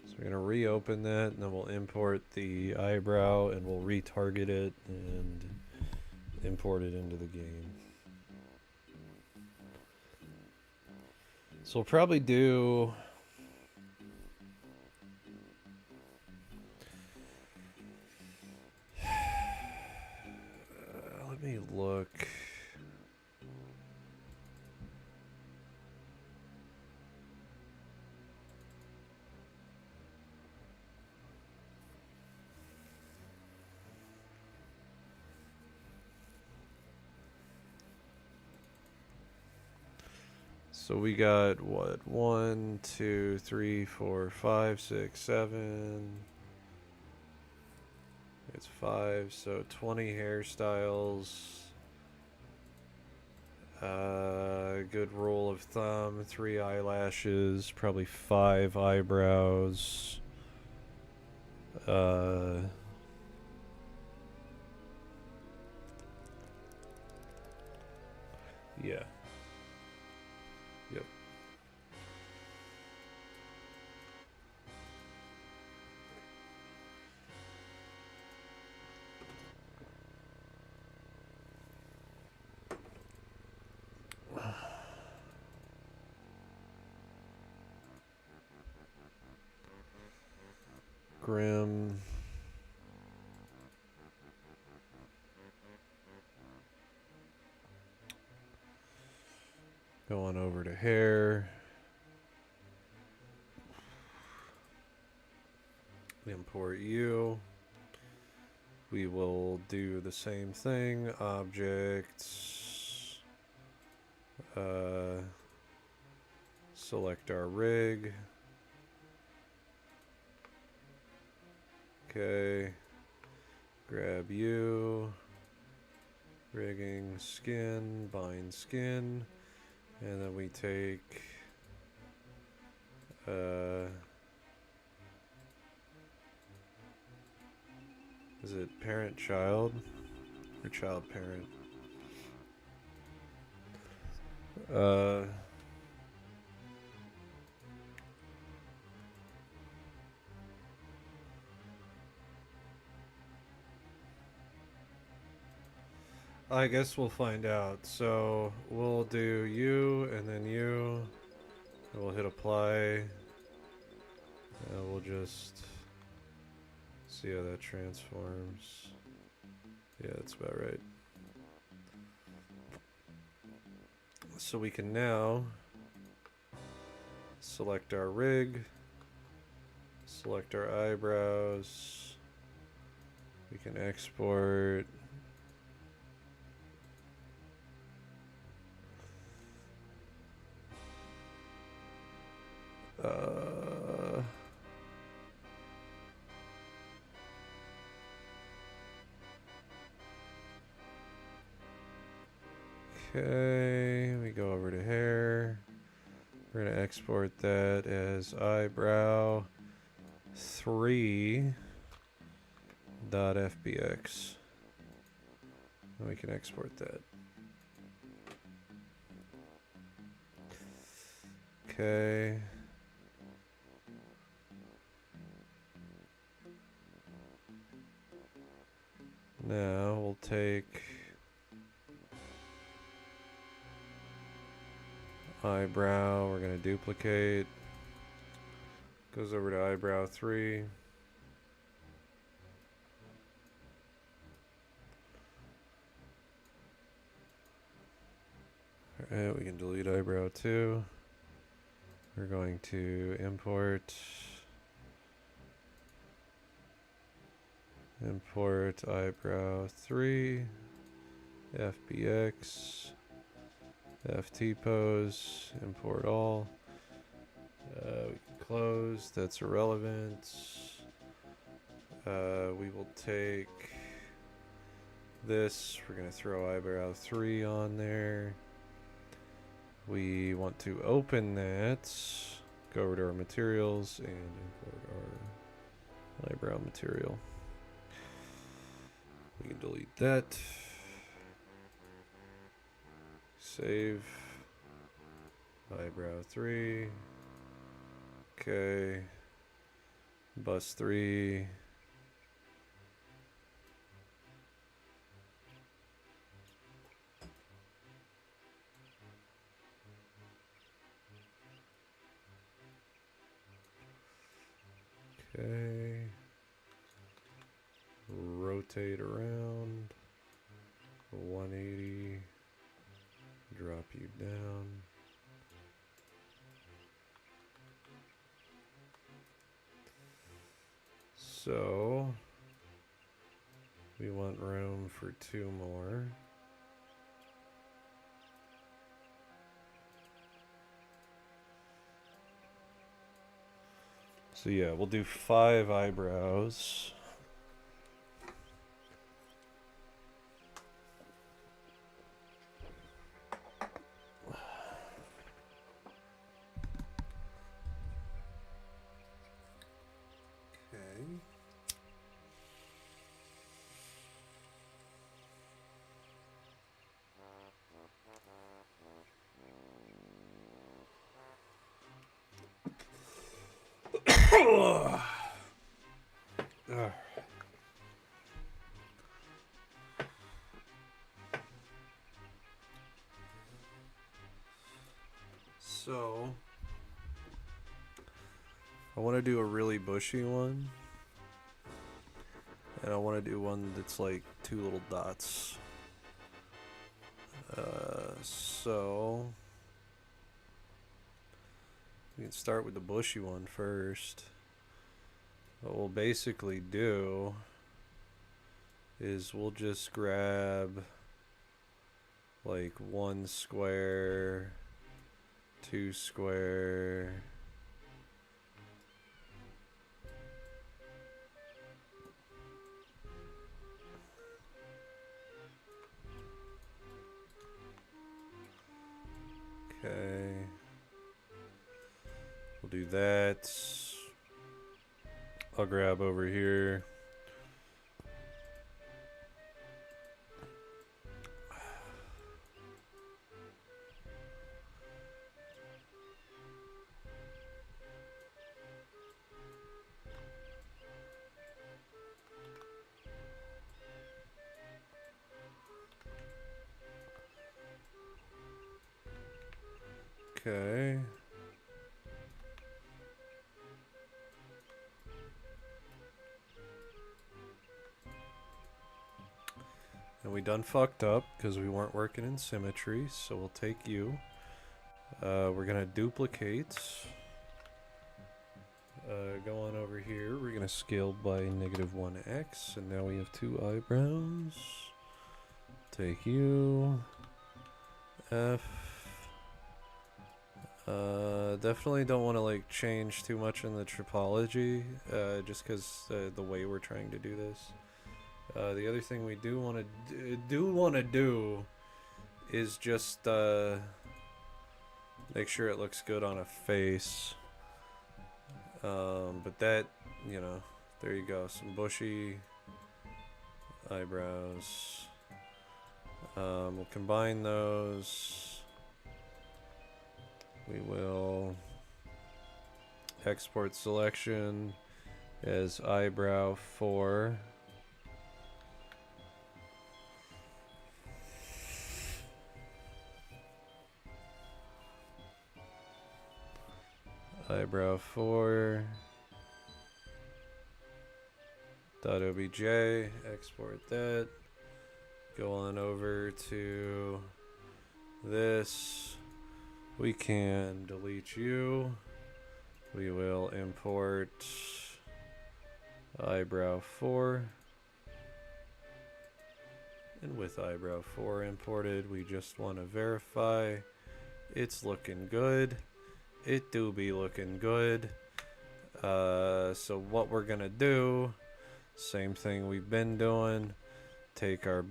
So we're going to reopen that and then we'll import the eyebrow and we'll retarget it and import it into the game. So we'll probably do let me look. So we got what? 1, 2, 3, 4, 5, 6, 7. It's 5, so 20 hairstyles. Good rule of thumb: 3 eyelashes, probably 5 eyebrows. Yeah. Yep. Grim. Going over to hair. Import you. We will do the same thing. Objects. Select our rig. Okay. Grab you. Rigging skin. Bind skin. And then we take is it parent child or child parent? I guess we'll find out. So we'll do you and then you. And we'll hit apply. And we'll just see how that transforms. Yeah, that's about right. So we can now select our rig, select our eyebrows. We can export. Okay, we go over to hair. We're gonna export that as eyebrow 3.fbx. And we can export that. Okay. Now we'll take eyebrow, we're gonna duplicate. Goes over to eyebrow 3. Alright, we can delete eyebrow 2. We're going to import eyebrow 3, FBX, FT pose, import all. We can close, that's irrelevant. We will take this, we're going to throw eyebrow 3 on there. We want to open that, go over to our materials and import our eyebrow material. We can delete that. Save. Eyebrow 3. Okay. Bust 3. Okay. Rotate around. 180. Drop you down. So we want room for 2 more. So yeah, we'll do 5 eyebrows. So I want to do a really bushy one, and I want to do one that's like 2 little dots. So we can start with the bushy one first. What we'll basically do is we'll just grab like 1 square, 2 square, okay, we'll do that. I'll grab over here. Okay. And we done fucked up because we weren't working in symmetry, so we'll take you. We're gonna duplicate. Go on over here. We're gonna scale by -1x, and now we have 2 eyebrows. Take you. F. Definitely don't want to like change too much in the topology, just because the way we're trying to do this. The other thing we do want to do is just make sure it looks good on a face. But that, you know, there you go. Some bushy eyebrows. We'll combine those. We will export selection as eyebrow 4. Eyebrow 4. .obj, export that. Go on over to this. We can delete you. We will import eyebrow 4. And with eyebrow 4 imported, we just want to verify it's looking good. It do be looking good. So what we're gonna do, same thing we've been doing. Take our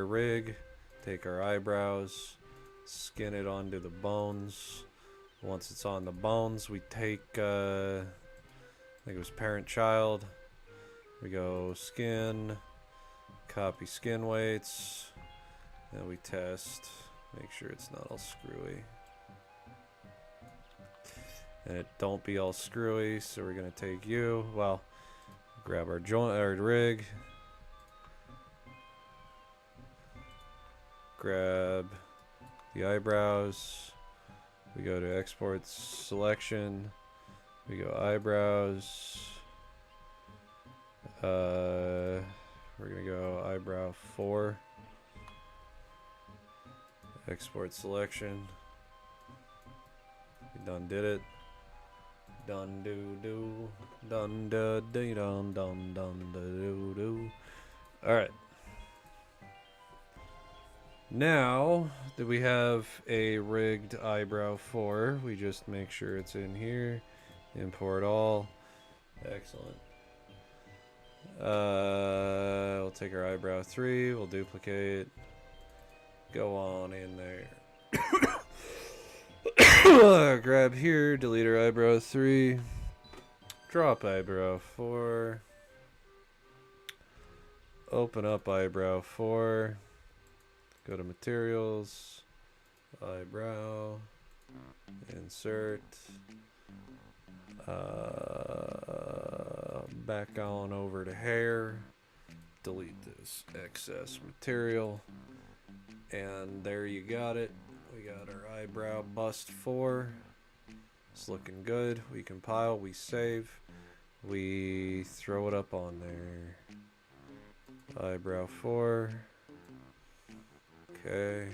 rig, take our eyebrows, skin it onto the bones. Once it's on the bones, we take, I think it was parent-child. We go skin, copy skin weights, and we test, make sure it's not all screwy. And it don't be all screwy, so we're gonna take you, well, grab our rig, grab the eyebrows, we go to export selection, we go eyebrows, we're gonna go eyebrow 4, export selection, we done did it, done do do, done da dee dum dum dum da do do. Alright. Now that we have a rigged eyebrow 4, we just make sure it's in here. Import all. Excellent. We'll take our eyebrow 3, we'll duplicate. Go on in there. Grab here, delete our eyebrow 3. Drop eyebrow 4. Open up eyebrow 4. Go to materials, eyebrow, insert, back on over to hair, delete this excess material, and there you got it. We got our eyebrow bust 4. It's looking good. We compile, we save, we throw it up on there. Eyebrow 4. Okay.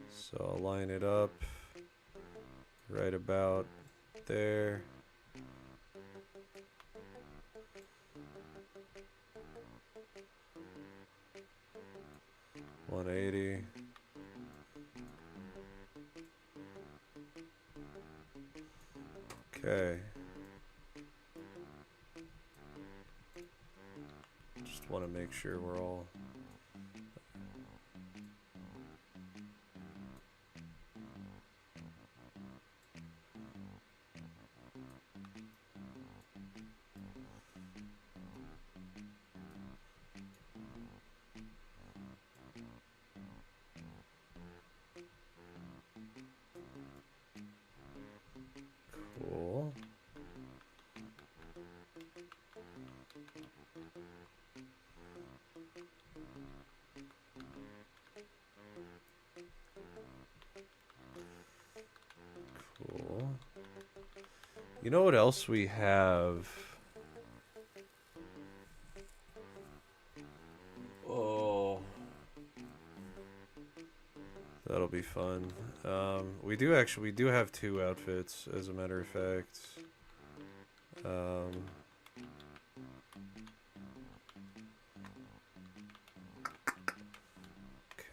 So I'll line it up right about there. $180. Okay. Just want to make sure we're all cool. Cool. You know what else we have? Oh, that'll be fun. We do have 2 outfits, as a matter of fact.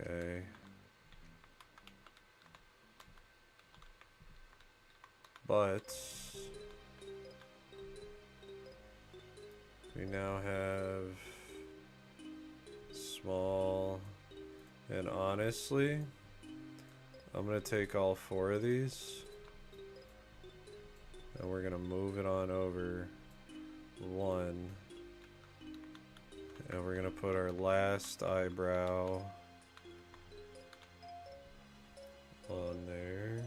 Okay. But we now have small. And honestly, I'm gonna take all 4 of these and we're gonna move it on over 1. And we're gonna put our last eyebrow on there.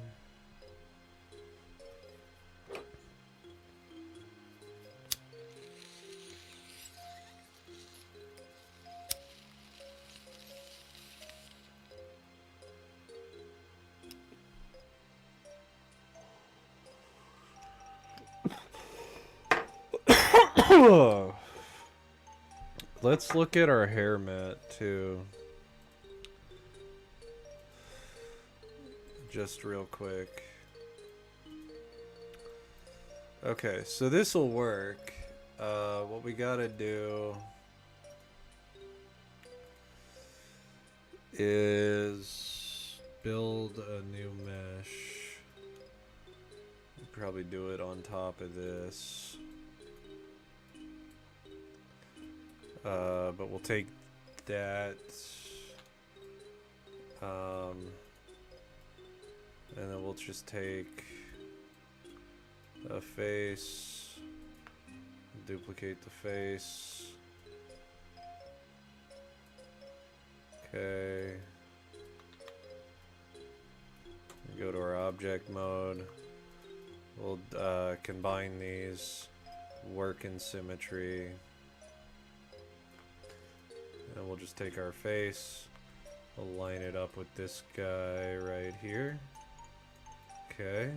Let's look at our hair mat too. Just real quick. Okay, so this will work. What we gotta do is build a new mesh. Probably do it on top of this. But we'll take that. And then we'll just take a face, duplicate the face. Okay. Go to our object mode. We'll combine these, work in symmetry. And we'll just take our face, we'll line it up with this guy right here. Okay.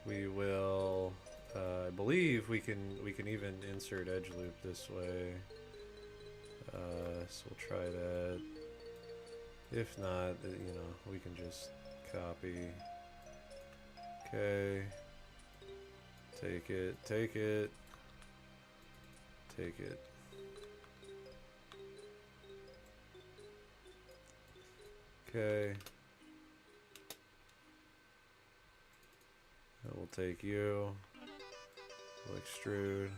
We will, I believe we can even insert edge loop this way. So we'll try that. If not, you know, we can just copy. Okay. Take it, take it, take it. Okay. And we'll take you. We'll extrude.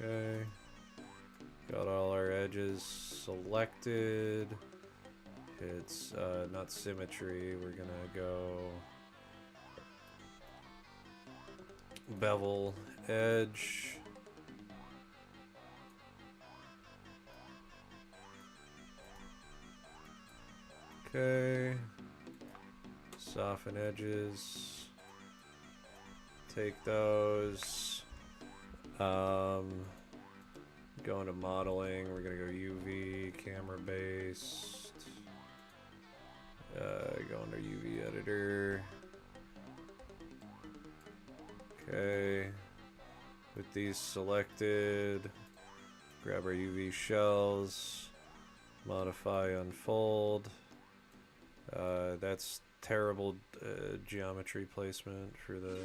Okay. Got all our edges selected. It's not symmetry. We're gonna go bevel edge. Okay. Soften edges. Take those. Go into modeling. We're gonna go UV, camera based. Go under UV editor. Okay. With these selected, grab our UV shells, modify, unfold. That's terrible geometry placement for the.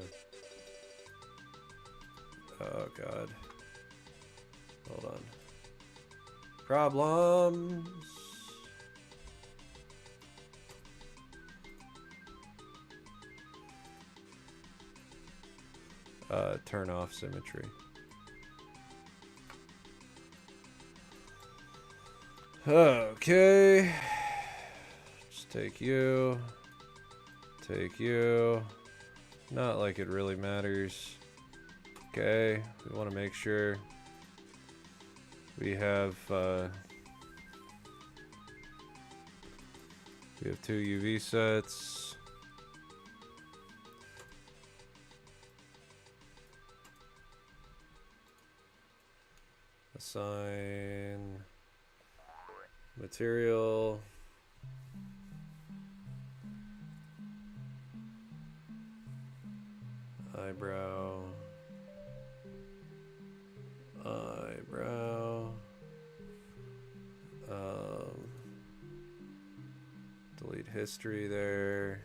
Oh god. Hold on. Problems. Turn off symmetry. Okay. Just take you. Take you. Not like it really matters. Okay. We want to make sure we have 2 UV sets. Assign material. Eyebrow. Eyebrow. Delete history there.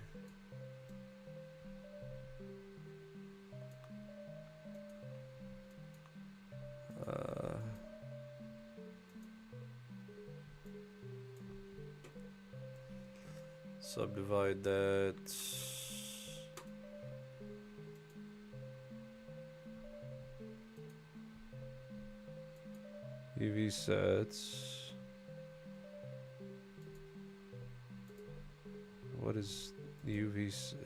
Subdivide that. UV sets. What is UV set?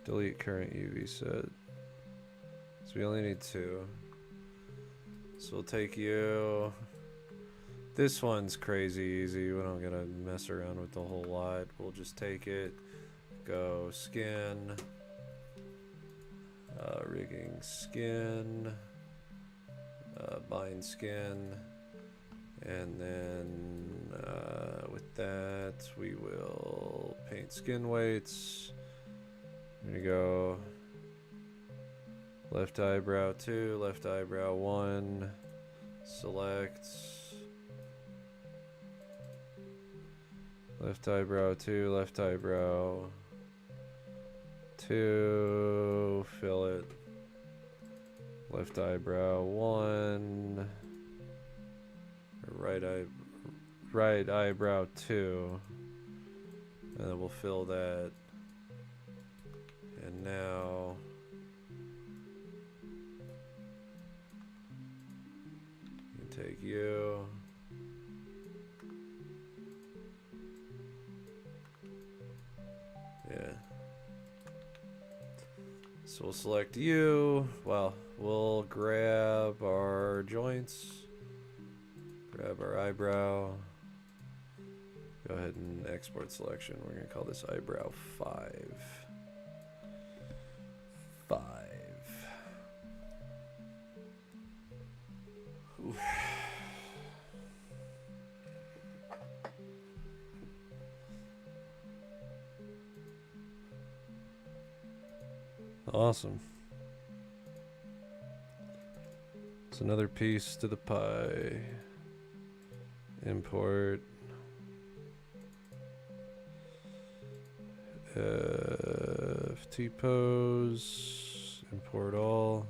Delete current UV set. So we only need 2. So we'll take you. This one's crazy easy. We don't gotta mess around with the whole lot. We'll just take it. Go skin. Rigging skin. Bind skin. And then with that, we will paint skin weights. There you go. Left eyebrow 2, left eyebrow 1. Select. Left eyebrow 2, left eyebrow 2. Fill it. Left eyebrow 1. Right eyebrow 2. And then we'll fill that. And now you can take you. Yeah. So we'll select you. Well, we'll grab our joints. Grab our eyebrow. Go ahead and export selection. We're going to call this eyebrow 5. 5. Oof. Awesome. It's another piece to the pie. Import. FT pose. Import all.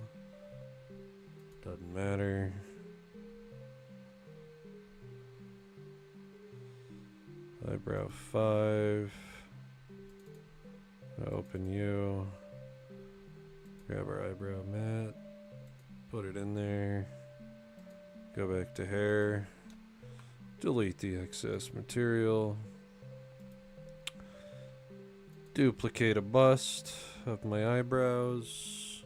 Doesn't matter. Eyebrow 5. Open you. Grab our eyebrow mat. Put it in there. Go back to hair. Delete the excess material. Duplicate a bust of my eyebrows.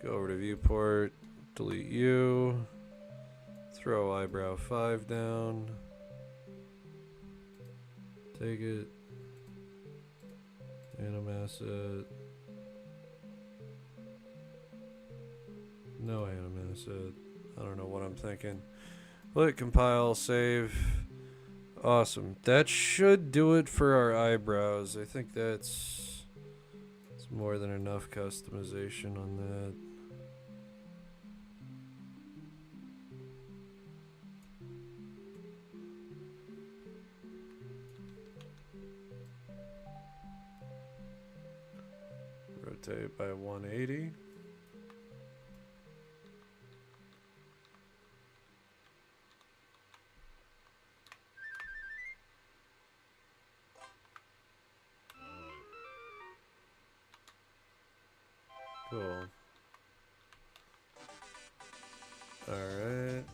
Go over to viewport. Delete you. Throw eyebrow 5 down. Take it. Animasset. No animasset. I don't know what I'm thinking. Click, compile, save. Awesome. That should do it for our eyebrows. I think that's more than enough customization on that. Rotate by 180. Cool. All right.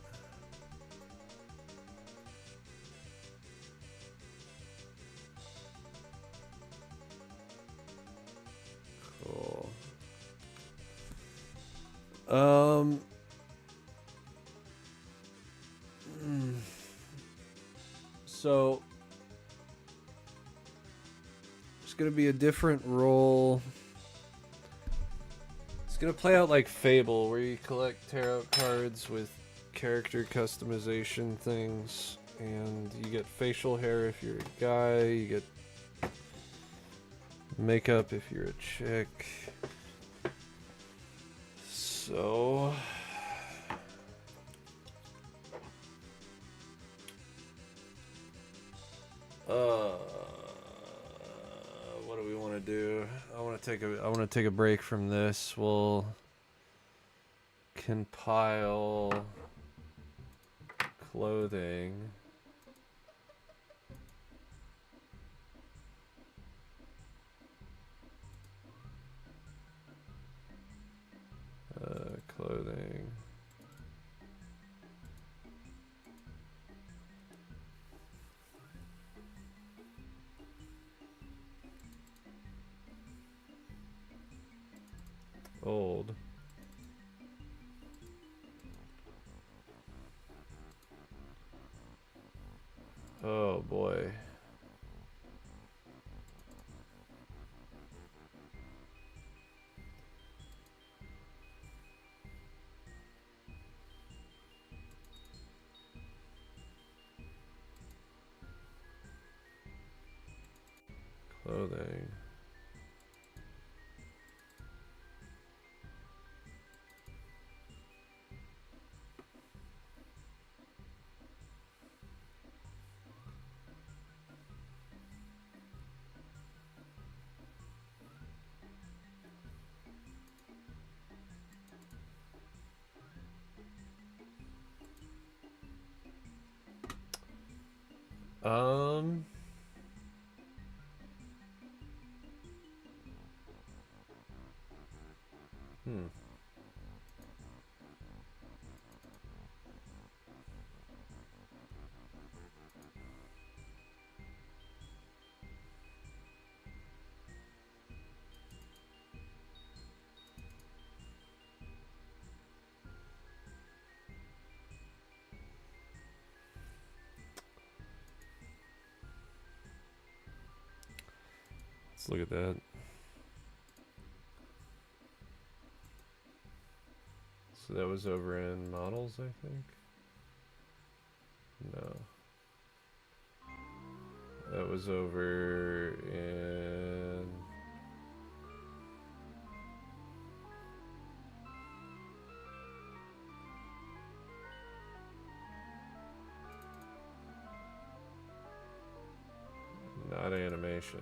Cool. So it's gonna be a different role. It's gonna play out like Fable, where you collect tarot cards with character customization things, and you get facial hair if you're a guy, you get makeup if you're a chick. So what do we want to do? I want to take a break from this. We'll compile clothing. Oh boy. Clothing. Um. Hmm. Let's look at that. So that was over in models, I think. No. That was over in... Not animation.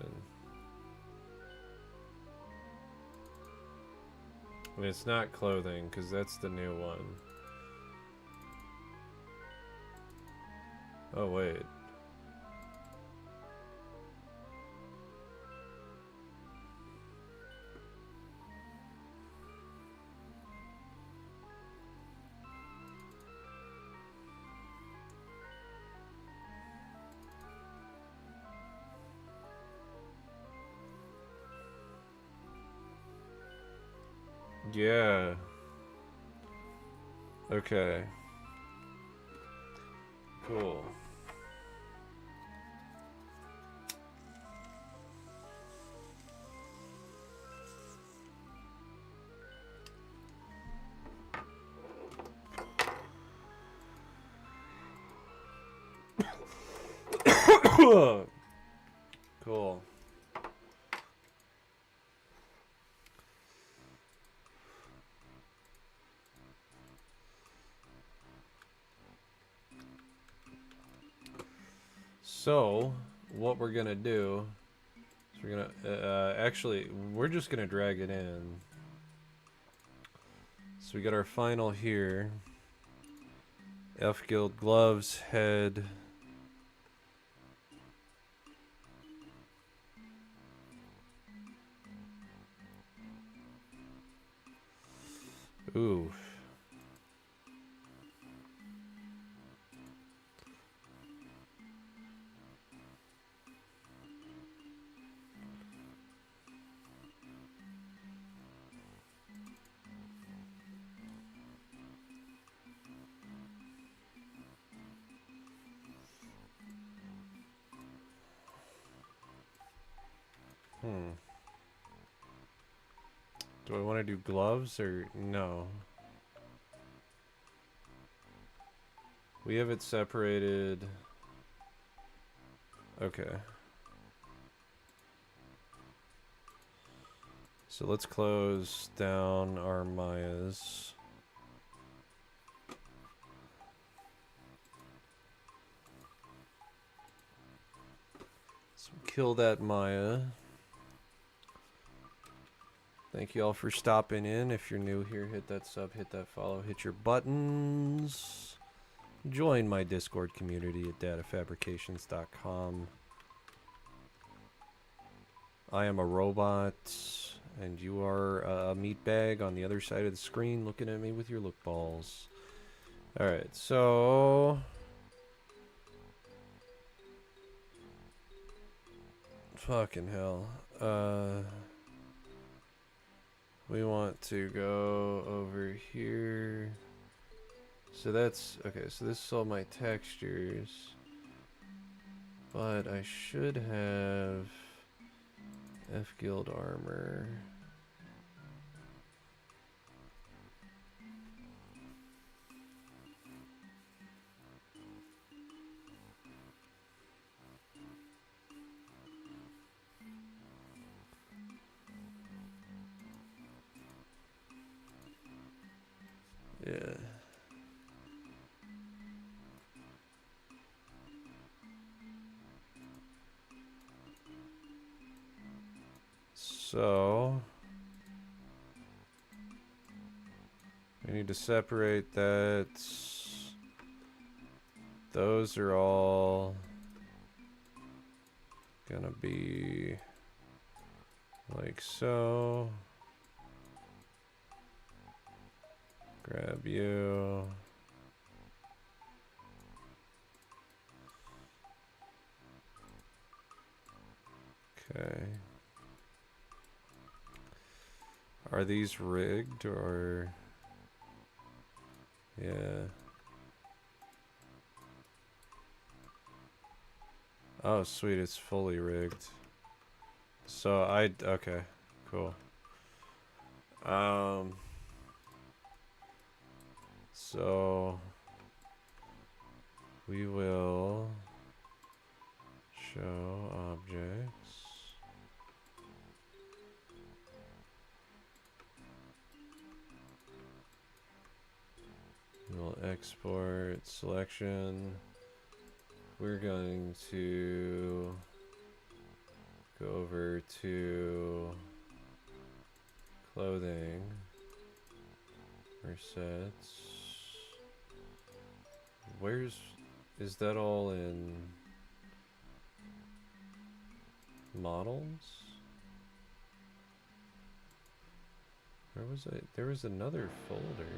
And it's not clothing, because that's the new one. Oh, wait. Yeah. Okay. Cool. Cool. So, what we're gonna do is we're gonna, actually, we're just gonna drag it in. So we got our final here. F Guild gloves, head. Ooh. Do I want to do gloves or no? We have it separated. Okay. So let's close down our Mayas. So kill that Maya. Thank you all for stopping in. If you're new here, hit that sub, hit that follow, hit your buttons. Join my Discord community at datafabrications.com. I am a robot, and you are a meatbag on the other side of the screen looking at me with your look balls. Alright, so... Fucking hell. We want to go over here. So that's... Okay, so this is all my textures. But I should have F guild armor. Yeah. So we need to separate that. Those are all gonna be like so. Grab you. Okay. Are these rigged or? Yeah. Oh, sweet, it's fully rigged. So okay, cool. So we will show objects. We'll export selection. We're going to go over to clothing or sets. Is that all in models? Where was I? There was another folder.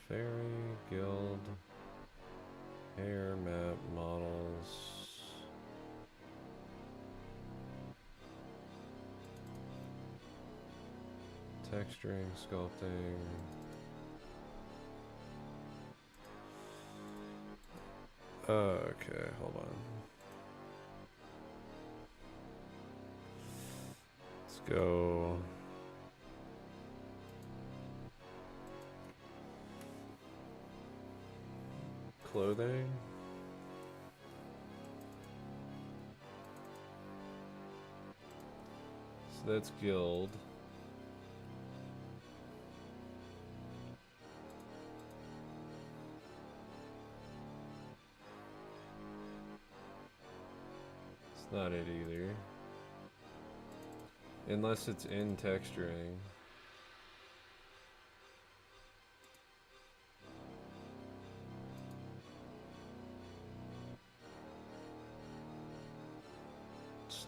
Fairy, guild, hair, map, models. Texturing, sculpting. Okay, hold on. Let's go. Clothing. So that's guild. It's not it either. Unless it's in texturing.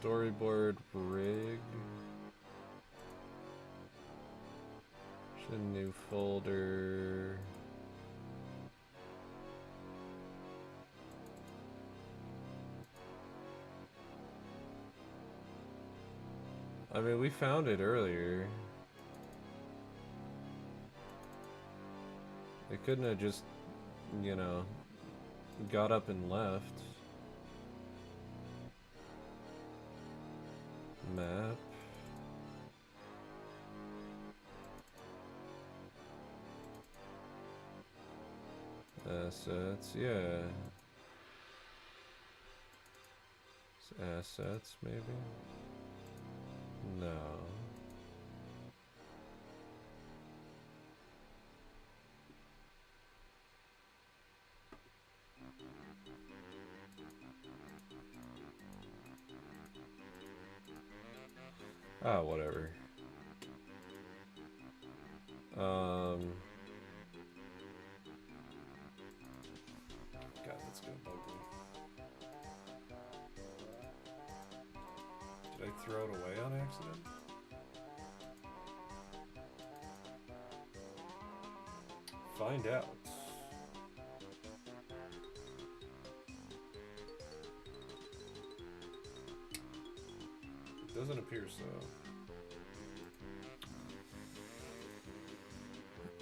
Storyboard rig. Should new folder. I mean, we found it earlier. It couldn't have just, you know, got up and left. Map. Assets, yeah. It's assets, maybe? No. Ah, whatever. God, that's gonna bug me. Did I throw it away on accident? Find out. It doesn't appear so.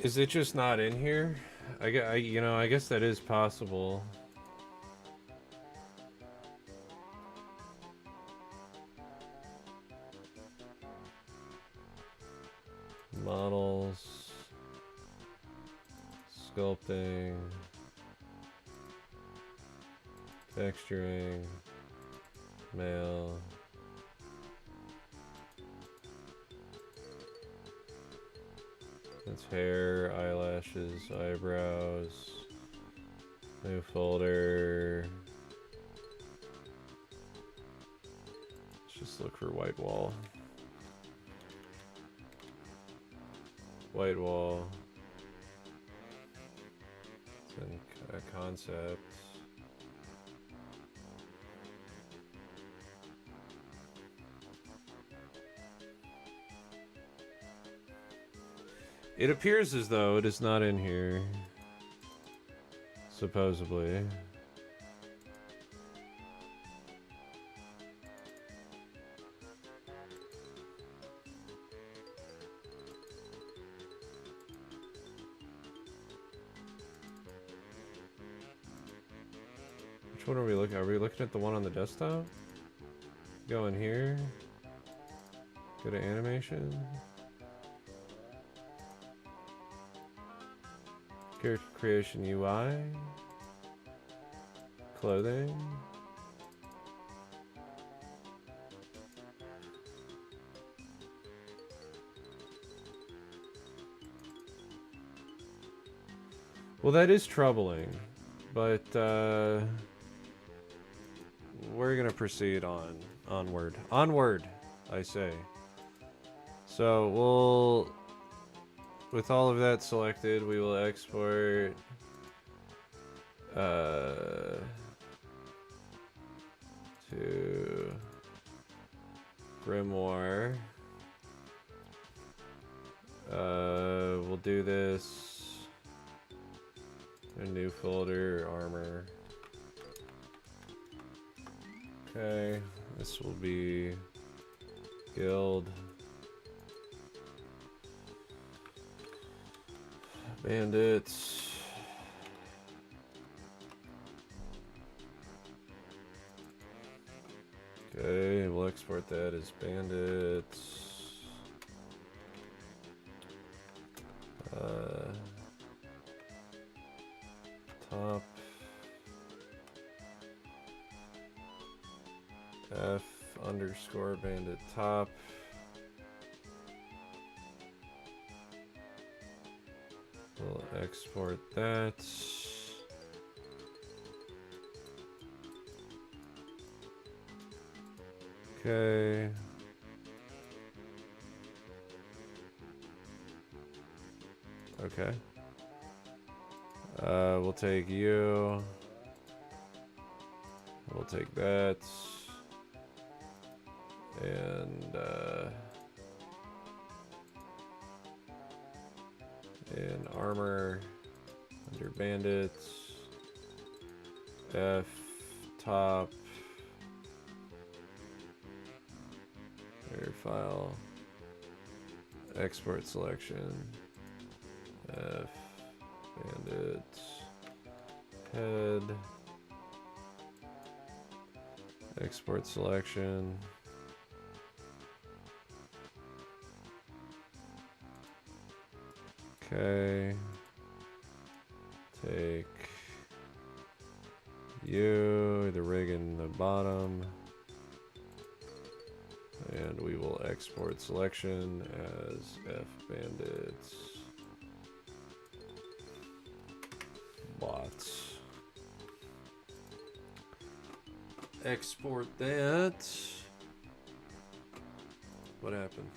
Is it just not in here? You know, I guess that is possible. Models, sculpting, texturing, male. That's hair, eyelashes, eyebrows. New folder. Let's just look for white wall. White wall. Then a concept. It appears as though it is not in here. Supposedly. Which one are we looking at? Are we looking at the one on the desktop? Go in here. Go to animation. Character creation UI. Clothing. Well, that is troubling, but we're gonna proceed onward, I say. So we'll, with all of that selected, we will export to Grimoire. We'll do this. A new folder, armor. Okay, this will be guild. Bandits. Okay, we'll export that as bandits. Top. F underscore bandit top. We'll export that. Okay. Okay. We'll take you. We'll take that. And armor under bandits. F top. Air file. Export selection. F bandits. Head. Export selection. Okay. Take you, the rig in the bottom. And we will export selection as F bandits. Bots. Export that. What happened?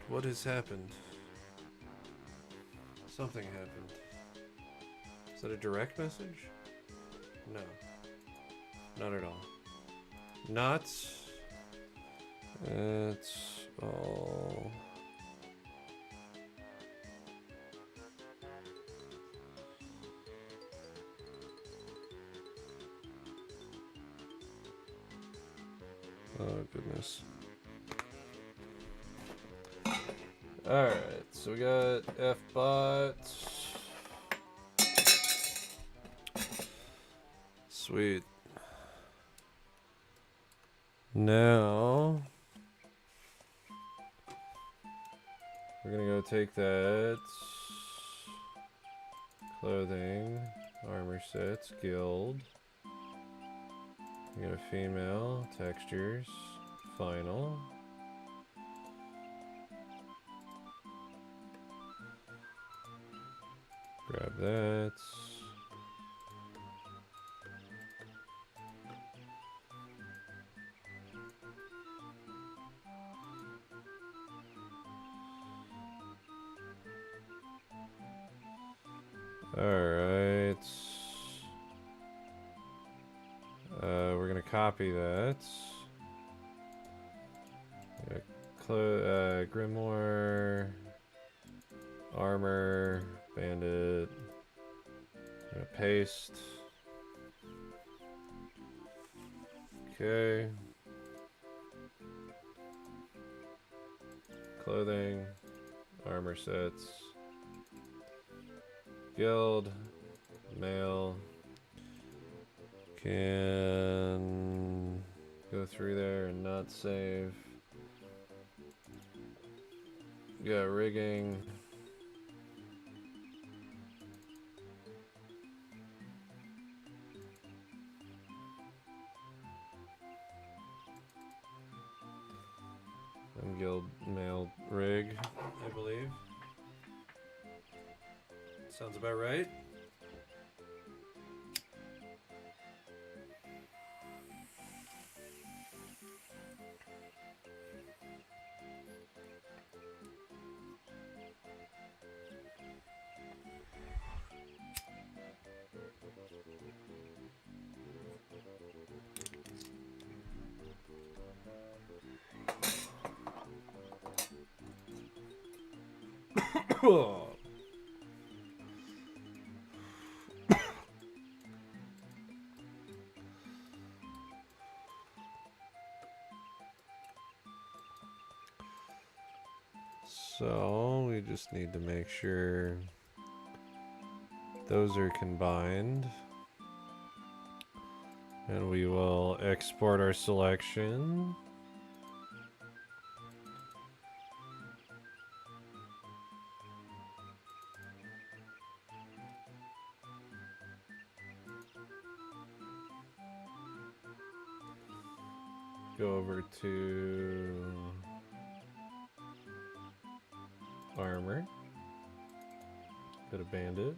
What has happened? Something happened. Is that a direct message? No. Not at all. Not at all. Oh, goodness. Alright, so we got F-bot. Sweet. Now we're gonna go take that clothing, armor sets, guild. We got a female, textures, final. Grab that. Alright. We're gonna copy that. Grimoire, armor, bandit. Gonna paste. Okay. Clothing, armor sets, guild, male. Can go through there and not save. Got rigging. And guild mail rig, I believe. Sounds about right. So we just need to make sure those are combined, and we will export our selection. Go over to armor. Go to bandit.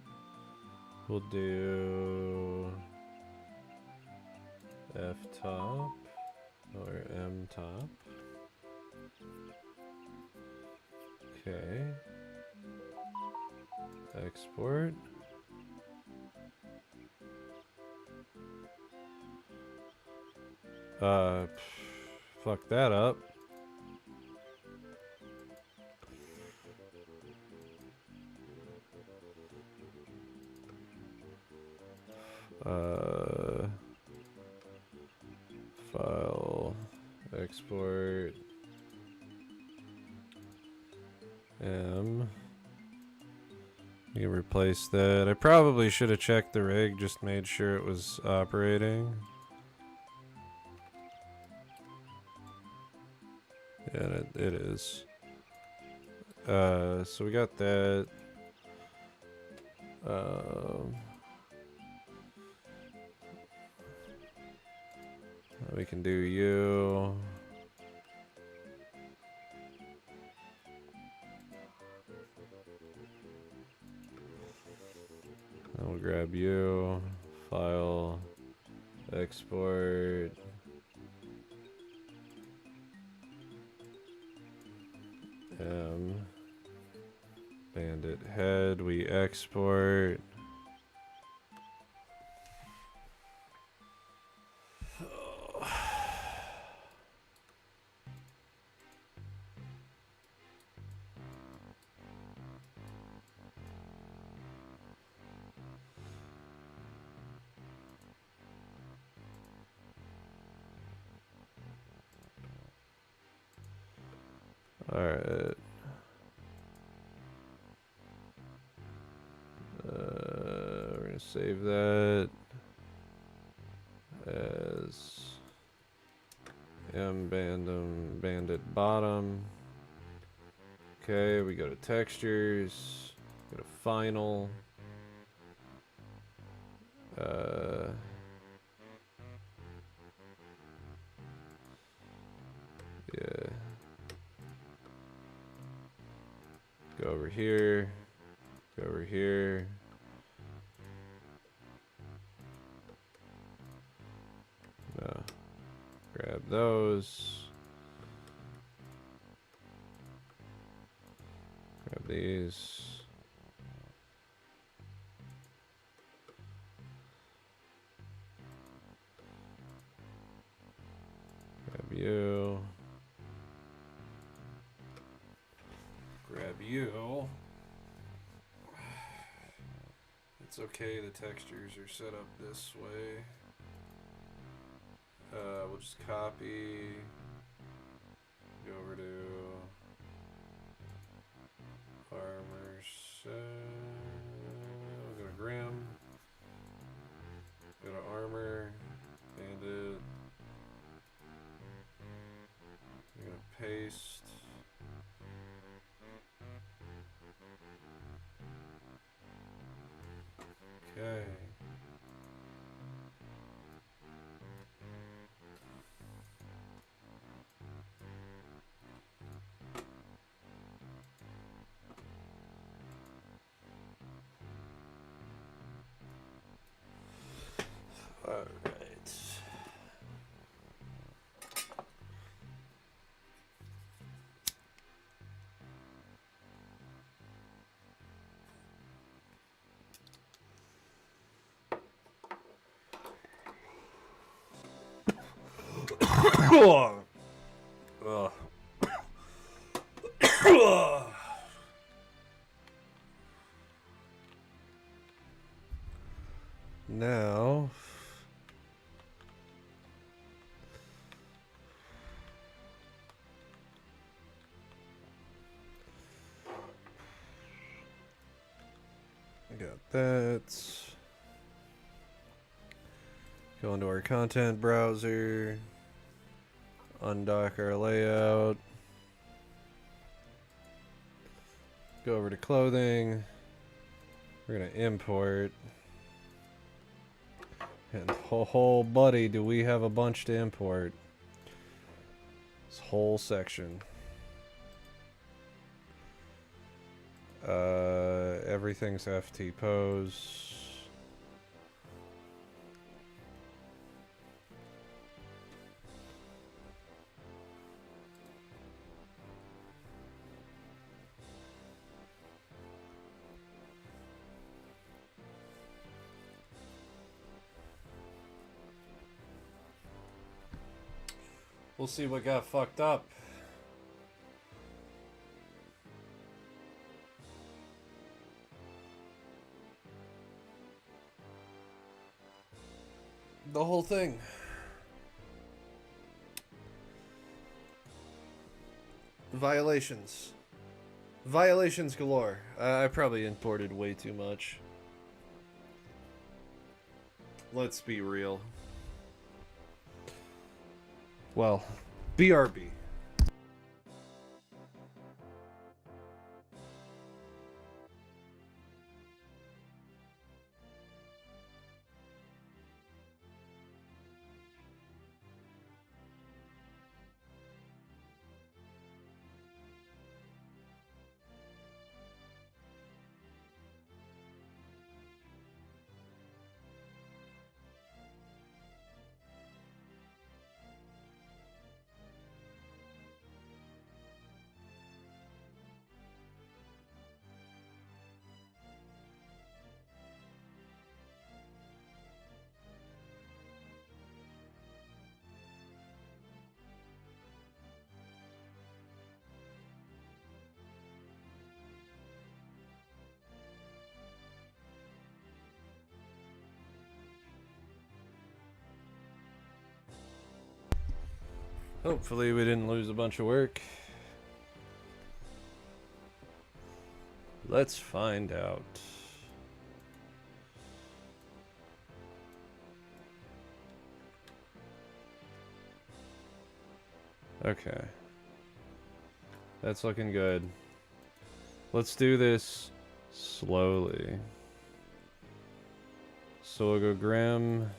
We'll do F top or M top. Okay. Export. Fuck that up. File, export, M. You can replace that. I probably should have checked the rig, just made sure it was operating. Yeah, it is. So we got that. We can do you. I'll grab you. File. Export. Bandit head. We export. Alright. We're gonna save that as bandit bottom. Okay, we go to textures, go to final. Yeah. Go over here. Go over here. No. Grab those. Grab these. Grab you. Grab you. It's okay, the textures are set up this way. We'll just copy. Go over to armor set. We'll go to Grim. Go to armor. Bandit. We're gonna paste. Okay. All right. Now, I got that. Go into our content browser, undock our layout, go over to clothing. We're gonna import. And oh, buddy, do we have a bunch to import. This whole section. Everything's FT pose. We'll see what got fucked up. The whole thing. Violations. Violations galore. I probably imported way too much. Let's be real. Well, BRB. Hopefully we didn't lose a bunch of work. Let's find out. Okay. That's looking good. Let's do this slowly. So we'll go Grim.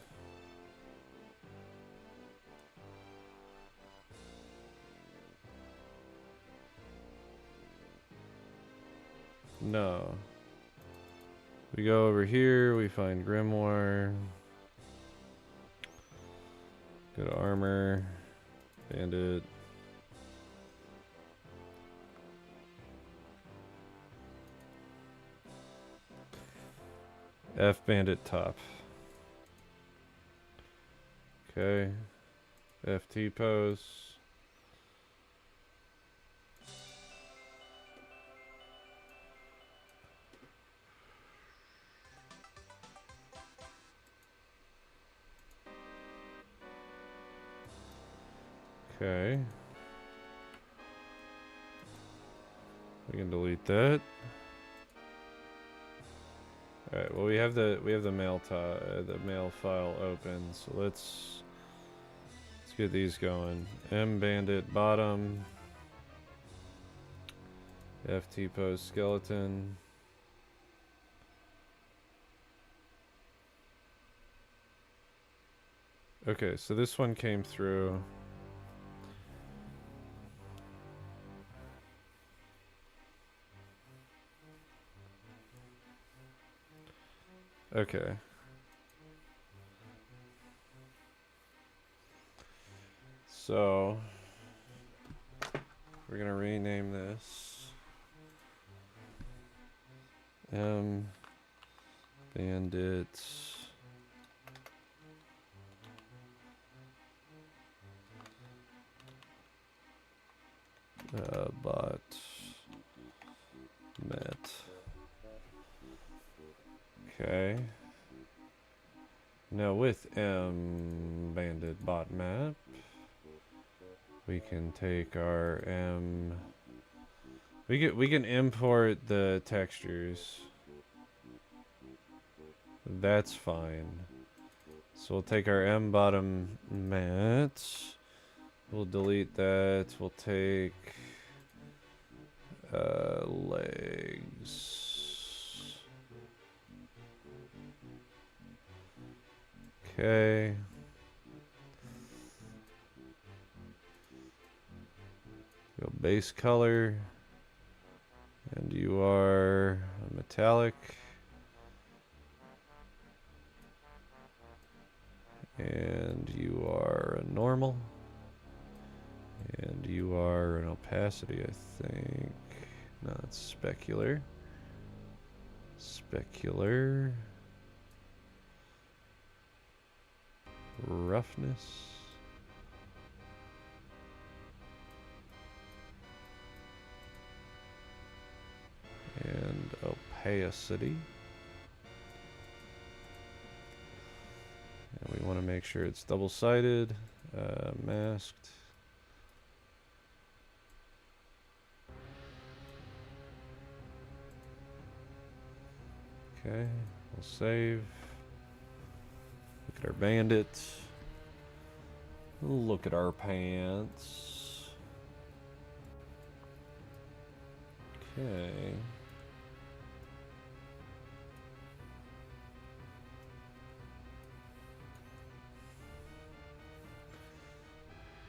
No. We go over here, we find Grimoire. Go to Armor. Bandit. F Bandit top. Okay. FT pose. Okay. We can delete that. All right. Well, we have the mail file open, so let's get these going. M Bandit bottom. FT pose skeleton. Okay, so this one came through. Okay. So we're gonna rename this M Bandit bot met. Okay. Now with M Bandit bot map, we can take our we can import the textures. That's fine. So we'll take our M bottom mat. We'll delete that. We'll take legs. Okay. Go base color. And you are a metallic. And you are a normal. And you are an opacity, I think. No, it's specular. Specular. Roughness. And opacity. And we want to make sure it's double-sided, masked. Okay, we'll save. Look at our bandit. Look at our pants. Okay.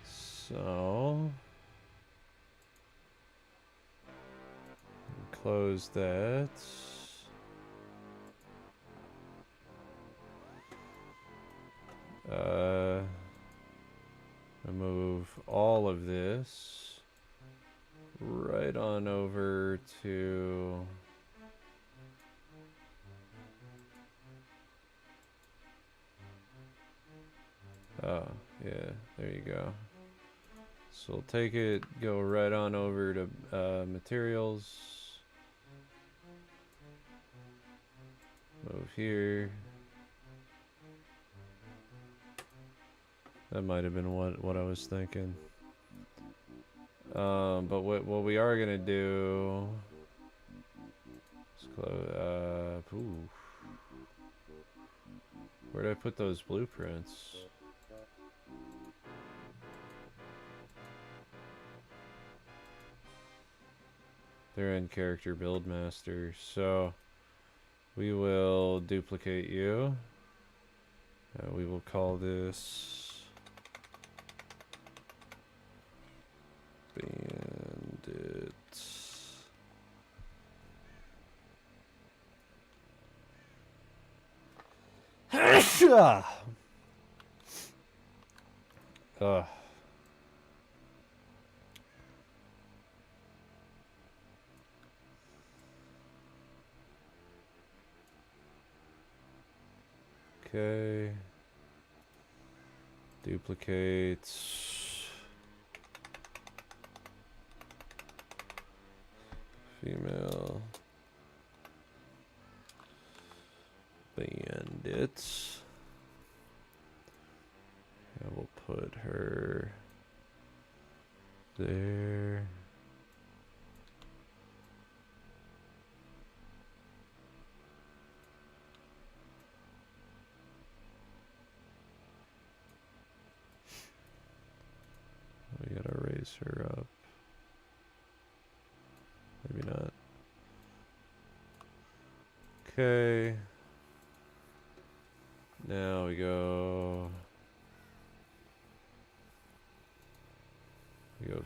So close that. Move all of this right on over to yeah, there you go. So we'll take it, go right on over to materials, move here. That might have been what I was thinking. But what we are gonna do Ooh. Where did I put those blueprints? They're in character build master, so we will duplicate you. We will call this Bandit. Okay. Duplicates. Female. Bandits. I will put her there. We gotta raise her up. Maybe not. Okay. Now we go. We go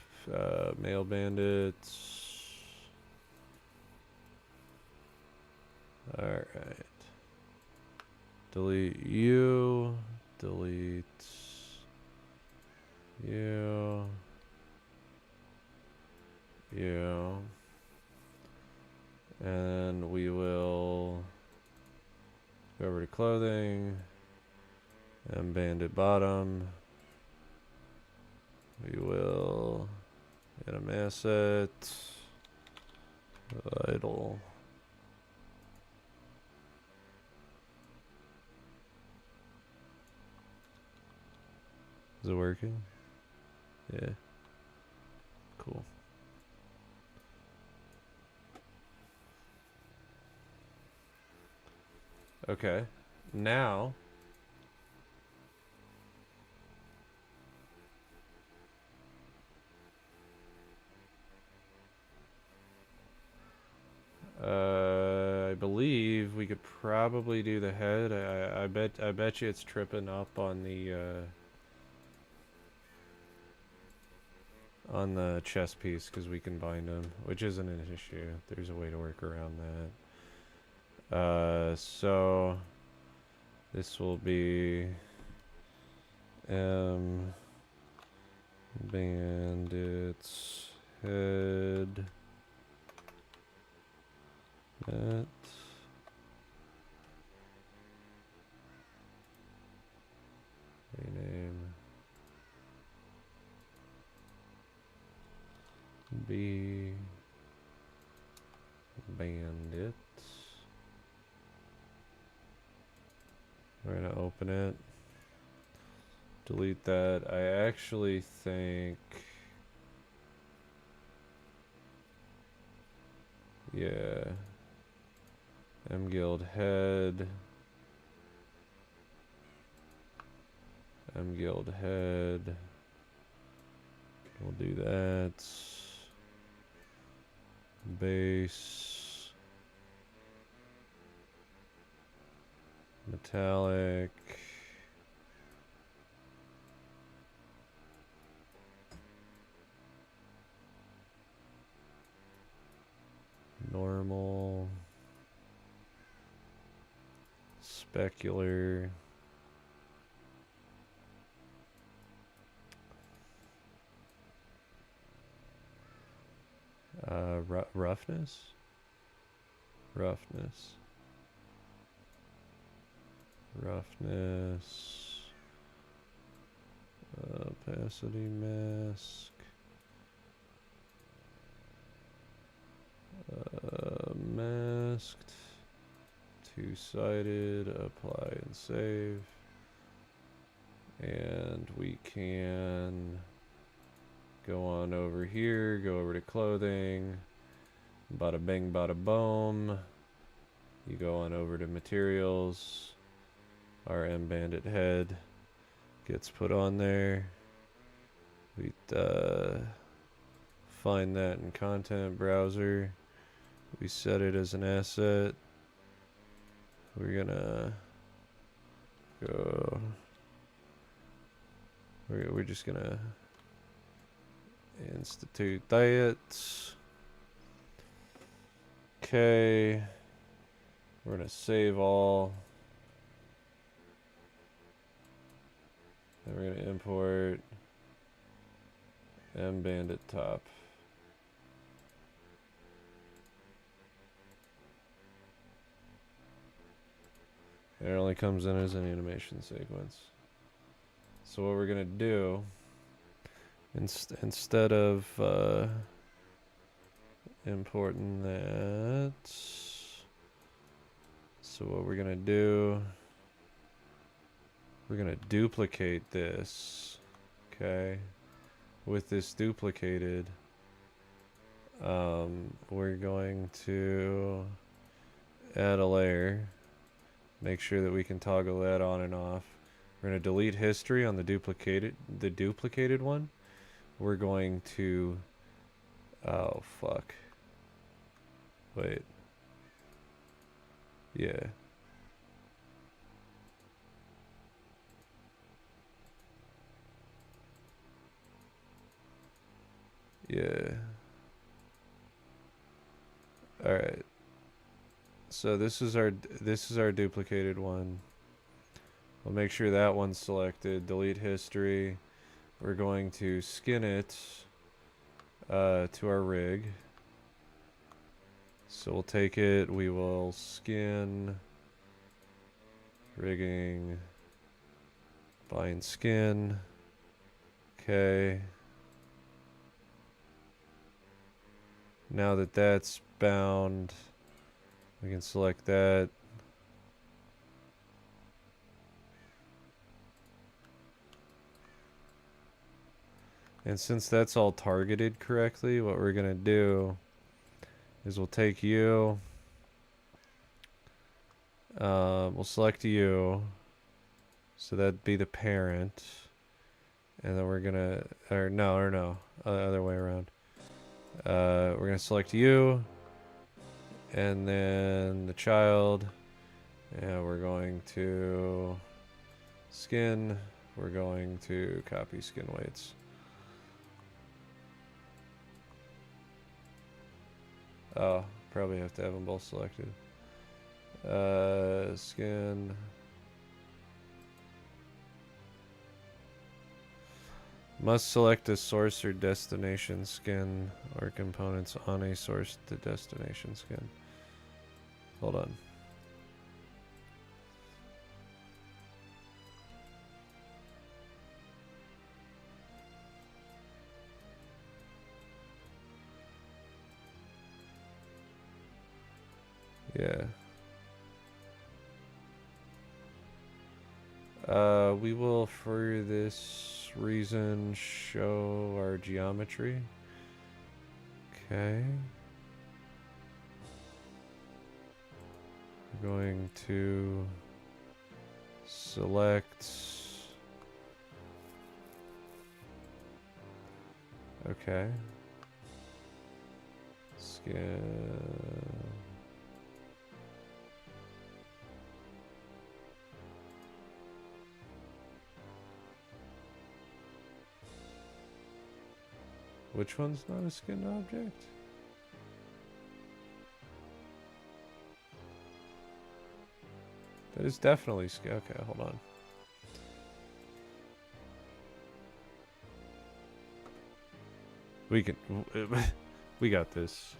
male bandits. Alright. Delete you. Delete you. You. And we will go over to clothing and bandit bottom. We will item asset idle. Is it working? Yeah. Cool. Okay. Now I believe we could probably do the head. I bet you it's tripping up on the chest piece because we can bind them, which isn't an issue. There's a way to work around that. So this will be bandits head that rename B bandit. We're gonna open it, delete that. I actually think, yeah, M guild head, M guild head, we'll do that. Base metallic normal specular roughness opacity mask, masked, two-sided, apply and save, and we can go on over here, go over to clothing, bada bing bada boom, You go on over to materials. Our M Bandit head gets put on there. We find that in content browser. We set it as an asset. We're gonna go. We're just gonna institute diets. Okay. We're gonna save all. Then we're gonna import M Bandit top. It only comes in as an animation sequence. So what we're gonna do, instead of importing that, so what we're gonna do, we're gonna duplicate this, okay? With this duplicated, we're going to add a layer. Make sure that we can toggle that on and off. We're going to delete history on the duplicated one. We're going to, oh fuck. Wait. Yeah. Yeah. All right. So this is our duplicated one. We'll make sure that one's selected. Delete history. We're going to skin it to our rig. So we'll take it. We will skin rigging bind skin. Okay. Now that that's bound, we can select that. And since that's all targeted correctly, what we're going to do is we'll take you. We'll select you. So that'd be the parent. And then we're going to, no, other way around. We're going to select you. And then the child. And we're going to skin. We're going to copy skin weights. Oh, probably have to have them both selected. Skin. Must select a source or destination skin or components on a source to destination skin. Hold on. Yeah. We will, for this reason, show our geometry. Okay. We're going to select. Okay. Skin. Which one's not a skinned object? That is definitely skin. Okay, hold on. We can. We got this.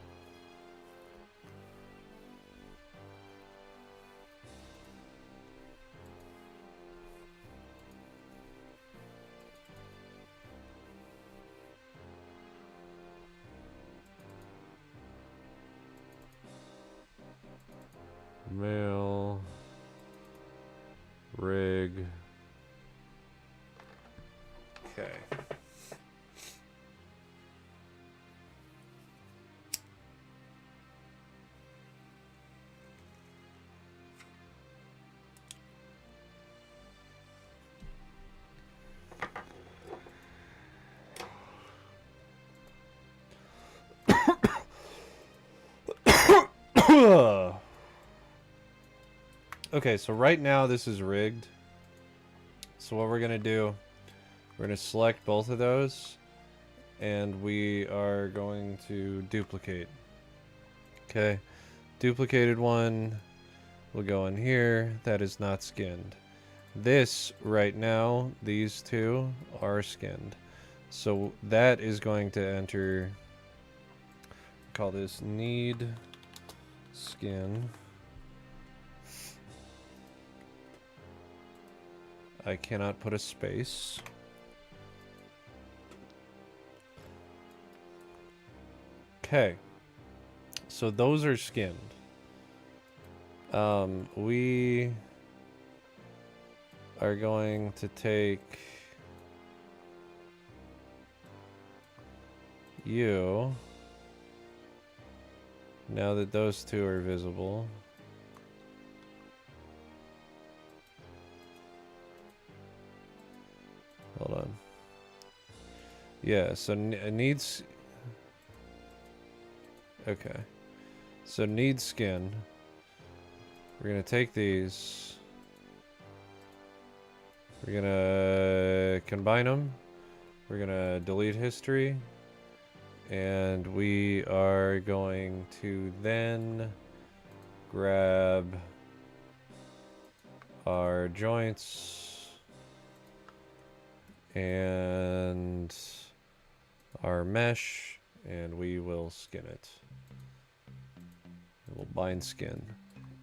Mail. Rig. Okay. Okay, so right now this is rigged. So what we're going to do, we're going to select both of those, and we are going to duplicate. Okay, duplicated one will go in here. That is not skinned. This right now, these two are skinned. So that is going to enter, call this need skin. I cannot put a space. Okay. So those are skinned. We are going to take you. Now that those two are visible. Hold on. Yeah, so it needs... Okay. So needs skin. We're gonna take these. We're gonna combine them. We're gonna delete history. And we are going to then grab our joints and our mesh, and we will skin it. We'll bind skin,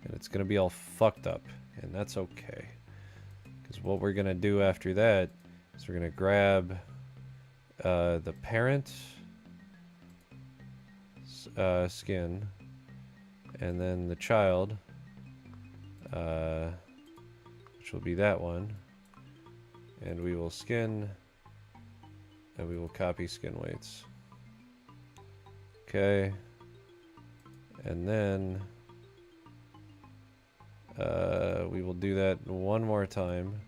and it's gonna be all fucked up, and that's okay. Because what we're gonna do after that is we're gonna grab the parent skin, and then the child, which will be that one, and we will skin, and we will copy skin weights. Okay, and then we will do that one more time,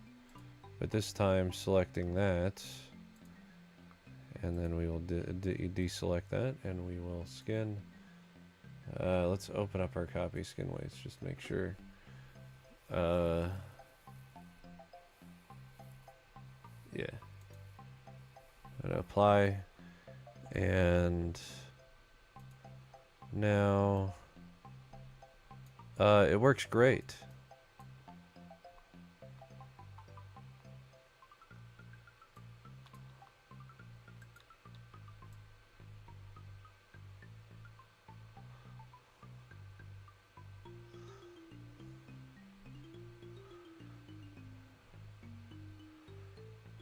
but this time selecting that, and then we will deselect that, and we will skin. Let's open up our copy skin weights, just to make sure. Yeah. I'm gonna apply, and now it works great.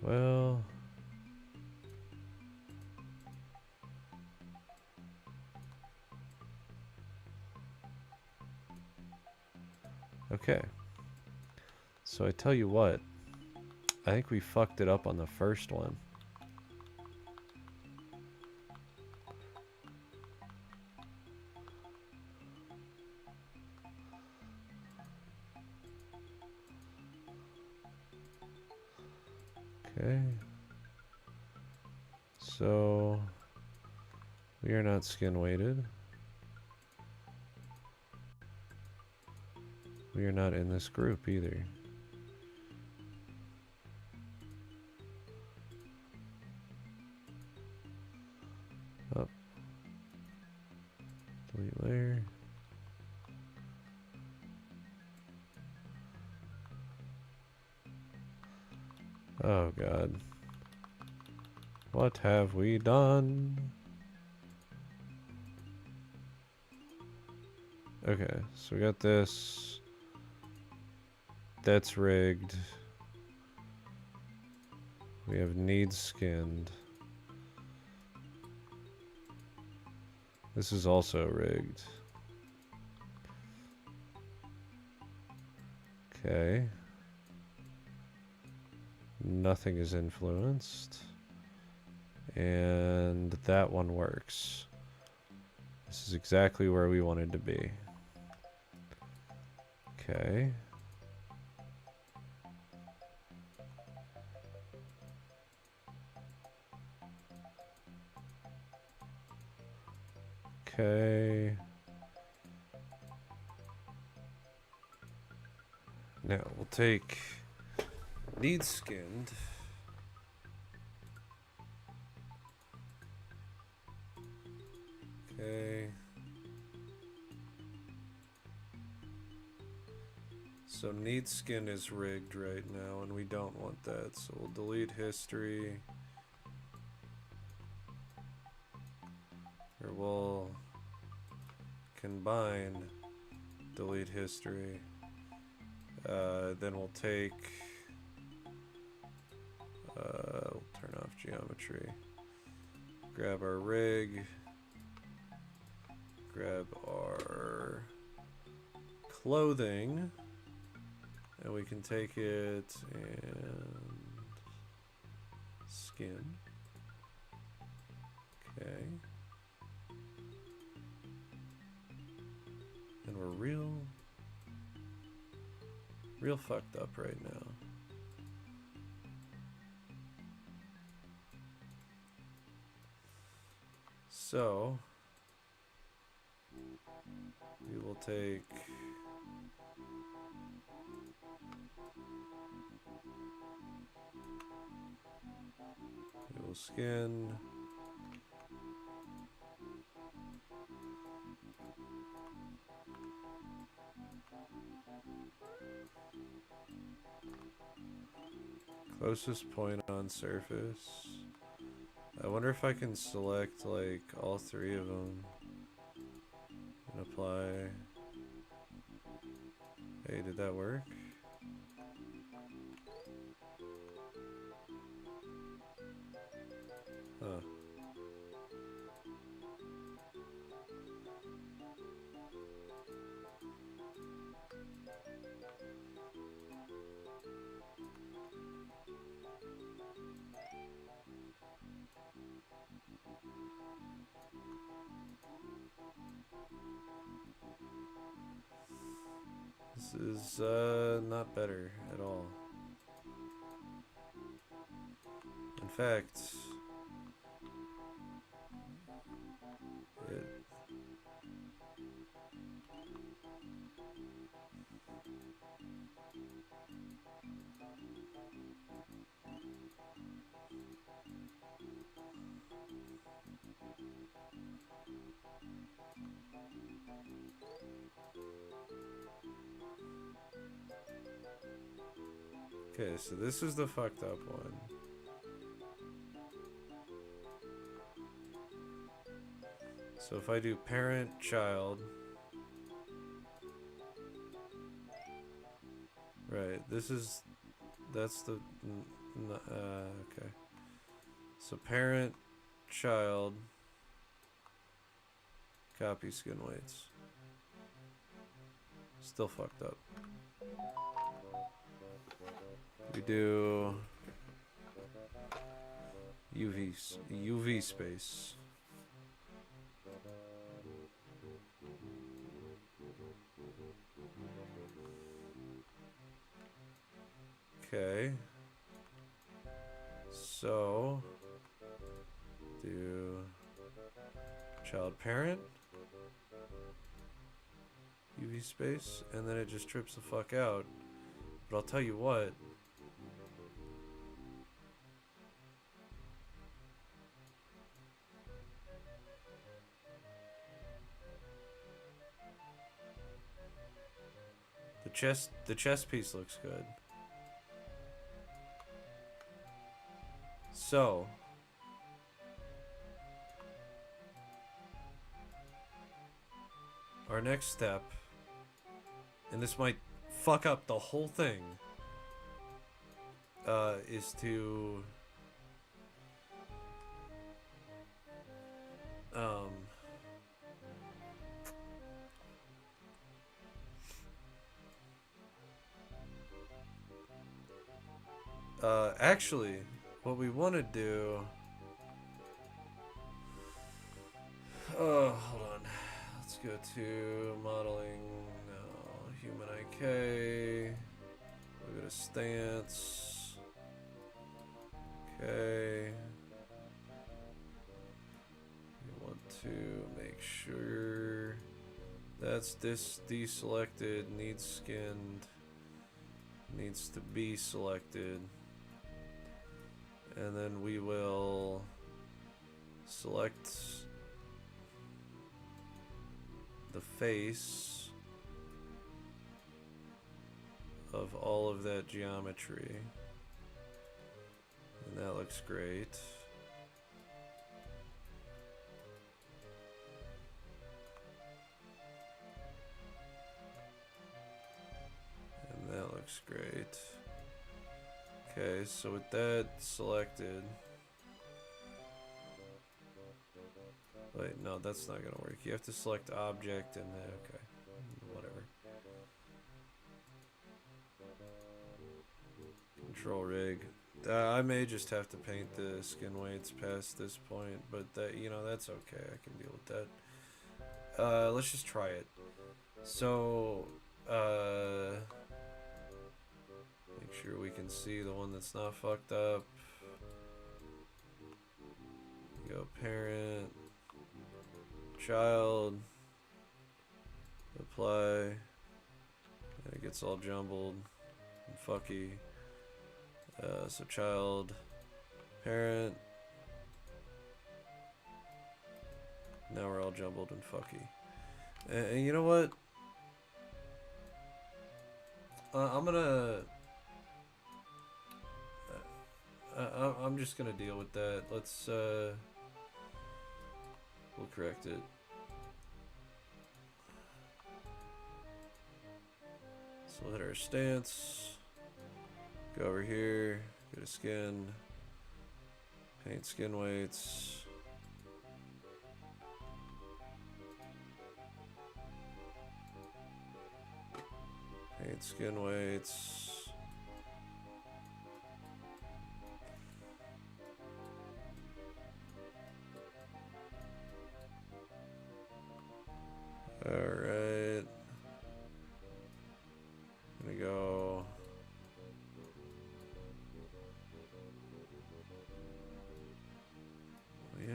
Well, okay. So I tell you what, I think we fucked it up on the first one. Okay. So we are not skin weighted. We are not in this group either. Oh. Delete layer. Oh God. What have we done? Okay, so we got this. That's rigged. We have needs skinned. This is also rigged. Okay. Nothing is influenced. And that one works. This is exactly where we wanted to be. Okay. Okay. Now we'll take need skinned. Okay. So need skin is rigged right now, and we don't want that. So we'll delete history. Or we'll combine delete history. Then we'll take we'll turn off geometry. Grab our rig. Grab our clothing. And we can take it and skin. Okay. And we're real fucked up right now. So we will take skin. Closest point on surface. I wonder if I can select like all three of them and apply. Hey, did that work? Huh. This is not better at all. In fact, okay, so this is the fucked up one. So if I do parent, child, right, that's the, okay. So parent, child, copy skin weights. Still fucked up. We do UV space. Okay. So do child parent UV space, and then it just trips the fuck out. But I'll tell you what. The chest piece looks good. So our next step, and this might fuck up the whole thing, is to actually, what we want to do. Oh, hold on. Let's go to modeling. No, human IK. We'll go to stance. Okay. We want to make sure that's this deselected, needs skinned. needs to be selected. And then we will select the face of all of that geometry. And that looks great. And that looks great. Okay, so with that selected... Wait, no, that's not gonna work. You have to select object and then, okay, whatever. Control rig. I may just have to paint the skin weights past this point, but that, you know, that's okay. I can deal with that. Let's just try it. So, make sure we can see the one that's not fucked up. Go parent, child, apply, and it gets all jumbled and fucky. So child, parent, now we're all jumbled and fucky. And you know what? I'm gonna... I'm just gonna deal with that. Let's, we'll correct it. So we'll hit our stance. Go over here, go to skin, paint skin weights. Paint skin weights. Alright. Gonna go.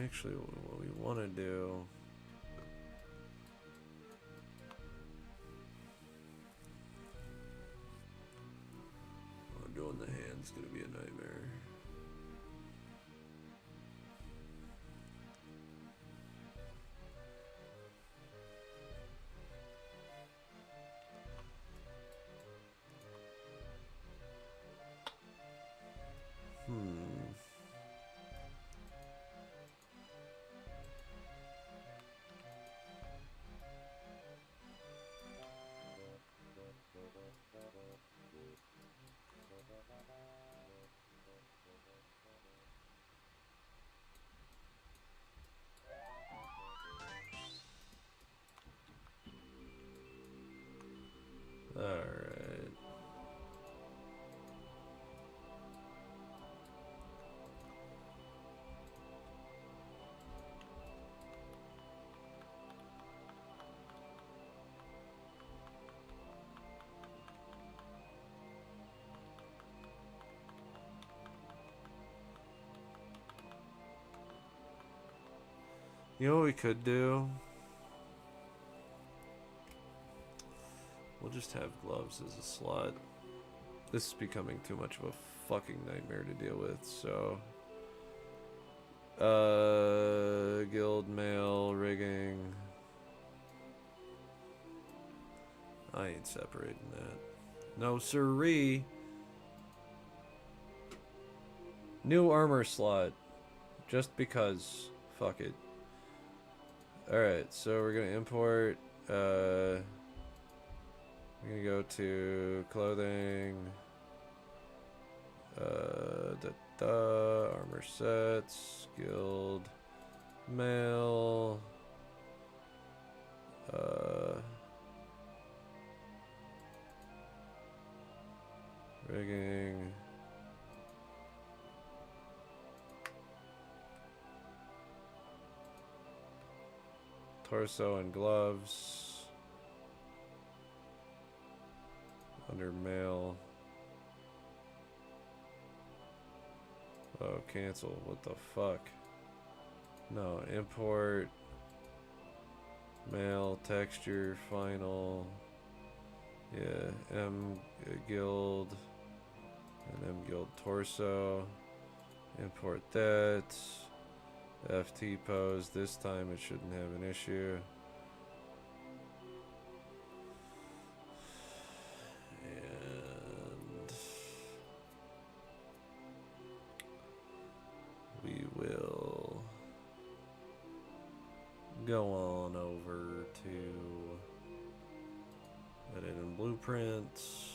Actually, what we want to do. Doing the hand's gonna be a nightmare. Alright. You know what we could do? We'll just have gloves as a slot. This is becoming too much of a fucking nightmare to deal with, so... guild mail, rigging... I ain't separating that. No siree! New armor slot. Just because. Fuck it. Alright, so we're gonna import, we're gonna go to clothing, armor sets, guild, mail, rigging, torso and gloves, under mail. Oh, cancel. What the fuck? No, import, mail, texture, final. Yeah, M, guild. And M Guild torso. Import that. FT pose. This time it shouldn't have an issue. And we will go on over to edit and blueprints.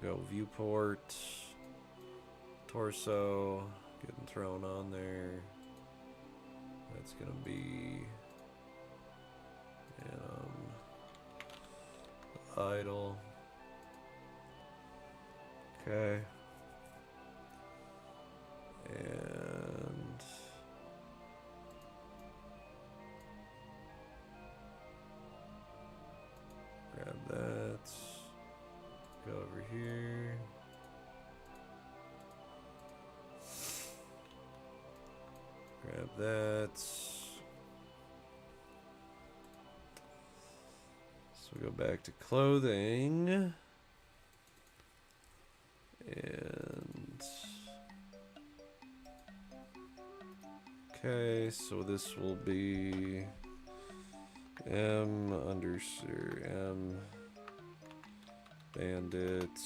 Go viewport. Torso. Getting thrown on there. That's gonna be idle. Okay. And grab that. Go over here. Grab that. So we go back to clothing. And okay, so this will be M bandits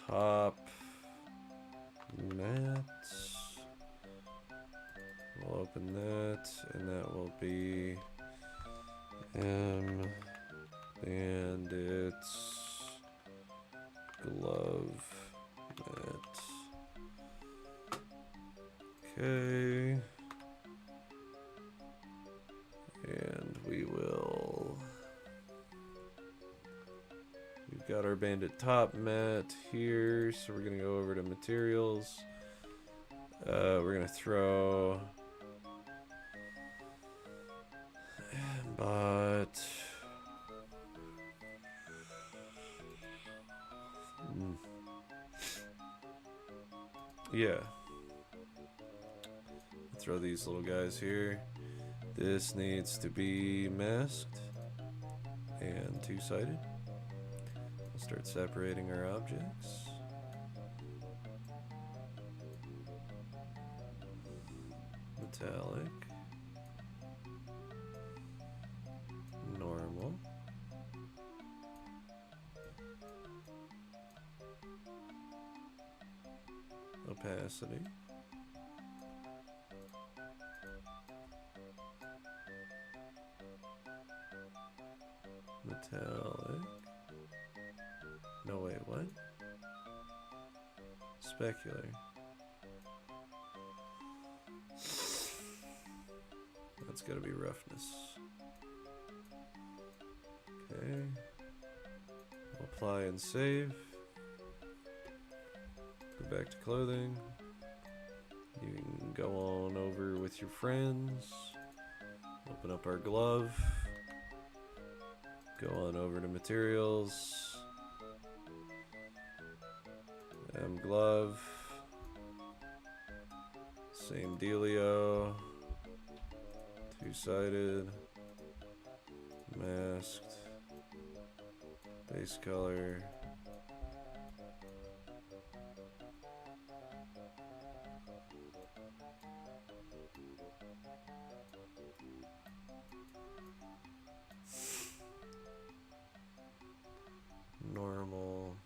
top mats. We'll open that, and that will be M bandits glove mat. Okay. And we've got our bandit top mat here, so we're gonna go over to materials. We're gonna throw but yeah, throw these little guys here. This needs to be masked and two-sided. We'll start separating our objects. Metallic. Normal. Opacity. Metallic. No, wait, what? Specular. That's gotta be roughness. Okay. Apply and save. Go back to clothing. You can go on over with your friends. Open up our glove. Go on over to materials. M glove. Same dealio. Two-sided. Masked. Base color. Normal.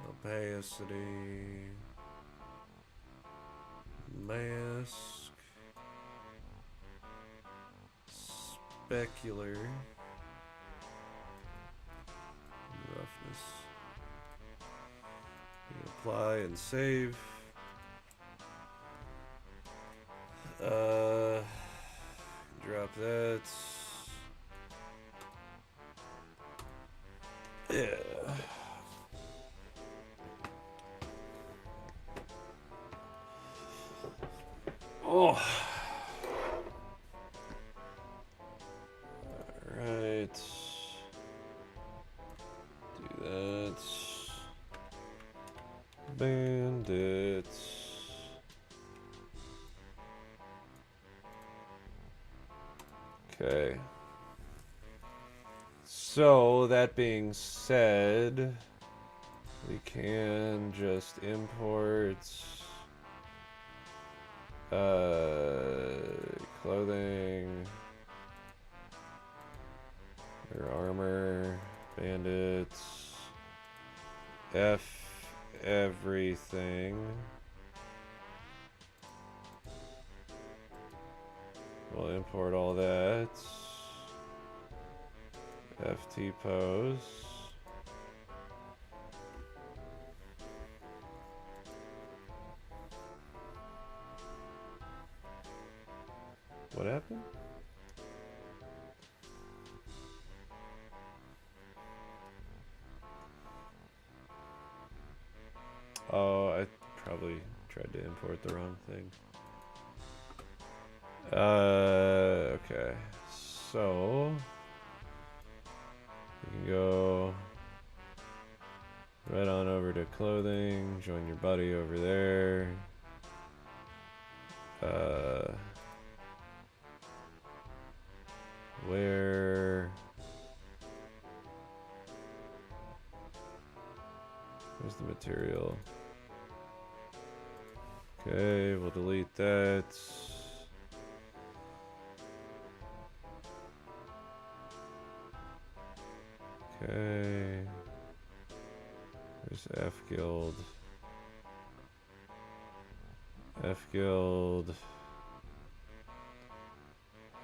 Opacity. Mask. Specular. Roughness. Apply and save. Drop that. Yeah. Oh. Alright. Do that. Bandit. Okay. So, that being said, we can just import clothing or armor, bandits, F everything. We'll import all that. FT pose. What happened? Oh, I probably tried to import the wrong thing. Okay. So you can go right on over to clothing, join your buddy over there. Where's the material? Okay, we'll delete that. Okay. There's F Guild. F Guild.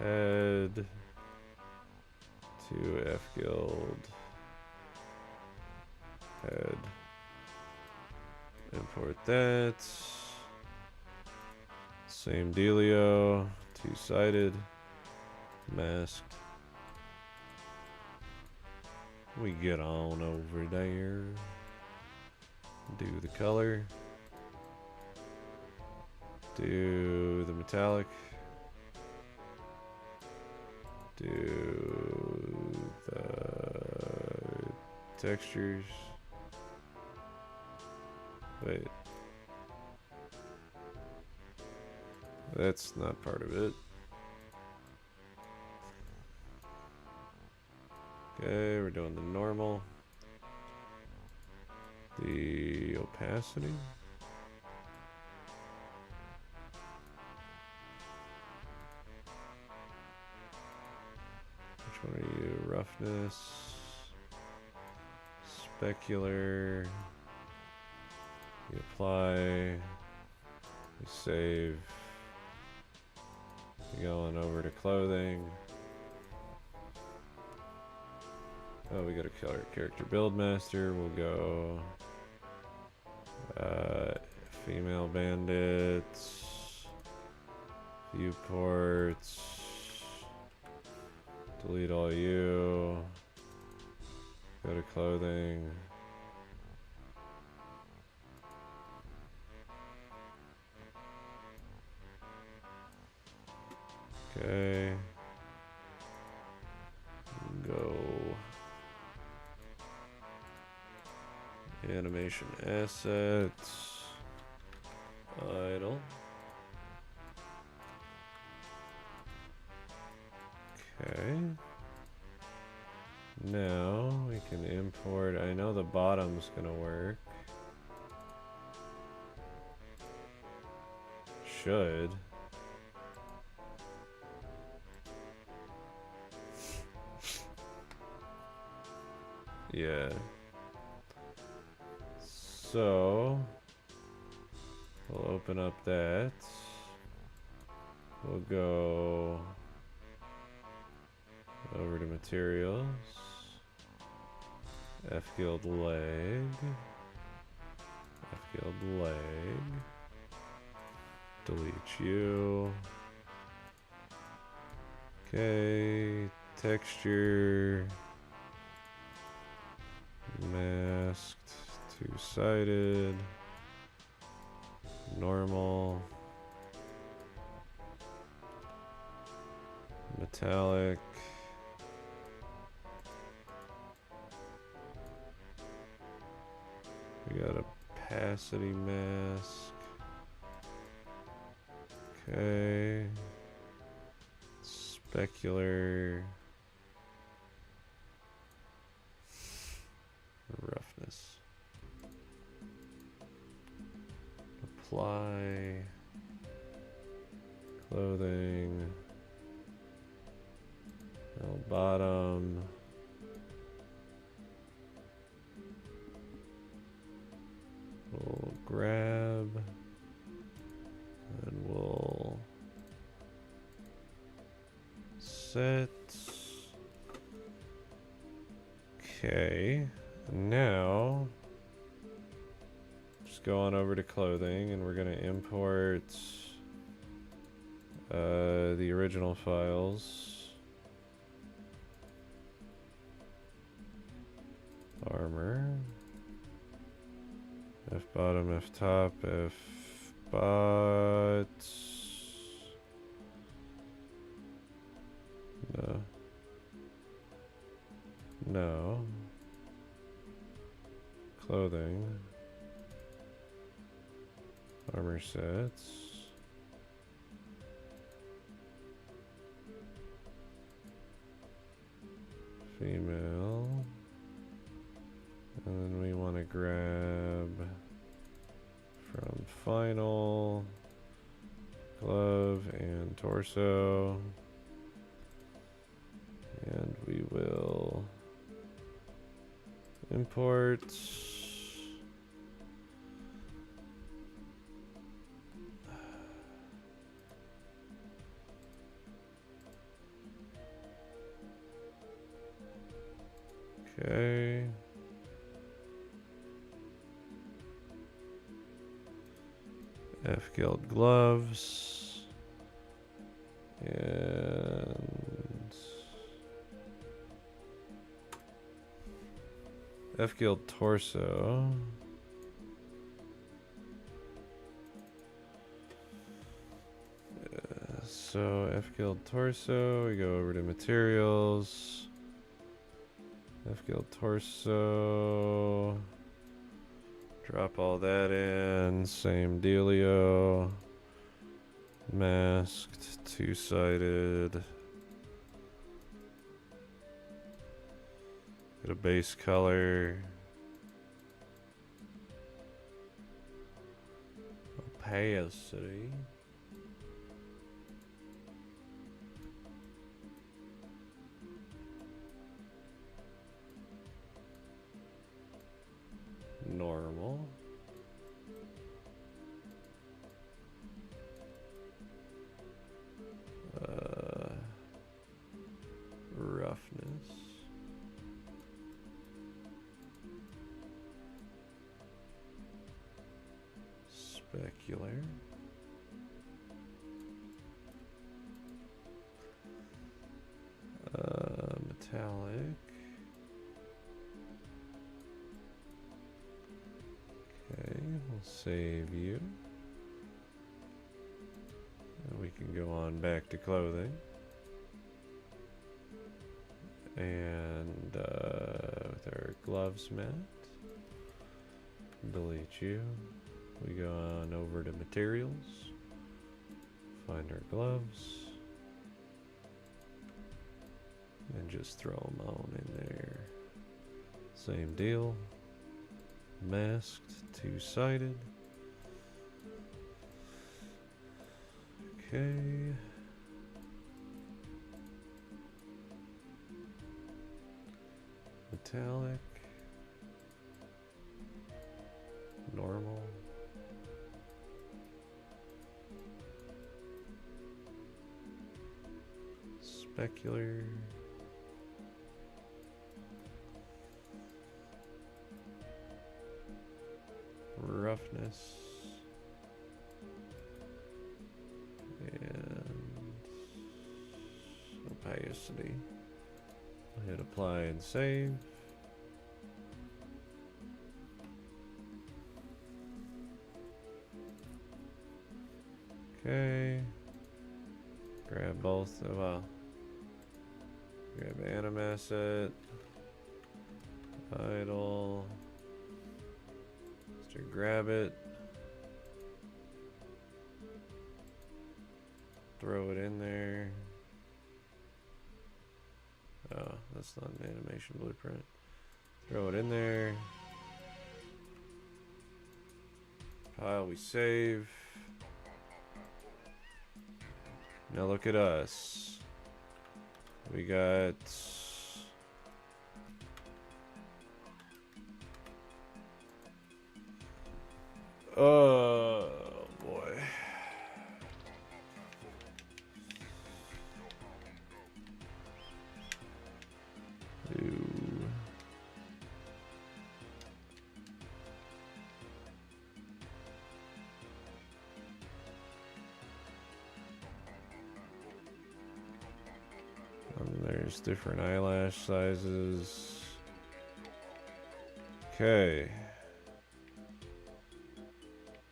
Head to F Guild. Head. Import that. Same dealio. Two-sided. Masked. We get on over there. Do the color. Do the metallic. Do the textures. Wait. That's not part of it. Okay, we're doing the normal. The opacity. Which one are you? Roughness. Specular. You apply. You save. You go on over to clothing. Oh, we got a character build master. We'll go female bandits, viewports, delete all you, go to clothing. Okay. Go. Animation assets. Idle. Okay. Now we can import. I know the bottom's gonna work. Should. Yeah. So we'll open up that. We'll go over to materials. F Guild leg. F Guild leg. Delete you. Okay. Texture. Masked. Two-sided. Normal. Metallic. We got opacity mask. Okay. Specular. Roughness. Apply. Clothing. Bell bottom. We'll grab. And we'll set. Okay. Now, just go on over to clothing and we're going to import the original files. Armor. F bottom, F top, F bot. No. No. Clothing. Armor sets. Female. And then we want to grab from final, glove and torso. And we will import okay. F Guild gloves and F Guild torso. So F Guild torso, we go over to materials. F Guild torso. Drop all that in. Same dealio. Masked, two-sided. Get a base color. Opacity. Normal. Roughness. Specular. Metallic. Okay, we'll save you. And we can go on back to clothing. And with our gloves mat, delete you. We go on over to materials, find our gloves, and just throw them on in there. Same deal. Masked, two-sided. Okay. Metallic. Normal. Specular. Roughness. And opacity. Hit apply and save. Okay. Grab both of grab anim asset. Idle. Just to grab it. Throw it in there. That's not an animation blueprint. Throw it in there. Pile, we save. Now look at us. We got... Oh boy. There's different eyelash sizes. Okay.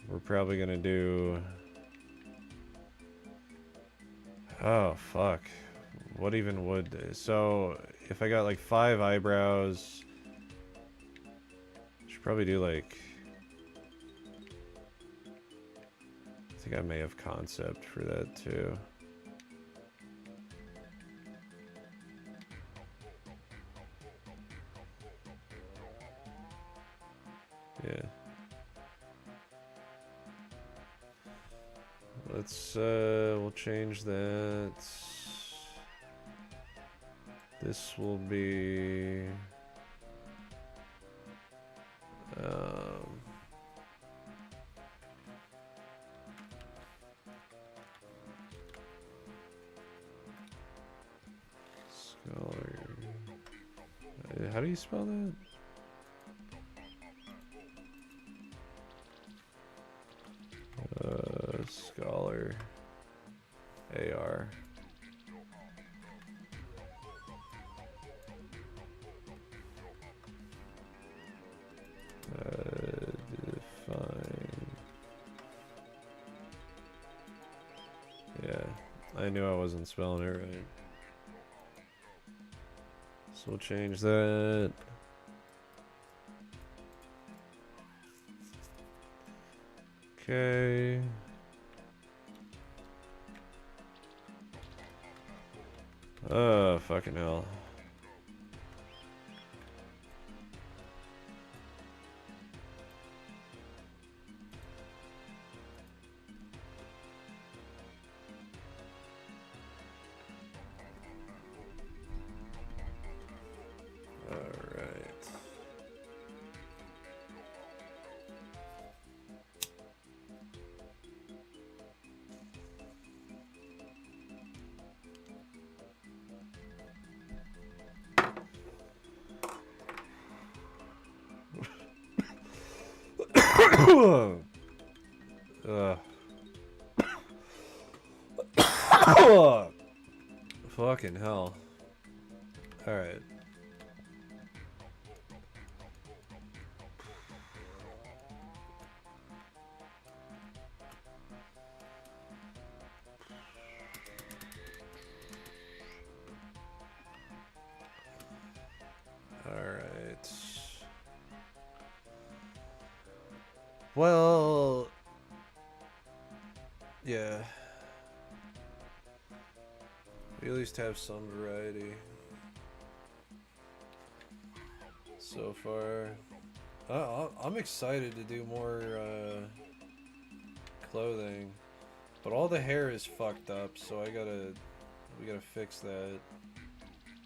We're probably gonna do... Oh, fuck. What even would... So, if I got like 5 eyebrows... I should probably do like... I think I may have concept for that too. Yeah. Let's, we'll change that. This will be... Scholar... How do you spell that? Scholar AR. Define. Yeah, I knew I wasn't spelling it right. So we'll change that. Okay. Oh, fucking hell. Fucking hell. Alright. Alright. Well... Yeah. We at least have some variety. So far. I'm excited to do more clothing. But all the hair is fucked up, so we gotta fix that.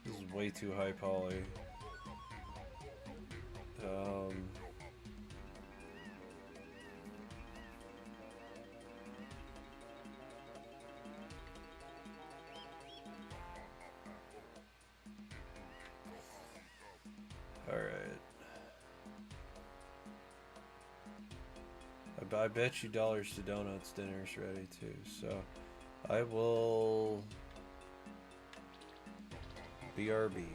This is way too high poly. I bet you dollars to donuts dinner's ready too, so I will BRB.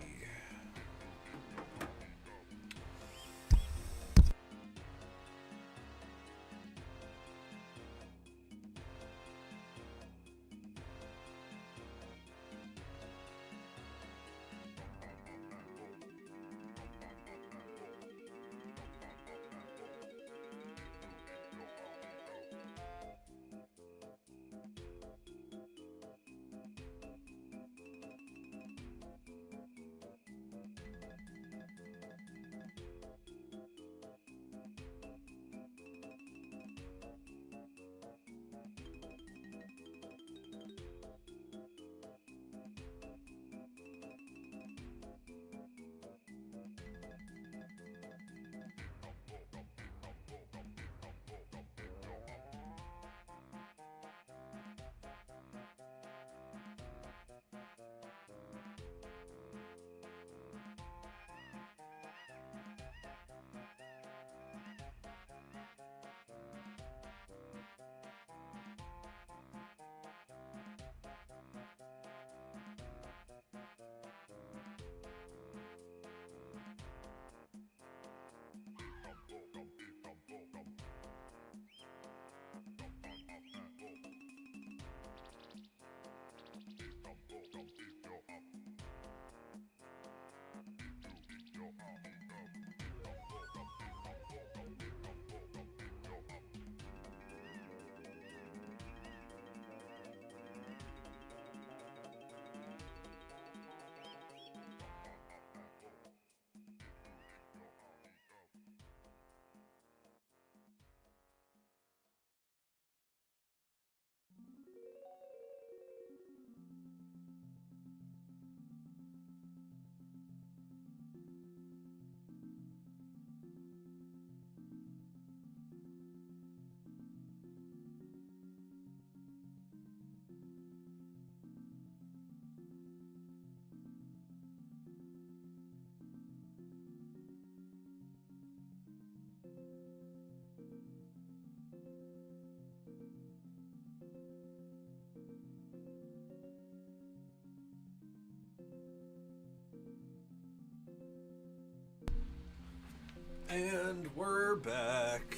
we're back.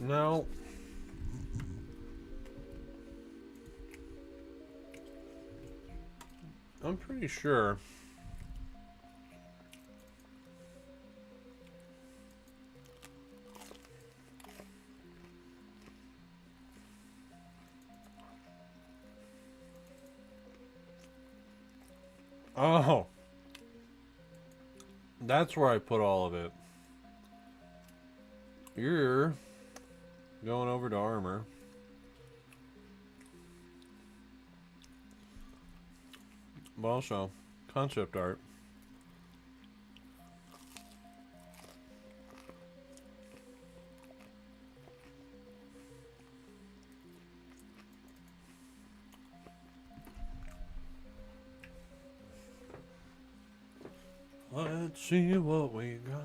No. I'm pretty sure. Oh. That's where I put all of it. You're going over to armor. But also, concept art. Let's see what we got.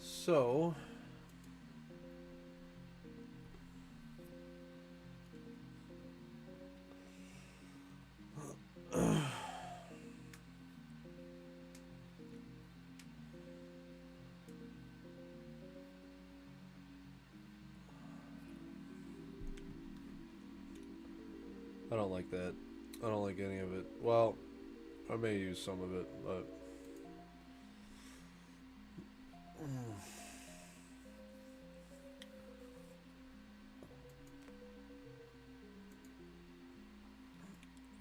So, I don't like that. I don't like any of it. Well, I may use some of it, but...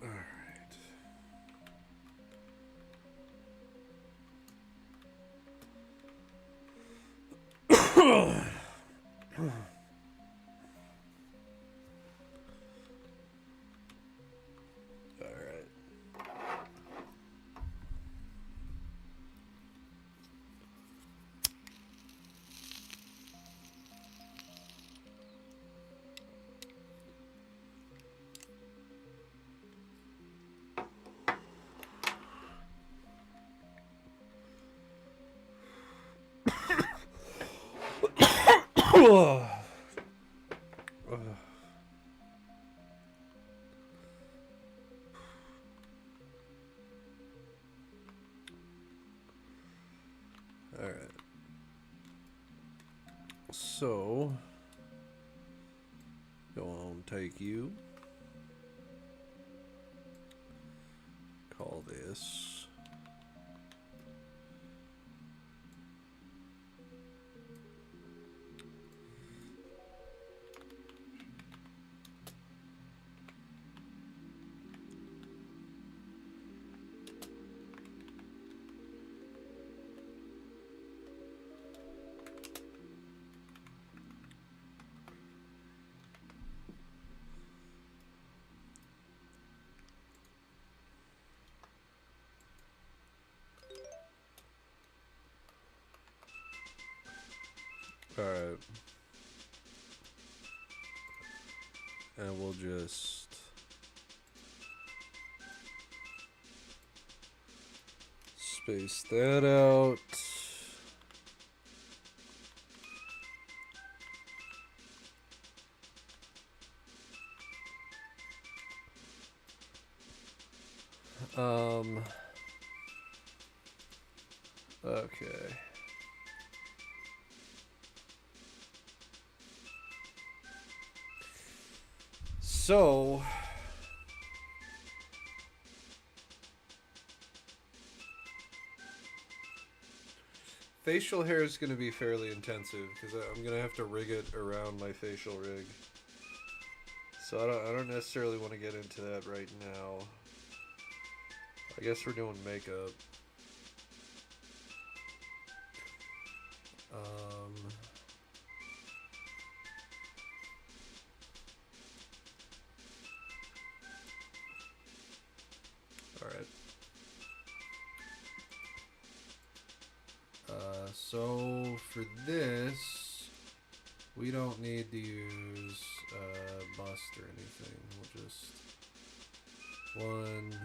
Alright. Alright. So, go on, take you. Call this. Alright. And we'll just... space that out. Okay. So Facial hair is going to be fairly intensive because I'm going to have to rig it around my facial rig. So I don't necessarily want to get into that right now. I guess we're doing makeup. Alright. So for this, we don't need to use bust or anything. We'll just one,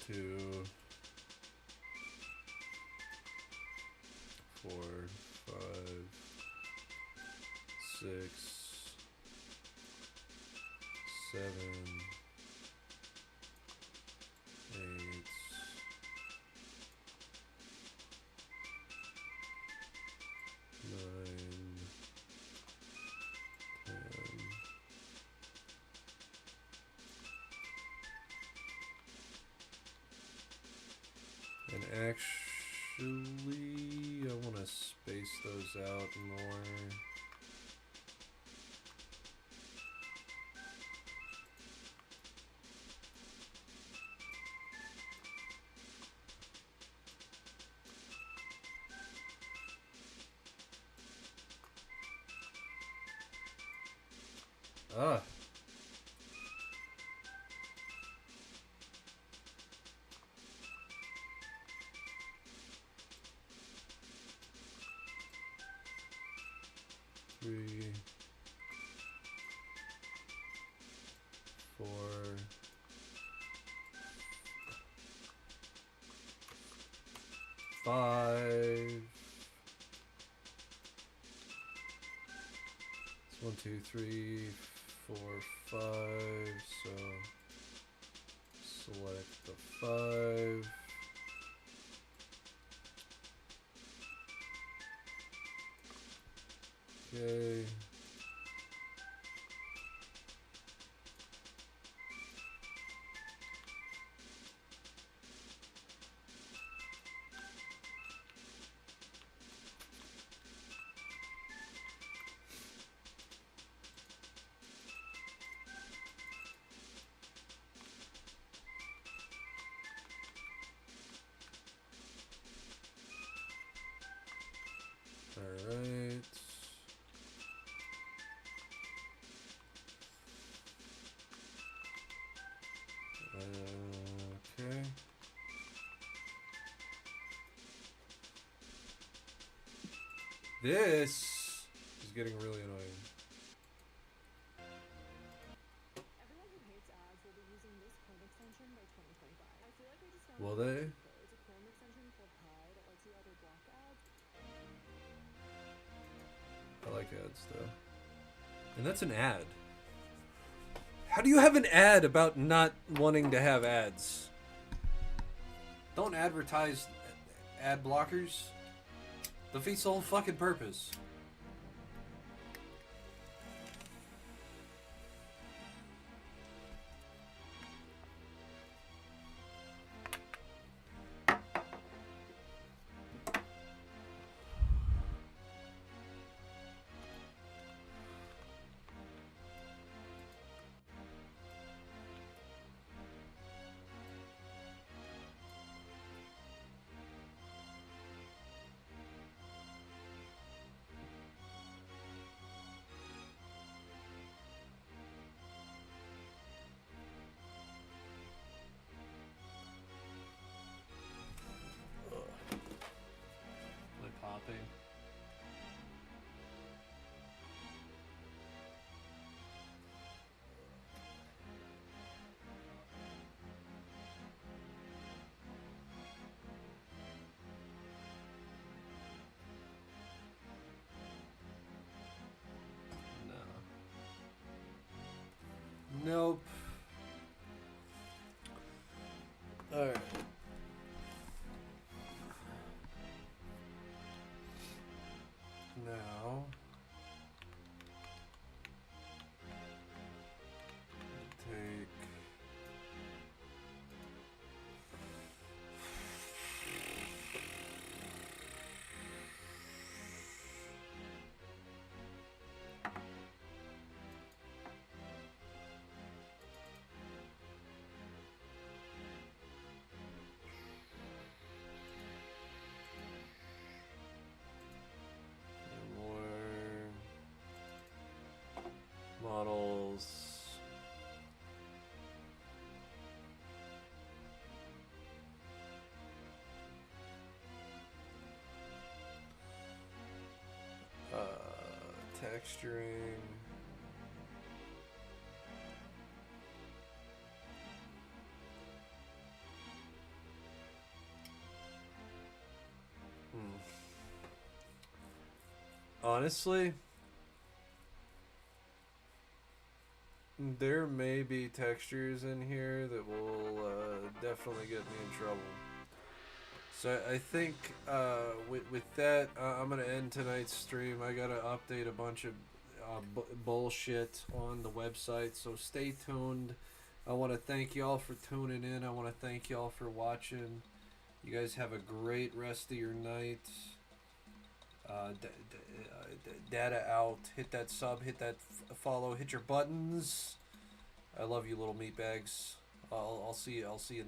two, 4, 5, 6, 7, 8, 9, 10. And actually, I want to space those out more. Ah. Three, 4, 5. It's 1, 2, 3, 4, 5. So select the 5. Okay. All right. Okay. This is getting really annoying. Everyone who hates ads will be using this Chrome extension by 2025. I feel like I just found Will they? It's a Chrome extension called Pi that lets you either block ads. I like ads though. And that's an ad. How do you have an ad about not wanting to have ads? Don't advertise ad blockers. Defeats the whole fucking purpose. Popping. No. Nope. Alright. Now texturing. Honestly, there may be textures in here that will definitely get me in trouble. So I think with that, I'm gonna end tonight's stream. I gotta update a bunch of bullshit on the website, so stay tuned. I want to thank y'all for tuning in. I want to thank y'all for watching. You guys have a great rest of your night. Data out. Hit that sub. Hit that follow. Hit your buttons. I love you, little meatbags. I'll see you. I'll see you.